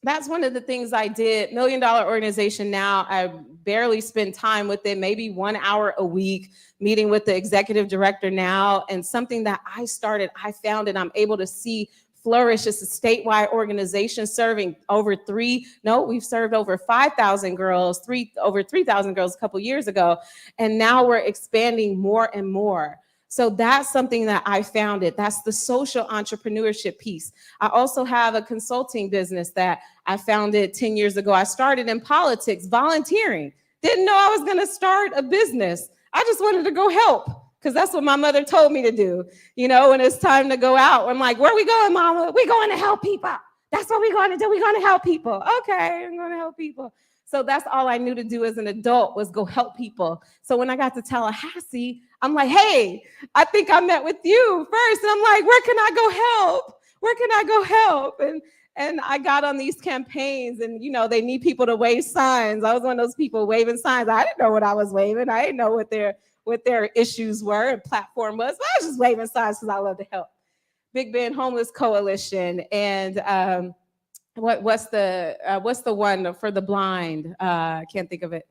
that's one of the things I did. $1 Million organization now. I barely spend time with it, maybe 1 hour a week, meeting with the executive director now. And something that I started, I found, and I'm able to see flourish. It's a statewide organization serving we've served over 5,000 girls, over 3,000 girls a couple years ago. And now we're expanding more and more. So that's something that I founded. That's the social entrepreneurship piece. I also have a consulting business that I founded 10 years ago. I started in politics, volunteering. Didn't know I was going to start a business. I just wanted to go help because that's what my mother told me to do. You know, when it's time to go out, I'm like, where are we going, Mama? We're going to help people. That's what we're going to do. We're going to help people. Okay, I'm going to help people. So that's all I knew to do as an adult was go help people. So when I got to Tallahassee, I'm like, hey, I think I met with you first. And I'm like, where can I go help? Where can I go help? And I got on these campaigns and, you know, they need people to wave signs. I was one of those people waving signs. I didn't know what I was waving. I didn't know what their issues were and platform was. But I was just waving signs because I love to help. Big Ben Homeless Coalition and what's the one for the blind? I can't think of it.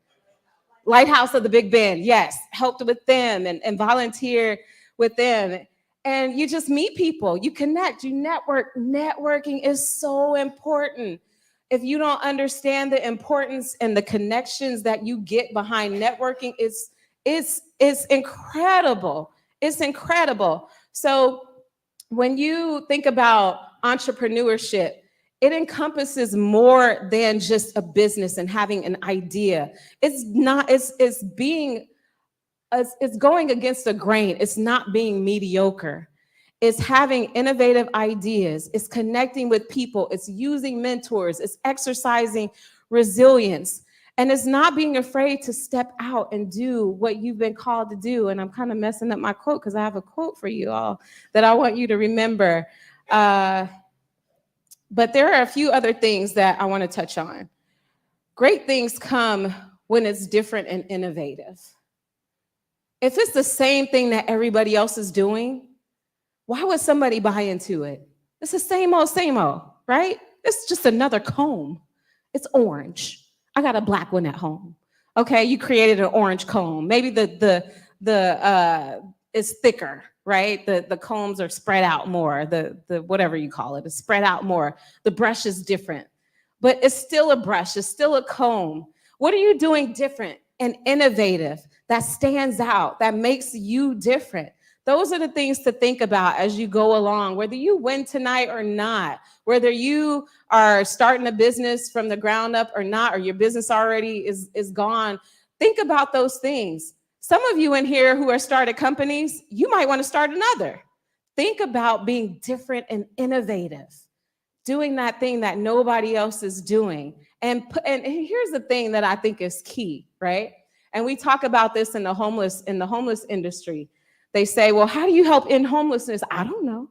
Lighthouse of the Big Ben. Yes, helped with them and volunteer with them. And you just meet people, you connect, you network. Networking is so important. If you don't understand the importance and the connections that you get behind networking, it's incredible. It's incredible. So when you think about entrepreneurship, it encompasses more than just a business and having an idea. It's going against the grain. It's not being mediocre. It's having innovative ideas. It's connecting with people. It's using mentors. It's exercising resilience. And it's not being afraid to step out and do what you've been called to do. And I'm kind of messing up my quote because I have a quote for you all that I want you to remember. But there are a few other things that I want to touch on. Great things come when it's different and innovative. If it's the same thing that everybody else is doing, why would somebody buy into it? It's the same old, right? It's just another comb. It's orange. I got a black one at home. Okay, you created an orange comb. Maybe it's thicker, right? The combs are spread out more. The whatever you call it is spread out more. The brush is different, but it's still a brush. It's still a comb. What are you doing different and innovative that stands out, that makes you different? Those are the things to think about as you go along, whether you win tonight or not, whether you are starting a business from the ground up or not, or your business already is gone. Think about those things. Some of you in here who are started companies, you might want to start another. Think about being different and innovative, doing that thing that nobody else is doing. And here's the thing that I think is key, right? And we talk about this in the homeless industry. They say, well, how do you help end homelessness? I don't know,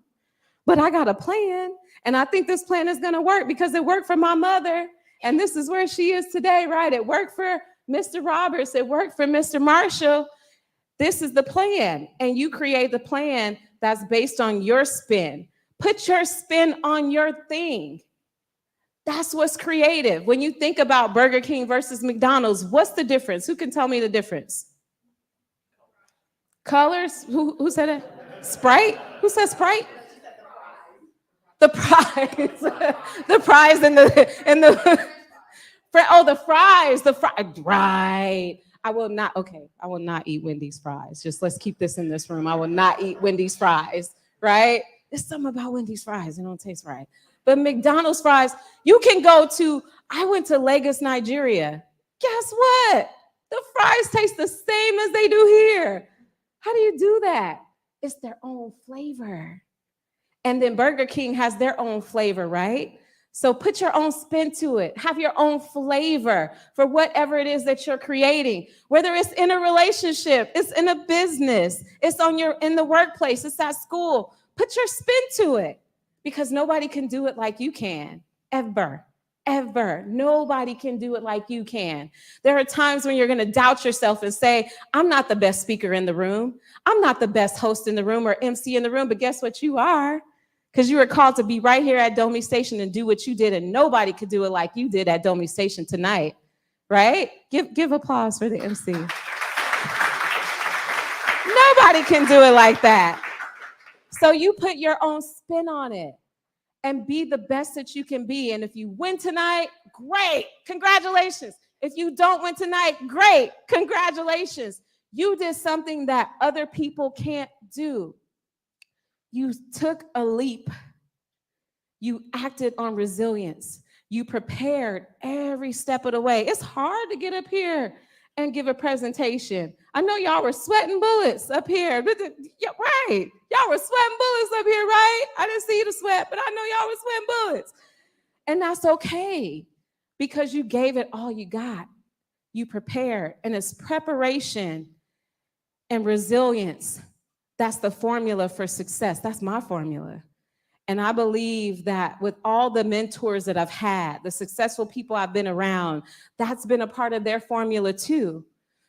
but I got a plan. And I think this plan is going to work because it worked for my mother. And this is where she is today, right? It worked for Mr. Roberts. It worked for Mr. Marshall. This is the plan. And you create the plan that's based on your spin. Put your spin on your thing. That's what's creative. When you think about Burger King versus McDonald's, what's the difference? Who can tell me the difference? Colors? Who said it? Sprite? Who said Sprite? The prize. The prize and the fries. Right. I will not eat Wendy's fries. Just let's keep this in this room. I will not eat Wendy's fries, right? There's something about Wendy's fries. They don't taste right. But McDonald's fries, I went to Lagos, Nigeria. Guess what? The fries taste the same as they do here. How do you do that? It's their own flavor. And then Burger King has their own flavor, right? So put your own spin to it. Have your own flavor for whatever it is that you're creating, whether it's in a relationship, it's in a business, it's in the workplace, it's at school. Put your spin to it, because nobody can do it like you can, ever. Nobody can do it like you can. There are times when you're going to doubt yourself and say, I'm not the best speaker in the room. I'm not the best host in the room or MC in the room, but guess what? You are. Because you were called to be right here at Domi Station and do what you did, and nobody could do it like you did at Domi Station tonight, right? Give applause for the MC. Nobody can do it like that. So you put your own spin on it and be the best that you can be. And if you win tonight, great, congratulations. If you don't win tonight, great, congratulations. You did something that other people can't do. You took a leap. You acted on resilience. You prepared every step of the way. It's hard to get up here and give a presentation. I know y'all were sweating bullets up here. Yeah, right. Y'all were sweating bullets up here, right? I didn't see you to sweat, but I know y'all were sweating bullets. And that's okay, because you gave it all you got. You prepared, and it's preparation and resilience. That's the formula for success. That's my formula. And I believe that with all the mentors that I've had, the successful people I've been around, that's been a part of their formula too.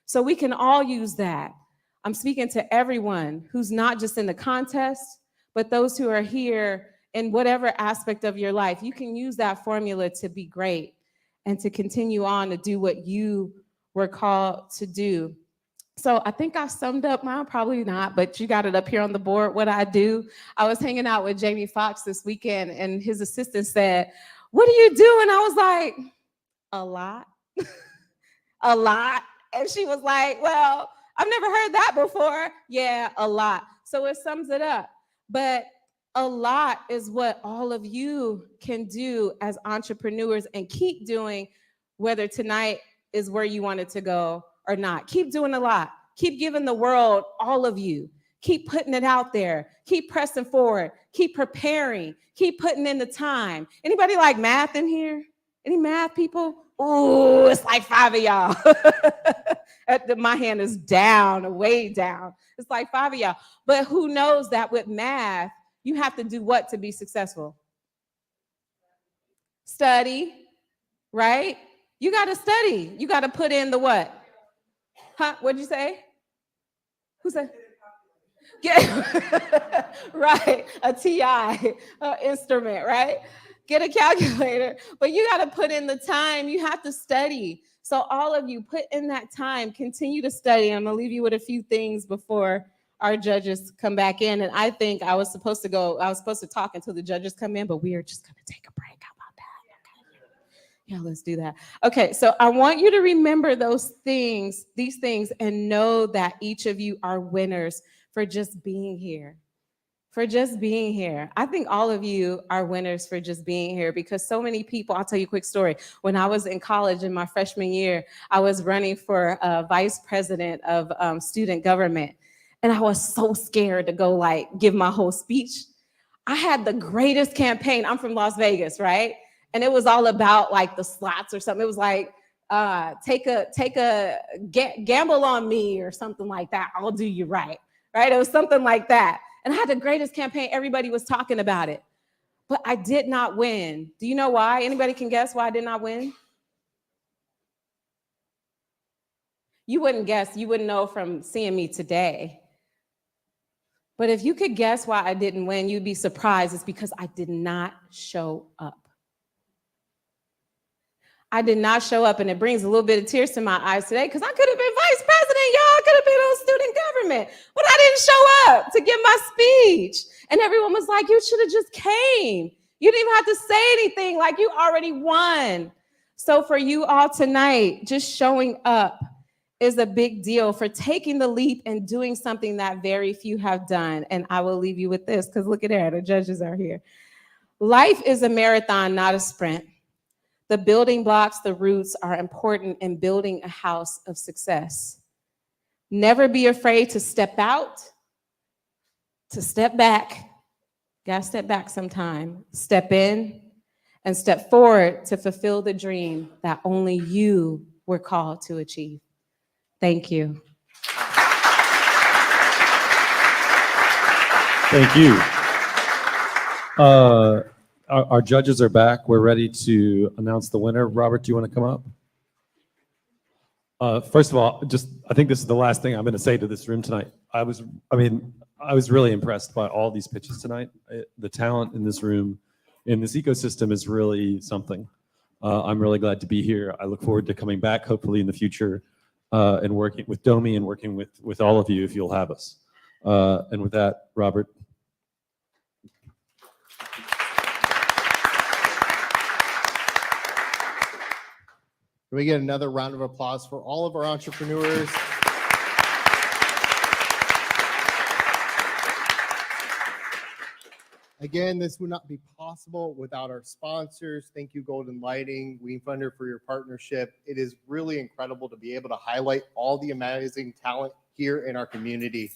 So we can all use that. I'm speaking to everyone who's not just in the contest, but those who are here in whatever aspect of your life. You can use that formula to be great and to continue on to do what you were called to do. So I think I summed up mine, probably not, but you got it up here on the board, what I do. I was hanging out with Jamie Foxx this weekend, and his assistant said, "What do you do?" And I was like, "A lot." A lot. And she was like, "Well, I've never heard that before." Yeah, a lot. So it sums it up. But a lot is what all of you can do as entrepreneurs, and keep doing, whether tonight is where you want it to go or not. Keep doing a lot. Keep giving the world all of you. Keep putting it out there. Keep pressing forward. Keep preparing. Keep putting in the time. Anybody like math in here? Any math people? Ooh, it's like 5 of y'all. My hand is down, way down. It's like 5 of y'all. But who knows that with math, you have to do what to be successful? Study, right? You got to study. You got to put in the what? Huh? What'd you say? Who said? Get right, a TI instrument, right? Get a calculator, but you got to put in the time. You have to study. So all of you, put in that time. Continue to study. I'm gonna leave you with a few things before our judges come back in. And I think I was supposed to talk until the judges come in, but we are just gonna take a break. How about that? Okay. Yeah, let's do that. Okay, so I want you to remember these things, and know that each of you are winners for just being here. For just being here. I think all of you are winners for just being here, because so many people, I'll tell you a quick story. When I was in college in my freshman year, I was running for vice president of student government. And I was so scared to go give my whole speech. I had the greatest campaign. I'm from Las Vegas, right? And it was all about the slots or something. It was like, gamble on me or something like that. I'll do you right. Right? It was something like that. And I had the greatest campaign. Everybody was talking about it. But I did not win. Do you know why? Anybody can guess why I did not win? You wouldn't guess. You wouldn't know from seeing me today. But if you could guess why I didn't win, you'd be surprised. It's because I did not show up. I did not show up, and it brings a little bit of tears to my eyes today, because I could have been vice president, y'all. I could have been on student government, but I didn't show up to give my speech. And everyone was like, "You should have just came. You didn't even have to say anything, you already won." So for you all tonight, just showing up is a big deal, for taking the leap and doing something that very few have done. And I will leave you with this, because look at there, the judges are here. Life is a marathon, not a sprint. The building blocks, the roots, are important in building a house of success. Never be afraid to step out, to step back, gotta step back sometime, step in, and step forward to fulfill the dream that only you were called to achieve. Thank you. Thank you. Our judges are back. We're ready to announce the winner. Robert, do you want to come up? First of all, I think this is the last thing I'm going to say to this room tonight. I was really impressed by all these pitches tonight. The talent in this room, in this ecosystem, is really something. I'm really glad to be here. I look forward to coming back, hopefully in the future, and working with Domi and working with all of you if you'll have us. And with that, Robert. Can we get another round of applause for all of our entrepreneurs? Again, this would not be possible without our sponsors. Thank you, Golden Lighting, Wefunder, for your partnership. It is really incredible to be able to highlight all the amazing talent here in our community.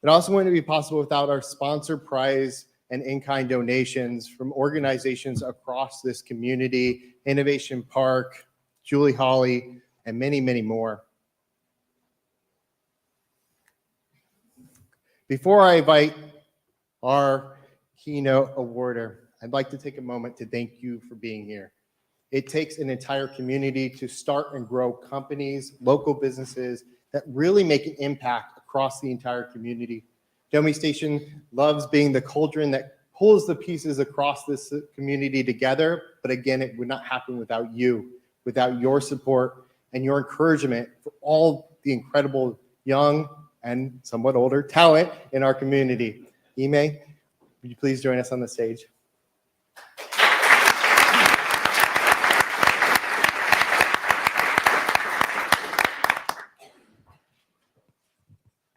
It also wouldn't be possible without our sponsor prize and in-kind donations from organizations across this community, Innovation Park, Julie Holly, and many, many more. Before I invite our keynote awarder, I'd like to take a moment to thank you for being here. It takes an entire community to start and grow companies, local businesses that really make an impact across the entire community. Domi Station loves being the cauldron that pulls the pieces across this community together, but again, it would not happen without you, without your support and your encouragement for all the incredible young and somewhat older talent in our community. Ime, would you please join us on the stage?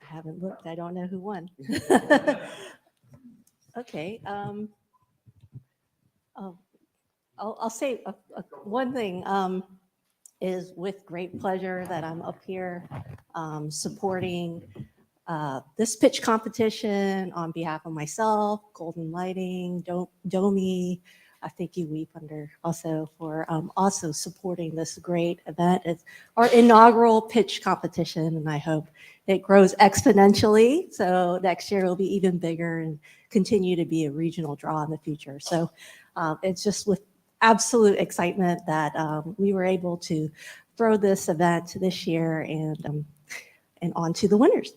I haven't looked. I don't know who won. Okay. I'll say one thing is with great pleasure that I'm up here supporting this pitch competition on behalf of myself, Golden Lighting, Domi. I thank you, Wefunder, also for also supporting this great event. It's our inaugural pitch competition, and I hope it grows exponentially. So next year will be even bigger and continue to be a regional draw in the future. So it's just with absolute excitement that we were able to throw this event this year and on to the winners.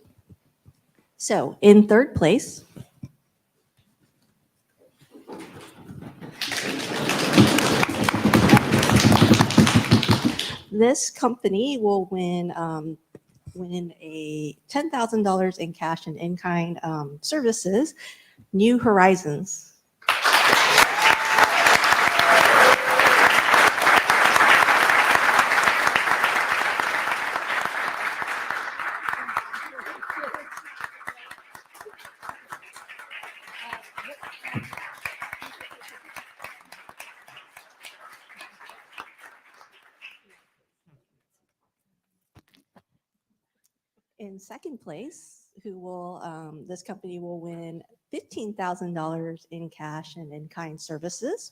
So in third place, this company will win a $10,000 in cash and in-kind services, New Herizons. In second place, this company will win $15,000 in cash and in-kind services,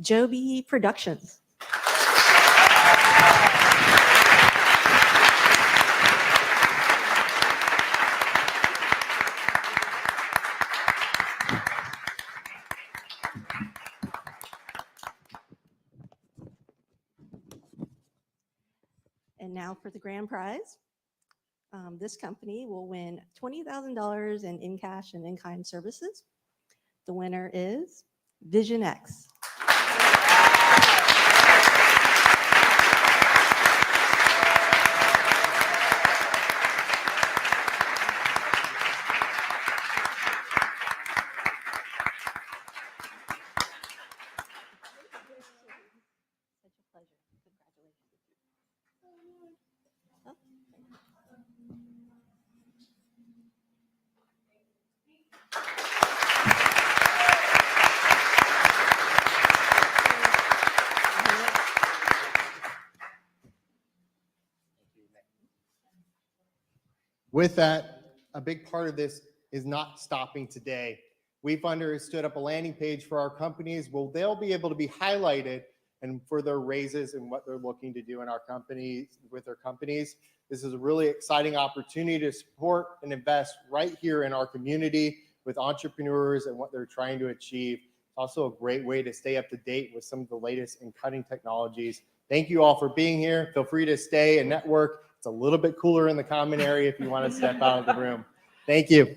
Jobé Products. And now for the grand prize. This company will win $20,000 in cash and in-kind services. The winner is Visionx. With that, a big part of this is not stopping today. Wefunder has stood up a landing page for our companies. Well, they'll be able to be highlighted and for their raises and what they're looking to do in our companies with their companies. This is a really exciting opportunity to support and invest right here in our community with entrepreneurs and what they're trying to achieve. It's also a great way to stay up to date with some of the latest and cutting technologies. Thank you all for being here. Feel free to stay and network. It's a little bit cooler in the common area if you want to step out of the room. Thank you.